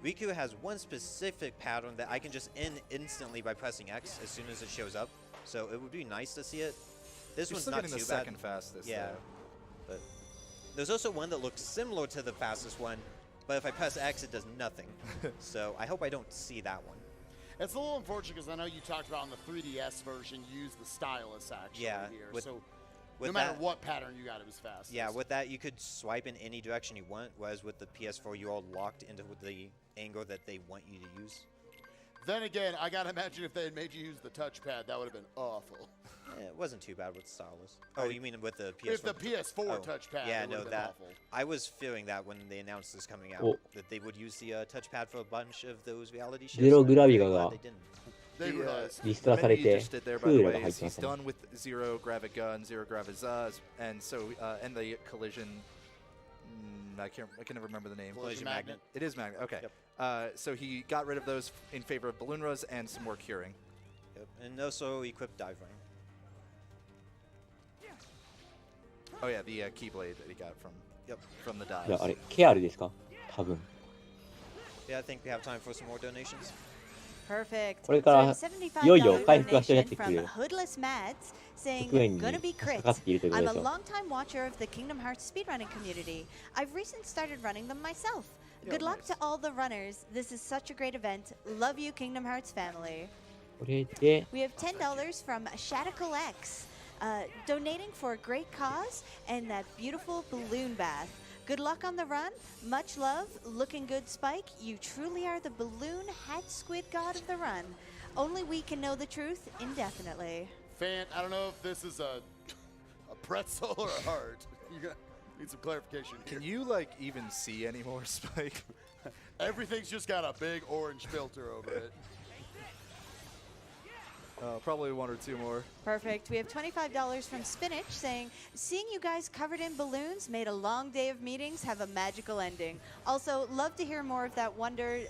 Riku has one specific pattern that I can just end instantly by pressing X as soon as it shows up. So it would be nice to see it. This You're one's still not getting too the bad. second fastest. Yeah, though. but there's also one that looks similar to the fastest one, but if I press X, it does nothing. So I hope I don't see that one. It's a little unfortunate because I know you talked about on the 3DS version, use the stylus actually Yeah, here. with So with no matter that- what pattern you got, it was fast. Yeah, with that, you could swipe in any direction you want, whereas with the PS4, you all locked into the angle that they want you to use. Then again, I gotta imagine if they had made you use the touchpad, that would have been awful. It wasn't too bad with stylus. Oh, you mean with the PS4? If the PS4 Oh, touchpad, yeah, it would no, have been that awful. I was fearing that when they announced this coming out, Oh. that they would use the touchpad for a bunch of those reality shows. ゼロ and I'm グラビ very ガ glad が they didn't. They The, realized. リストラされ menu て you just did there, ク by ー the ラが way, 入っ is てま he's すね。 done with Zero Gravic Gun, Zero Gravitas, and so and the collision. I can never remember the name. Collision magnet. It is magnet. Okay. Yep. So he got rid of those in favor of balloon rows and some more curing. Yep. And also equipped dive ring. Oh yeah, the keyblade that he got from Yep. from the じゃ dives. ああれ、ケアルですか多分。 Yeah, I think we have time for some more donations. Perfect. これからいよいよ回復が必要になってくる Hoodless Mads saying, 局面に gonna be 差し crit. 掛かっているということ I'm で a しょう。 long-time watcher of the Kingdom Hearts speedrunning community. I've recently started running them myself. Good luck to all the runners. This is such a great event. Love you, Kingdom Hearts family. これで We have $10 from Shadical X, donating for a great cause and that beautiful balloon bath. Good luck on the run. Much love. Looking good, Spike. You truly are the balloon hat squid god of the run. Only we can know the truth indefinitely. Fan, I don't know if this is a pretzel or a heart. You're gonna need some clarification here. Can you like even see anymore, Spike? Everything's just got a big orange filter over it. Probably one or two more. Perfect. We have $25 from Spinach saying, seeing you guys covered in balloons made a long day of meetings have a magical ending. Also, love to hear more of that wonder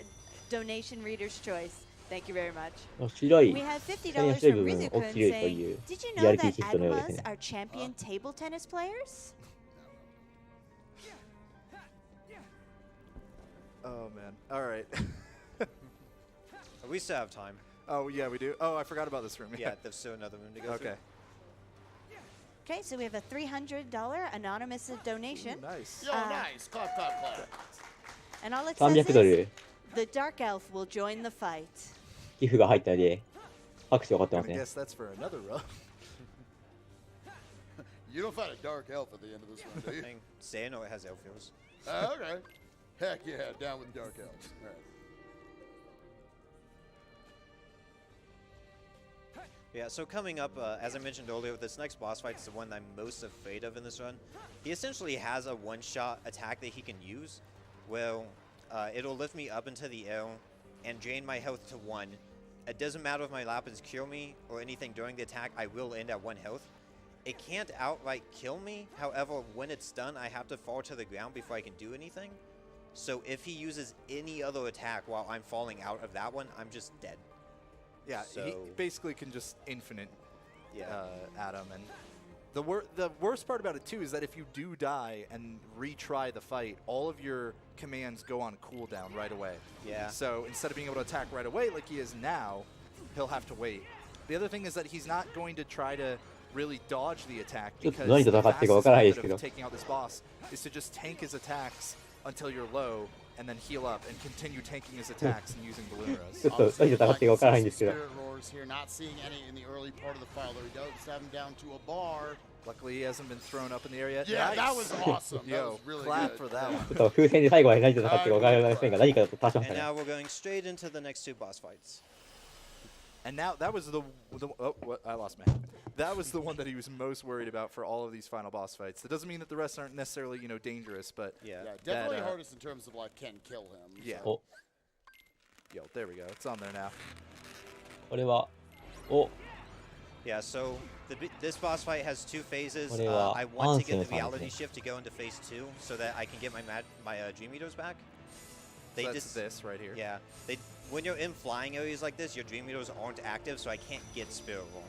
donation reader's choice. Thank you very much. 白い We have 使い $50 やすい from 部分を Rizukun 切ると saying, いう did you リ know アリティ that シフトのようです Adumas ね。 are champion table tennis players? Oh man. All right. We still have time. Oh yeah, we do. Oh, I forgot about this room. Yeah, there's still another room to go through. Okay. Okay, so we have a $300 anonymous donation. Ooh, nice. Yo, nice. Clap, clap, clap. And all it says 300ド is, ル the Dark Elf will join the fight. 寄付が入ったので拍手が起こって I ますね。 guess that's for another run. You don't find a dark elf at the end of this one, do I you? think Xano has Elfios. Okay. Heck yeah, down with dark elves. All right. Yeah, so coming up, as I mentioned earlier, this next boss fight is the one I'm most afraid of in this run. He essentially has a one-shot attack that he can use. Well, it'll lift me up into the air and drain my health to 1. It doesn't matter if my Lapins kill me or anything during the attack, I will end at 1 health. It can't outright kill me, however, when it's done, I have to fall to the ground before I can do anything. So if he uses any other attack while I'm falling out of that one, I'm just dead. Yeah, he So- basically can just infinite Yeah. Adam. And the worst part about it too is that if you do die and retry the fight, all of your commands go on cooldown right away. Yeah. So instead of being able to attack right away like he is now, he'll have to wait. The other thing is that he's not going to try to really dodge the attack ちょっと because 何 the と戦っていいか fastest わからないです method けど of taking out this boss is to just tank his attacks until you're low and then heal up and continue tanking his attacks and using balloon ちょ arrows. っと何と戦っていいかわからないんですけど Spirit roars here, not seeing any in the early part of the file, though he does have him down to a bar. Luckily, he hasn't been thrown up in the air yet. Yeah, Nice. that was awesome. That Yo, was really clap good. for that one. ちょっと風船で最後まで何と戦っていいかわかりませんが何かと足しまし And たね。 now we're going straight into the next 2 boss fights. And now that was the oh, what, I lost my. That was the one that he was most worried about for all of these final boss fights. That doesn't mean that the rest aren't necessarily, you know, dangerous, but Yeah. Yeah, definitely That, hardest in terms of like can kill him. Yeah. So. お yo, there we go. It's on there now. これはお Yeah, so this boss fight has 2 phases. これは I want to get the アンセムさん reality ですね。 shift to go into phase 2 so that I can get my Dream Eaters back. So They that's just this right here. Yeah, when you're in flying areas like this, your Dream Eaters aren't active, so I can't get Spirit Roar.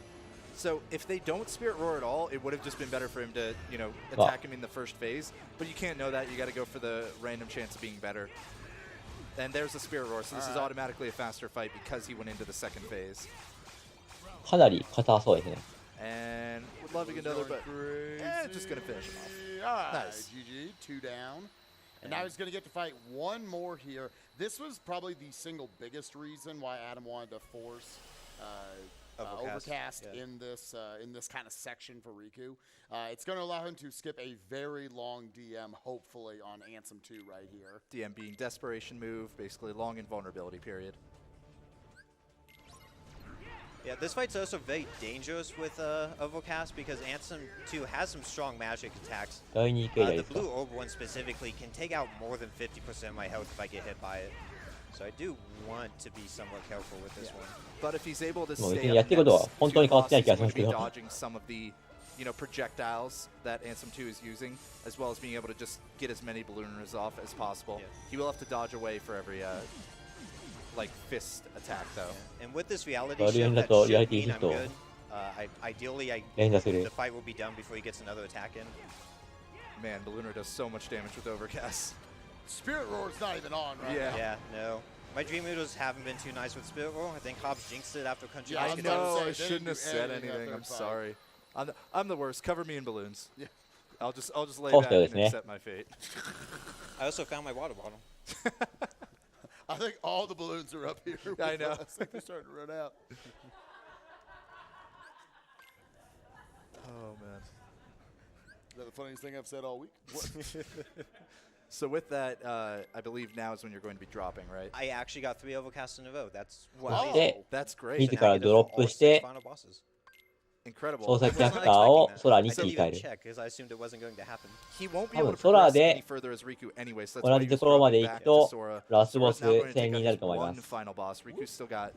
So if they don't Spirit Roar at all, it would have just been better for him to, you know, attack him in the first phase. But you can't know that. You got to go for the random chance of being better. And there's the Spirit Roar, so this is automatically a faster fight because he went into the second phase. かなり硬そうですね。 And would love to get another, but just gonna finish him off. All right, Nice. GG, 2 down. And now he's going to get to fight one more here. This was probably the single biggest reason why Adam wanted to force Overcast yeah. in this kind of section for Riku. It's going to allow him to skip a very long DM, hopefully, on Ansem 2 right here. DM being desperation move, basically long invulnerability period. Yeah, this fight's also very dangerous with Overcast because Ansem 2 has some strong magic attacks. 第2形態 The ですか。 blue orb one specifically can take out more than 50% of my health if I get hit by it. So I do want to be somewhat careful with this one. But if he's able to もう別 stay にや up ってることは next 本 to 当に the 変わってない boss, 気が he's します going け to be ど。 dodging some of the, you know, projectiles that Ansem 2 is using, as well as being able to just get as many ballooners off as possible. Yeah. He will have to dodge away for every, like, fist attack, though. And with this reality ガーディアン shift, だ that と should リアリティ mean ヒッ I'm トを good. Ideally, 連打す the る。 fight will be done before he gets another attack in. Man, Ballooner does so much damage with Overcast. Spirit Roar's not even on right Yeah. now. Yeah, no. My Dream Noodles haven't been too nice with Spirit Roll. I think Hobbs jinxed it after Country Yeah, I Basket. know, I They shouldn't didn't have do said anything anything. after I'm the fight. sorry. I'm the worst. Cover me in balloons. Yeah. I'll just lay Oh, back so and it's me. accept my fate. I also found my water bottle. I think all the balloons are up here. I know. I think they're starting to run out. Oh man. Is that the funniest thing I've said all week? So with that, I believe now is when you're going to be dropping, right? I actually got 3 overcasts in a row. That's Wow.で That's great. 自らドロップして Incredible. 操作 I キャ was ラ not クターを expecting that. 空 I に didn't 切り even 替える。 check because I assumed it wasn't going to happen. He won't be 多 able 分 to 空 progress で any further as Riku anyway, so that's 同 why じ he と was ころまで dropping 行 back く to と Sora. ラストボ Sora's ス now going to 戦 take に out なる his と思いま one す。 final boss. Riku's still got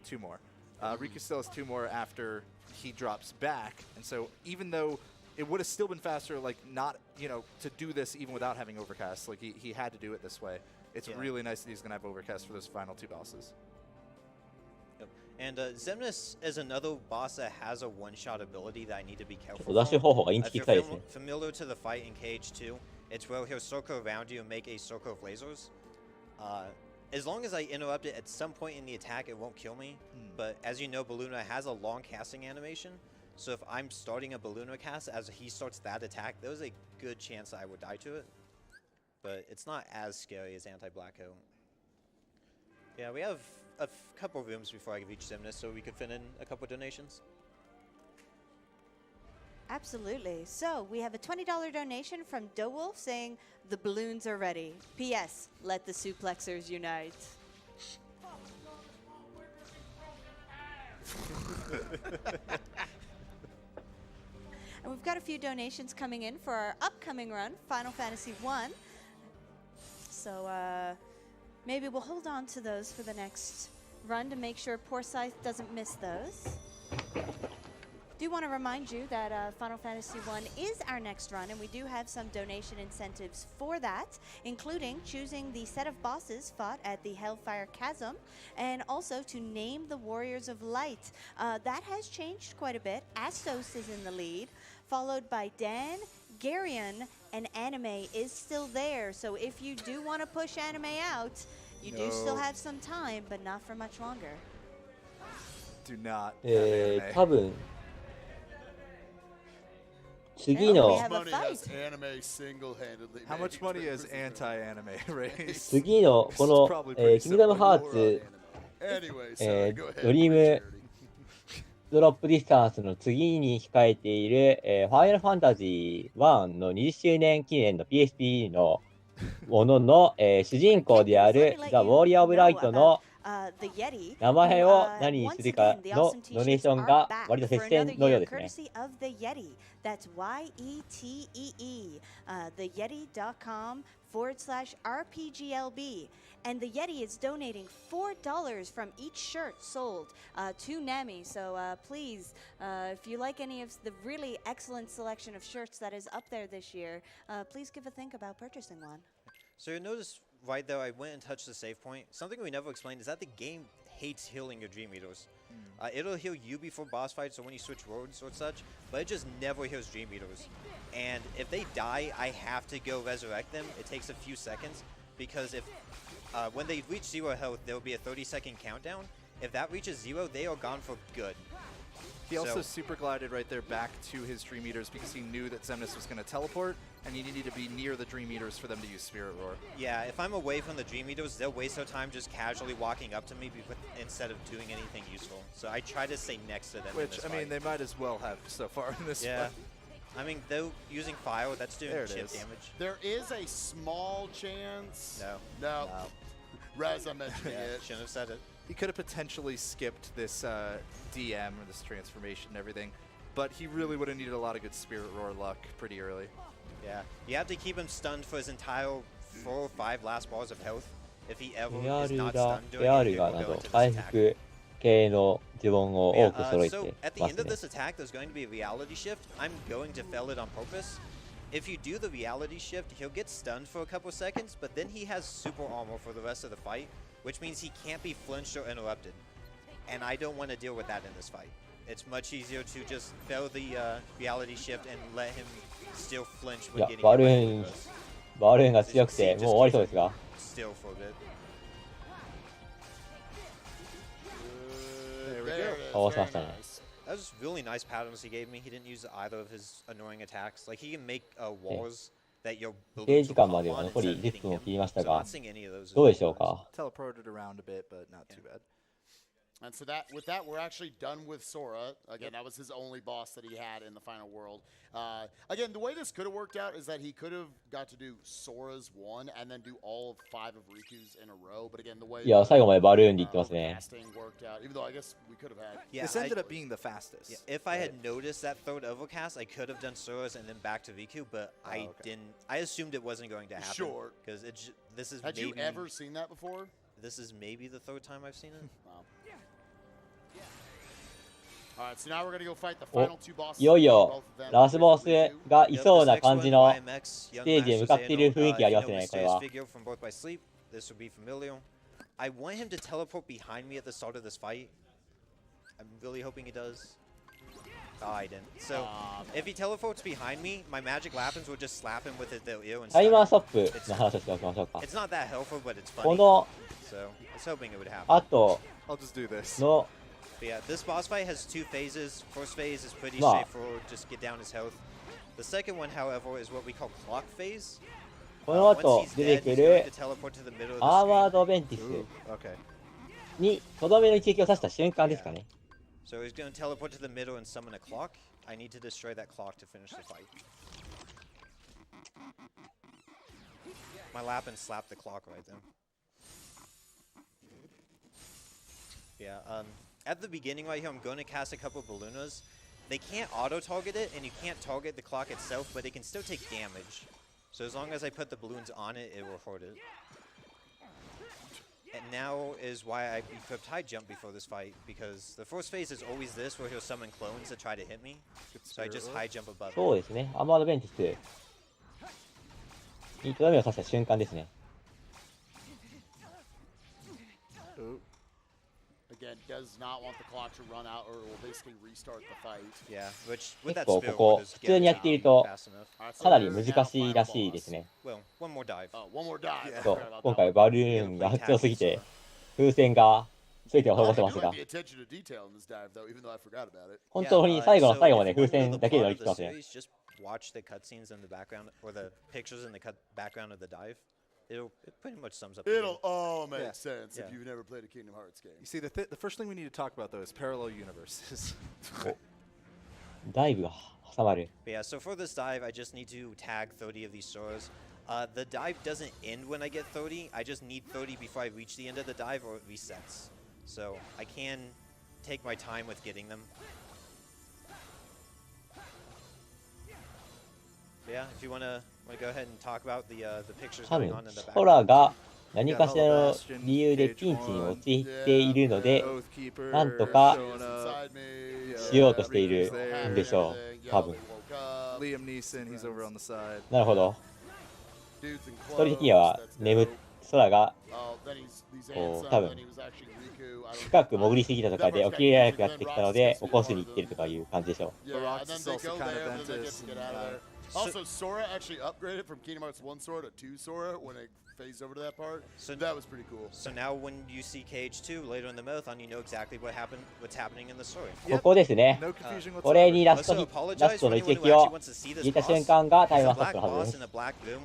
two more. Riku still has 2 more after he drops back, and so even though it would have still been faster, like not, to do this even without having Overcast, like he had to do it this way. It's really nice that he's going to have Overcast for those final 2 bosses. Yep. And Xemnas is another boss that has a one-shot ability that I need to be ちょっ careful とダッシュ for. 方法がインチキ If 臭い you're ですね。 familiar to the fight in KH2, it's where he'll circle around you and make a circle of lasers. As long as I interrupt it at some point in the attack, it won't kill me. But as you know, Balluna has a long casting animation. So if I'm starting a Balluna cast as he starts that attack, there's a good chance I would die to it. But it's not as scary as Anti-Black Hole. Yeah, we have a couple rooms before I reach Xemnas, so we could fit in a couple donations. Absolutely. So we have a $20 donation from DoWolf saying the balloons are ready. P.S. Let the suplexers unite. And we've got a few donations coming in for our upcoming run, Final Fantasy 1. So maybe we'll hold on to those for the next run to make sure Poor Scythe doesn't miss those. Do want to remind you that Final Fantasy 1 is our next run, and we do have some donation incentives for that, including choosing the set of bosses fought at the Hellfire Chasm, and also to name the Warriors of Light. That has changed quite a bit. Astos is in the lead, followed by Dan, Garion, and Anime is still there. So if you do want to push Anime out, you do still have some time, but not for much longer. Do not have anime. 多分 次 We の have a Money has fight. anime single-handedly. How much made money for has this anti-anime raised? 次のこの This is probably pretty キングダム simple. ハーツ Anyway, so go ahead. ドリーム charity. ドロップディスタンスの次に控えている、ファイナルファンタジー1の20周年記念の PSP のものの、主人公であるザ・ウォーリアー・オブ・ライトの名前を何にするかのドネーションが割と接戦のようですね。That's YETEE, theyeti.com/RPGLB. And the Yeti is donating $4 from each shirt sold to NAMI. So please, if you like any of the really excellent selection of shirts that is up there this year, please give a think about purchasing one. So you notice right there, I went and touched the save point. Something we never explained is that the game hates healing your Dream Eaters. It'll heal you before boss fights or when you switch roads or such, but it just never heals Dream Eaters. And if they die, I have to go resurrect them. It takes a few seconds because if when they reach 0 health, there will be a 30-second countdown. If that reaches 0, they are gone for good. He also super glided right there back to his Dream Eaters because he knew that Xemnas was going to teleport, and he needed to be near the Dream Eaters for them to use Spirit Roar. Yeah, if I'm away from the Dream Eaters, they'll waste their time just casually walking up to me instead of doing anything useful. So I try to stay next to them. Which, I mean, they might as well have so far in this fight. I mean, they're using fire, that's doing chip damage. There is a small chance. No. Raz, I mentioned it. Shouldn't have said it. He could have potentially skipped this DM or this transformation and everything, but he really would have needed a lot of good Spirit Roar luck pretty early. Yeah, you have to keep him stunned for his entire 4 or 5 last bars of health. If he ever is not stunned during it, he will go into this attack. 系の呪文を多く揃えて So at the ます end of ね。 this attack, there's going to be a reality shift. I'm going to fail it on purpose. If you do the reality shift, he'll get stunned for a couple seconds, but then he has super armor for the rest of the fight, which means he can't be flinched or interrupted. And I don't want to deal with that in this fight. It's much easier to just fail the reality shift and let him still flinch い when や、 getting バル hit ーン by the バルーンが強くてもう終わりそうですが。 still for a bit. 倒しましたね。 That was really nice patterns he gave me. He didn't use either of his annoying attacks. Like he can make walls that your 規 balloons 定 will 時間 pop までは on 残り instead of 10 hitting 分を him. 切りました So が not seeing any of those is どうでしょう really か。 Teleported around a bit, but not too bad. And so that with that, we're actually done with Sora. Again, that was his only boss that he had in the final world. Again, the way this could have worked out is that he could have got to do Sora's one and then do all of 5 of Riku's in a row. But again, the way いや、最後までバルーンでいってますね。 overcasting worked out, even though I guess we could have had. Yeah, This ended up being the fastest. Yeah, if I had noticed that third overcast, I could have done Sora's and then back to VQ, but I didn't. I assumed it wasn't going to happen. Sure. Because this is Had maybe you ever seen that before? this is maybe the third time I've seen it. Wow. All right, so now we're gonna go fight the お final 2 bosses. いよいよ both of them ラスボス with Riku. がい Yep, そう this な next 感じ one, の YMX, ス Young テージに Master 向かっている Xeno. 雰囲気がありま If す you know ね、これは。 Mysterious figure from Birth by Sleep, this would be familiar. I want him to teleport behind me at the start of this fight. I'm really hoping he does. Oh, I didn't. So, if he teleports behind me, my magic Lapins will just slap him with their ear and タイマー stun ストップの話をしておきましょうか。 him. It's not that helpful, but it's こ funny. の So, I was hoping it would happen. 後 I'll just do this. の But yeah, this boss fight has 2 phases. First phase is pretty Wow. straightforward, just get down his health. The second one, however, is what we call clock phase. この Once 後 he's 出 dead, てく he's る going to teleport to the middle of the アーワー screen. ドベンティ Ooh, ス okay. にとどめの一撃を刺した瞬間ですかね。 So he's going to teleport to the middle and summon a clock. I need to destroy that clock to finish the fight. My Lapin slapped the clock right there. Yeah, at the beginning right here, I'm going to cast a couple Balloonas. They can't auto-target it, and you can't target the clock itself, but it can still take damage. So as long as I put the balloons on it, it will hurt it. And now is why I equipped High Jump before this fight, because the first phase is always this, where he'll summon clones that try to hit me. So I just High Jump above そう it. ですね。アーワードベンティスにとどめを刺した瞬間ですね。 Ooh. Again, does not want the clock to run out, or it will basically restart the fight. Yeah, which with 結 that 構 spirit ここ ward is 普通にやっている getting と fast enough. All right, so かなり there's 難 now しい final らしい boss. ですね。 Well, one more dive. Oh, one more dive. そう Forgot about 今 that. 回バルーンが強すぎて風船が全てを I 滅ぼ like せますが the attention to detail in this dive, though, even though I forgot about it. 本当に最後の最後まで風船だけで乗り切ってますね。 Just watch the cutscenes in the background, or the pictures in the background of the dive. It pretty much sums up. The game. It'll all make Yeah. sense Yeah. if you've never played a Kingdom Hearts game. You see, the first thing we need to talk about, though, is parallel universes. ダイブが挟まる。 But yeah, so for this dive, I just need to tag 30 of these swords. The dive doesn't end when I get 30. I just need 30 before I reach the end of the dive, or it resets. So I can take my time with getting them. But yeah, if you wanna go ahead and talk about the pictures 多 going 分 on in the ソラ background. が何かしらの理由でピンチに陥っているので Oathkeeper なんとか showing up. Inside me. しようとしている Riku's ん there. でしょう。多分。 Liam Neeson, he's over on the side. なるほど。 Dudes in ストーリー的には clothes, that's 眠っ dope. ソラが Oh, then he's こう handsome, 多 then 分 he was actually Riku. I don't 深く潜りすぎたとかで That 起きれなくな part's ってき got たの Rocks で gets 起こしに行ってるとかいう感じでしょう。 Yeah, Rocks and then is they also go kind of there, but then they get Ventus, to get and, out of there. Also, Sora actually upgraded from Kingdom Hearts 1 Sora to 2 Sora when it phased over to that part. So- that was pretty cool. So now when you see KH2 later in the marathon, you know exactly what's happening in the story. ここですね。 No confusion これに whatsoever. ラスト Also ラ apologize スト for の anyone 一 who 撃を actually wants to see this 入れた boss. 瞬間がタイ He's マ a ーストッ black プのはず boss で in す a。black room.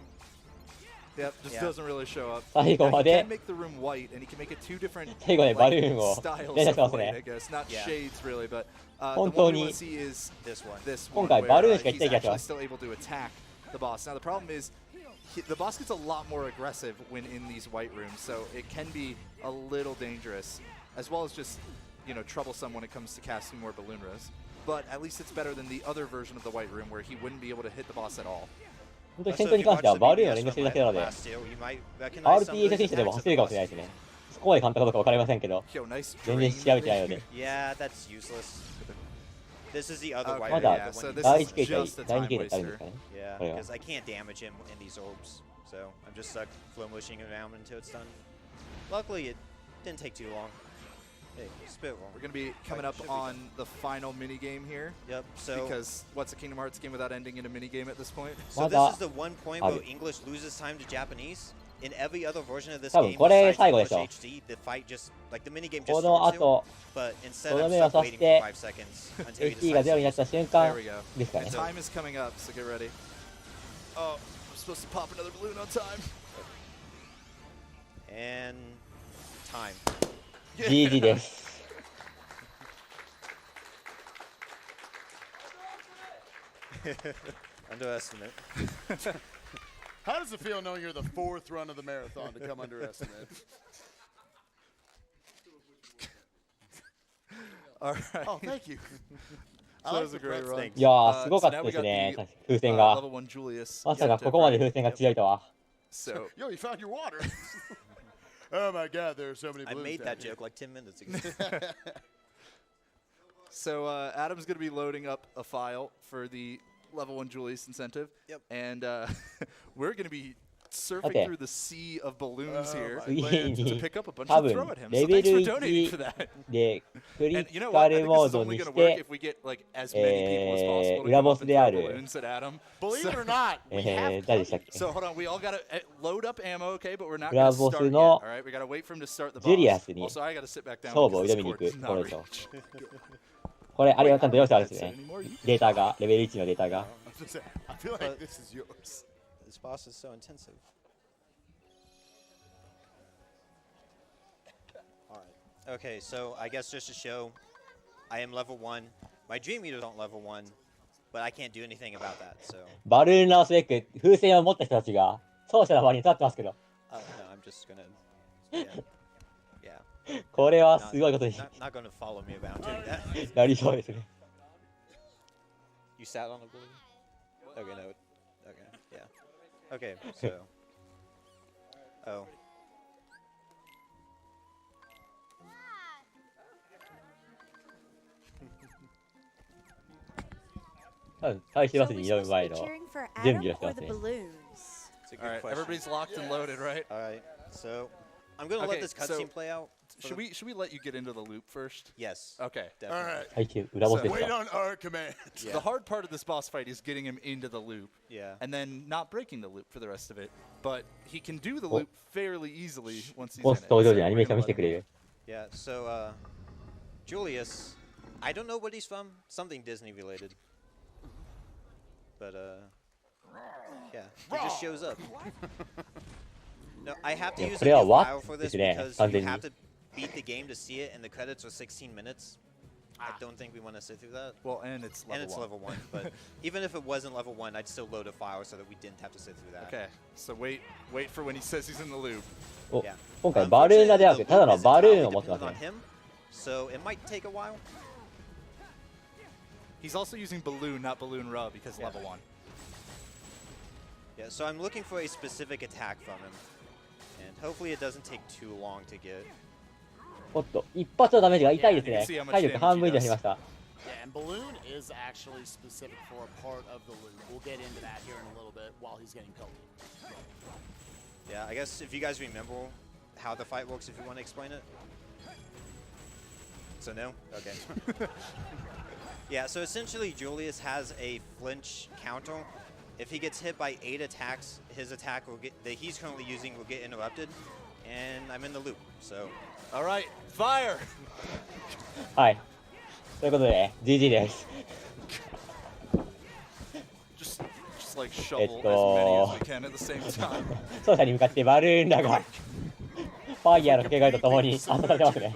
Yep, just Yeah. doesn't really show up. 最後 Now, ま he で can make the room white, and he can make it two different 最後ね like, バルーンを styles 連射 of してます white, I ね。 guess. Not Yeah. shades, really, but the 本 one 当 we に want to see is This one. this 今 one, 回 where バルーンしか he's 一撃がし actually ます。 still able to attack the boss. Now, the problem is the boss gets a lot more aggressive when in these white rooms, so it can be a little dangerous, as well as just, troublesome when it comes to casting more balloon rows. But at least it's better than the other version of the white room where he wouldn't be able to hit the boss at all. 本当に Also, 戦闘 if に you 関しては watch the バルーンを BBS 連動して from るだけなので last year, you might recognize some of RPG those 初心者でも attacks 走れるかもしれない of です the ね。そこまで簡単かどうかわかりませんけど、 Yo, nice 全然 drain 調べてないので。 boss. Yeah, that's useless. This is the other Okay, white ま room. だ yeah, the so one this 第 is 1形態 just a、第2 time 形態ってあるんですかね。 Yeah, これは。 because I can't damage him in these orbs, so I'm just stuck flow motioning around until it's done. Luckily, it didn't take too long. Hey, spit roll. We're going to be coming up should be on the final mini game here. Yep. So, Because what's a Kingdom Hearts game without ending in a mini game at this point? so Mada- this is the one point where Aru. English loses time to Japanese. in every other version of this 多分 game これ besides 最後でしょ。 HD, the fight just like the mini game こ just の starts to, 後、 but instead とど I'm めを stuck 刺し waiting て for 5 seconds until he HP が decides ゼロにな to った瞬 There 間 we go. ですかね。 Time is coming up, so get ready. Oh, I'm supposed to pop another balloon on time. and time. GG です。Underestimate. How does it feel knowing you're the 4th run of the marathon to come underestimate? All right. Oh, thank you. So that was a great run. いやー、すごかったですね、風船が。 Level 1 Julius. まさかここまで風船が強いとは。So Yo, you found your water. Oh my God, there are so many I balloons made down that here. joke like 10 minutes ago. So Adam's going to be loading up a file for the level 1 Julius incentive. Yep. And we're going to be surfing Okay. through the sea of balloons here my God. to pick up a bunch 多 and 分 throw at him. レ So ベ thanks ル for donating for 1 that. でクリ And テ you know ィ what? カ I ル think モ this ー is ド only に going し to work て if we get like as many people as possible to 裏 come ボ up ス and で throw ある balloons at Adam. Believe it So, or not, we have 誰でしたっけ so hold on, we all got to load up ammo, okay? But we're not 裏 going to ボ start ス yet. の All right, we got to wait for him to start the ジュリア boss. スに Also, I got to sit back down 勝負を because 挑 this みに cord 行 does く not これでしょ reach. これあれはちゃんと用紙あるんです Say ね anymore, you データがレベル1のデータが I was gonna say, I feel like this is yours. This boss is so intensive. Alright. Okay, so I guess just to show, I am level 1. My Dream Eaters aren't level 1, but I can't do anything about that, so. バルーンラースウェック風船を持った人たちが奏者の場に立ってますけど No, I'm just gonna. Yeah. Yeah. これは Not, すごいことに not gonna follow me around doing that. なりそうですね You sat on a balloon? Okay, no. Okay, yeah. Okay, so. Oh. 多分最終 So バス are we に挑む supposed to 前 be の cheering for 準 Adam 備をして or ます the ね balloons? It's a good All right, question. everybody's locked and loaded, right? Alright, so. I'm gonna Okay, let this so cutscene play out. for Should the- we let you get into the loop first? Yes. Okay. All Definitely. right. 最終裏ボスです Wait か on our command. Yeah. The hard part of this boss fight is getting him into the loop Yeah. and then not breaking the loop for the rest of it. But he can do the Oh. look fairly easily once he's ボ in ス it. 登場時 So にアニ we're メーション gonna 見せて let く him れる Yeah, so, Julius, I don't know what he's from. Something Disney related. But, yeah, he just shows up. No, I have to Yeah, use こ a れは new what file for this ですね because 完 you 全に have to beat the game to see it, and the credits are 16 minutes. I don't think we want to sit through that. Well, and it's level And it's 1. level 1, but even if it wasn't level 1, I'd still load a file so that we didn't have to sit through that. Okay, so wait for when he says he's in the loop. お Yeah. 今回バルーンラではなくてただのバルーンを持ってます on ね him, so it might take a while. He's also using balloon, not balloon rub, because Yeah. level 1. Yeah, so I'm looking for a specific attack from him, and hopefully it doesn't take too long to get. おっと一発のダメージが痛いで Yeah, す you ね can see how much 体力半分以上 damage he 減りました Yeah, and balloon is actually specific for a part of the loop. We'll get into that here in a little bit while he's getting coated. Yeah, I guess if you guys remember how the fight works, if you want to explain it. So no? Okay. Yeah, so essentially Julius has a flinch counter. If he gets hit by 8 attacks, his attack will that he's currently using will get interrupted, and I'm in the loop. So. All right, fire! はいということで GG です Just like shovel as many Esto. as we can at the same time. 奏者に向かってバルーンラがファイヤーの掛け声とともに遊ばれてますね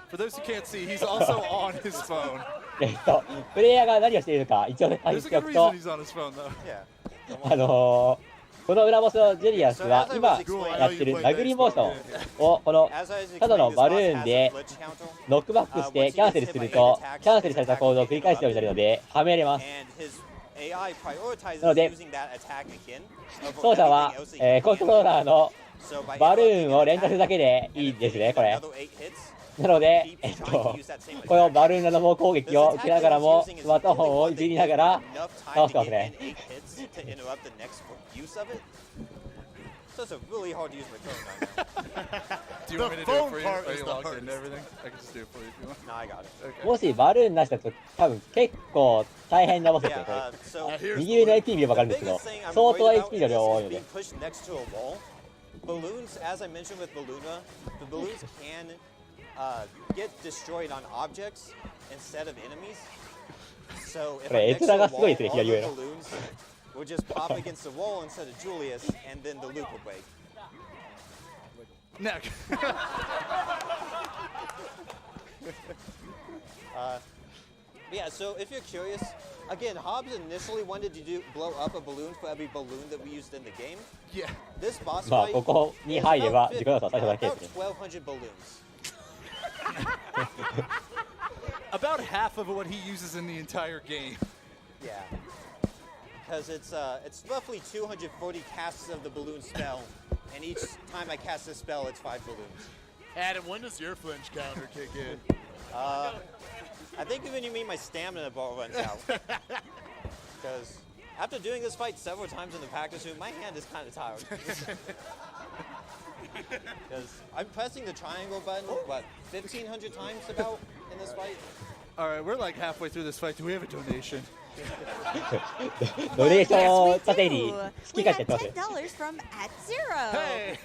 For those who can't see, he's also on his phone. プレイヤーが何をしているのか一応説明 There's し a てお good く reason と he's on his phone, though. Yeah. この裏ボスのジュリアスは今やってる殴りモーションをこの As I was ただの explaining, バ this ル boss ーン has で a glitch counter, ノックバックしてキャンセルするとキャンセルされた行動を繰り返すようになるのではめれます and his AI prioritizes なので using that attack again. over 奏者は everything else that he コントローラーの So by バル interrupting ーンを an 連打するだけで attack, いい and ですね if こ he れ gets another 8 hits, なので keeps trying to use that same この attack. バルーンの攻撃を受けながらもスマートフォンをいじりながら Enough 倒 time してま to す get ね in 8 hits to interrupt the next use of it. So it's really hard to use my phone right now. Do you want me to do it for you? Are you logged into everything? I can just do it for you if you want. No, I got it. Okay. もしバルーンなしだと多分結構大変なボスですよ、 Yeah, これ。 so右上の HP 見ればわかるん the ですけど、 biggest thing I'm 相 worried 当 about HP の量多い is ので being。pushed next to a wall. Balloons, as I mentioned with Balloona, the balloons can get destroyed on objects instead of enemies. So if これ I'm 絵 next to 面 a がすごい wall, ですね、 all 左 the 上の。 balloons would just pop against the wall instead of Julius, and then the loop would break. Neck. Yeah, so if you're curious, again, Hobbs initially wanted to blow up a balloon for every balloon that we used in the game. Yeah. This boss まあ fight ここに is 入れば about 自己動作は最初だけで about すね。 1,200 balloons. About half of what he uses in the entire game. Yeah. Because it's roughly 240 casts of the balloon spell, and each time I cast this spell, it's 5 balloons. Adam, when does your flinch counter kick in? I think when you mean my stamina bar runs out. Because after doing this fight several times in the practice room, my hand is kind of tired. Because I'm pressing the triangle button, what, 1,500 times about in this fight? All right, we're like halfway through this fight. Do we have a donation? ドネーション Yes, を we 盾に do. 好 We き勝 got 手やってますね。 $10 from Atzero. Hey.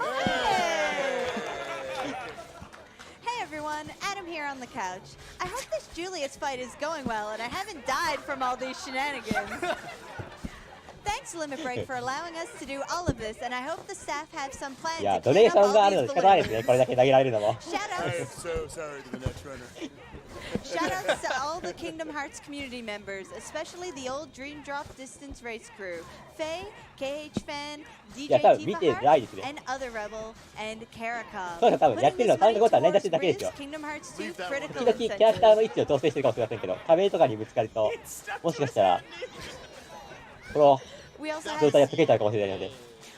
Hey everyone, Adam here on the couch. I hope this Julius fight is going well and I haven't died from all these shenanigans. Thanks Limit Break for allowing us to do all of this, and I hope the staff have some plan いや、 to ドネ clean ーシ up ョンがあ all るの these で仕方ないですね、 balloons. これだけ投げられるのも。 Shout I am outs, so sorry to the next runner. shout outs to all the Kingdom Hearts community members, especially the old Dream Drop Distance Race crew, Faye, KH Fan, いや、 DJ 多分見て Tifa ないですね。 and Other Rebel, and Karakov. そうです、多分やってるのは単語ごとはないだけだけですよ。 Kingdom Hearts 2 Leave that 時 critical 々キャラクターの位置を調整してるかもしれませんけど、壁とかにぶつかると、もしかしたら、この We also 状態が have 解けちゃうかもしれないので。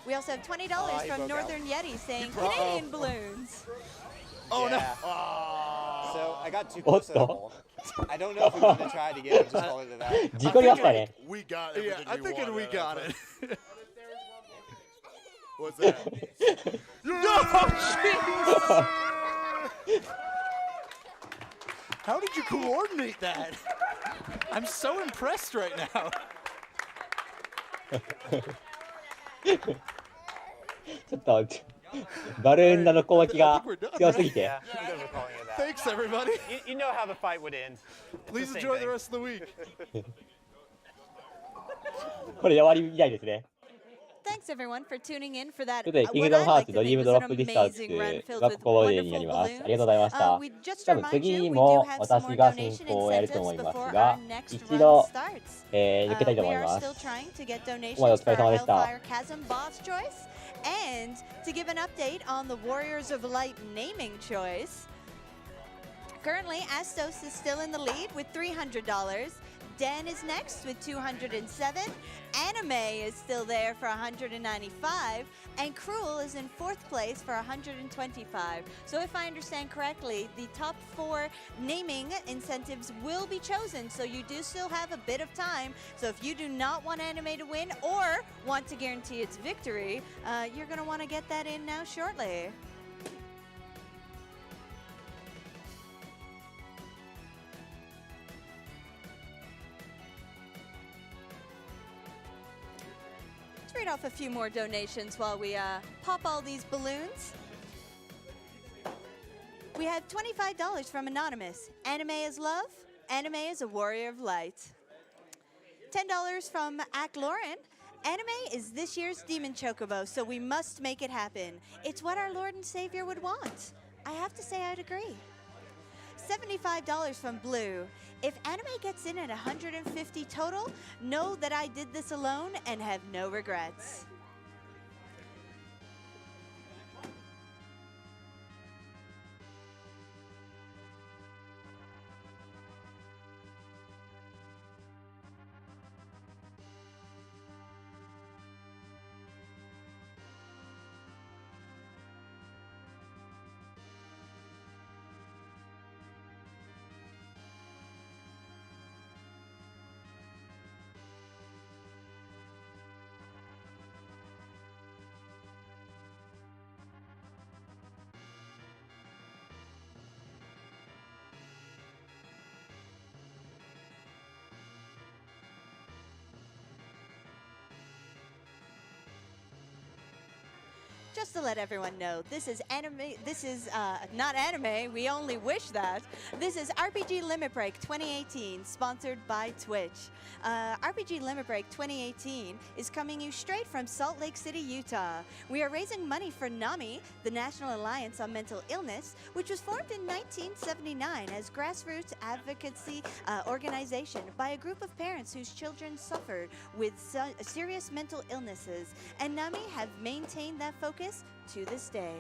we also have $20 he from broke out. Northern Yeti saying Canadian balloons. Oh no. So I got too close to the wall. I don't know if we want to try it again or just call it a that. 事故りましたね。 We got Yeah, everything I'm we thinking we wanted. got it. What's that? How did you coordinate that? I'm so impressed right now. ちょっと、バルーンの攻撃が強すぎて。 Yeah, I'm good with calling it that. Thanks, everybody. You know how the fight would end. Please the same enjoy the thing. rest of the week. これで終わりみたいですね。 Thanks everyone for tuning in for that. ということで、キングダムハーツドリームドロップディスタンスがここまでになります。ありがとうございました。多分次にも私が進行をやると思いますが、一度、抜けたいと思います。ここまでお疲れ様でした。 And to give an update on the Warriors of Light naming choice, currently Astos is still in the lead with $300. Den is next with 207. Anime is still there for 195. And Cruel is in 4th place for 125. So if I understand correctly, the top 4 naming incentives will be chosen. So you do still have a bit of time. So if you do not want Anime to win or want to guarantee its victory, you're going to want to get that in now shortly. Let's read off a few more donations while we pop all these balloons. We have $25 from Anonymous. Anime is love. Anime is a warrior of light. $10 from Lauren. Anime is this year's Demon Chocobo, so we must make it happen. It's what our Lord and Savior would want. I have to say I'd agree. $75 from Blue. If anime gets in at 150 total, know that I did this alone and have no regrets. just to let everyone know, this is anime. This is not anime. We only wish that. This is RPG Limit Break 2018, sponsored by Twitch. RPG Limit Break 2018 is coming you straight from Salt Lake City, Utah. We are raising money for NAMI, the National Alliance on Mental Illness, which was formed in 1979 as grassroots advocacy organization by a group of parents whose children suffered with serious mental illnesses, and NAMI have maintained that focus to this day.